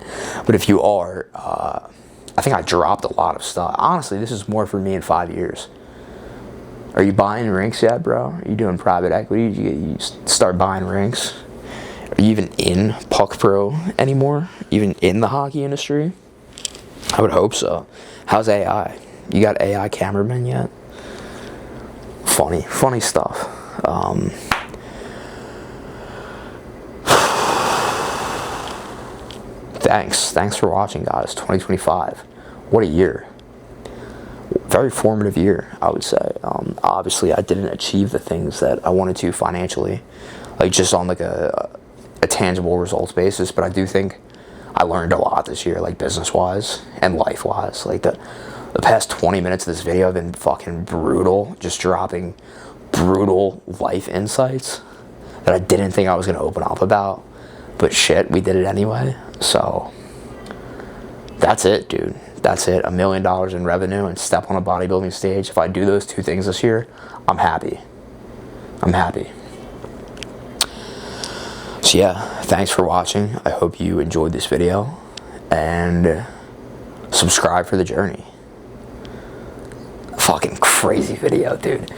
But if you are, I think I dropped a lot of stuff. Honestly, this is more for me in 5 years. Are you buying rinks yet, bro? Are you doing private equity? You start buying rinks? Are you even in Puck Pro anymore? Even in the hockey industry? I would hope so. How's AI? You got AI cameramen yet? Funny stuff. Thanks for watching, guys. 2025. What a year. Very formative year, I would say. Obviously, I didn't achieve the things that I wanted to financially, like just on like a tangible results basis, but I do think I learned a lot this year, like business-wise and life-wise. Like the past 20 minutes of this video have been fucking brutal, just dropping brutal life insights that I didn't think I was going to open up about, but shit, we did it anyway. So that's it, dude. That's it. $1 million in revenue and step on a bodybuilding stage. If I do those two things this year, I'm happy. So yeah, thanks for watching. I hope you enjoyed this video, and subscribe for the journey. Fucking crazy video, dude.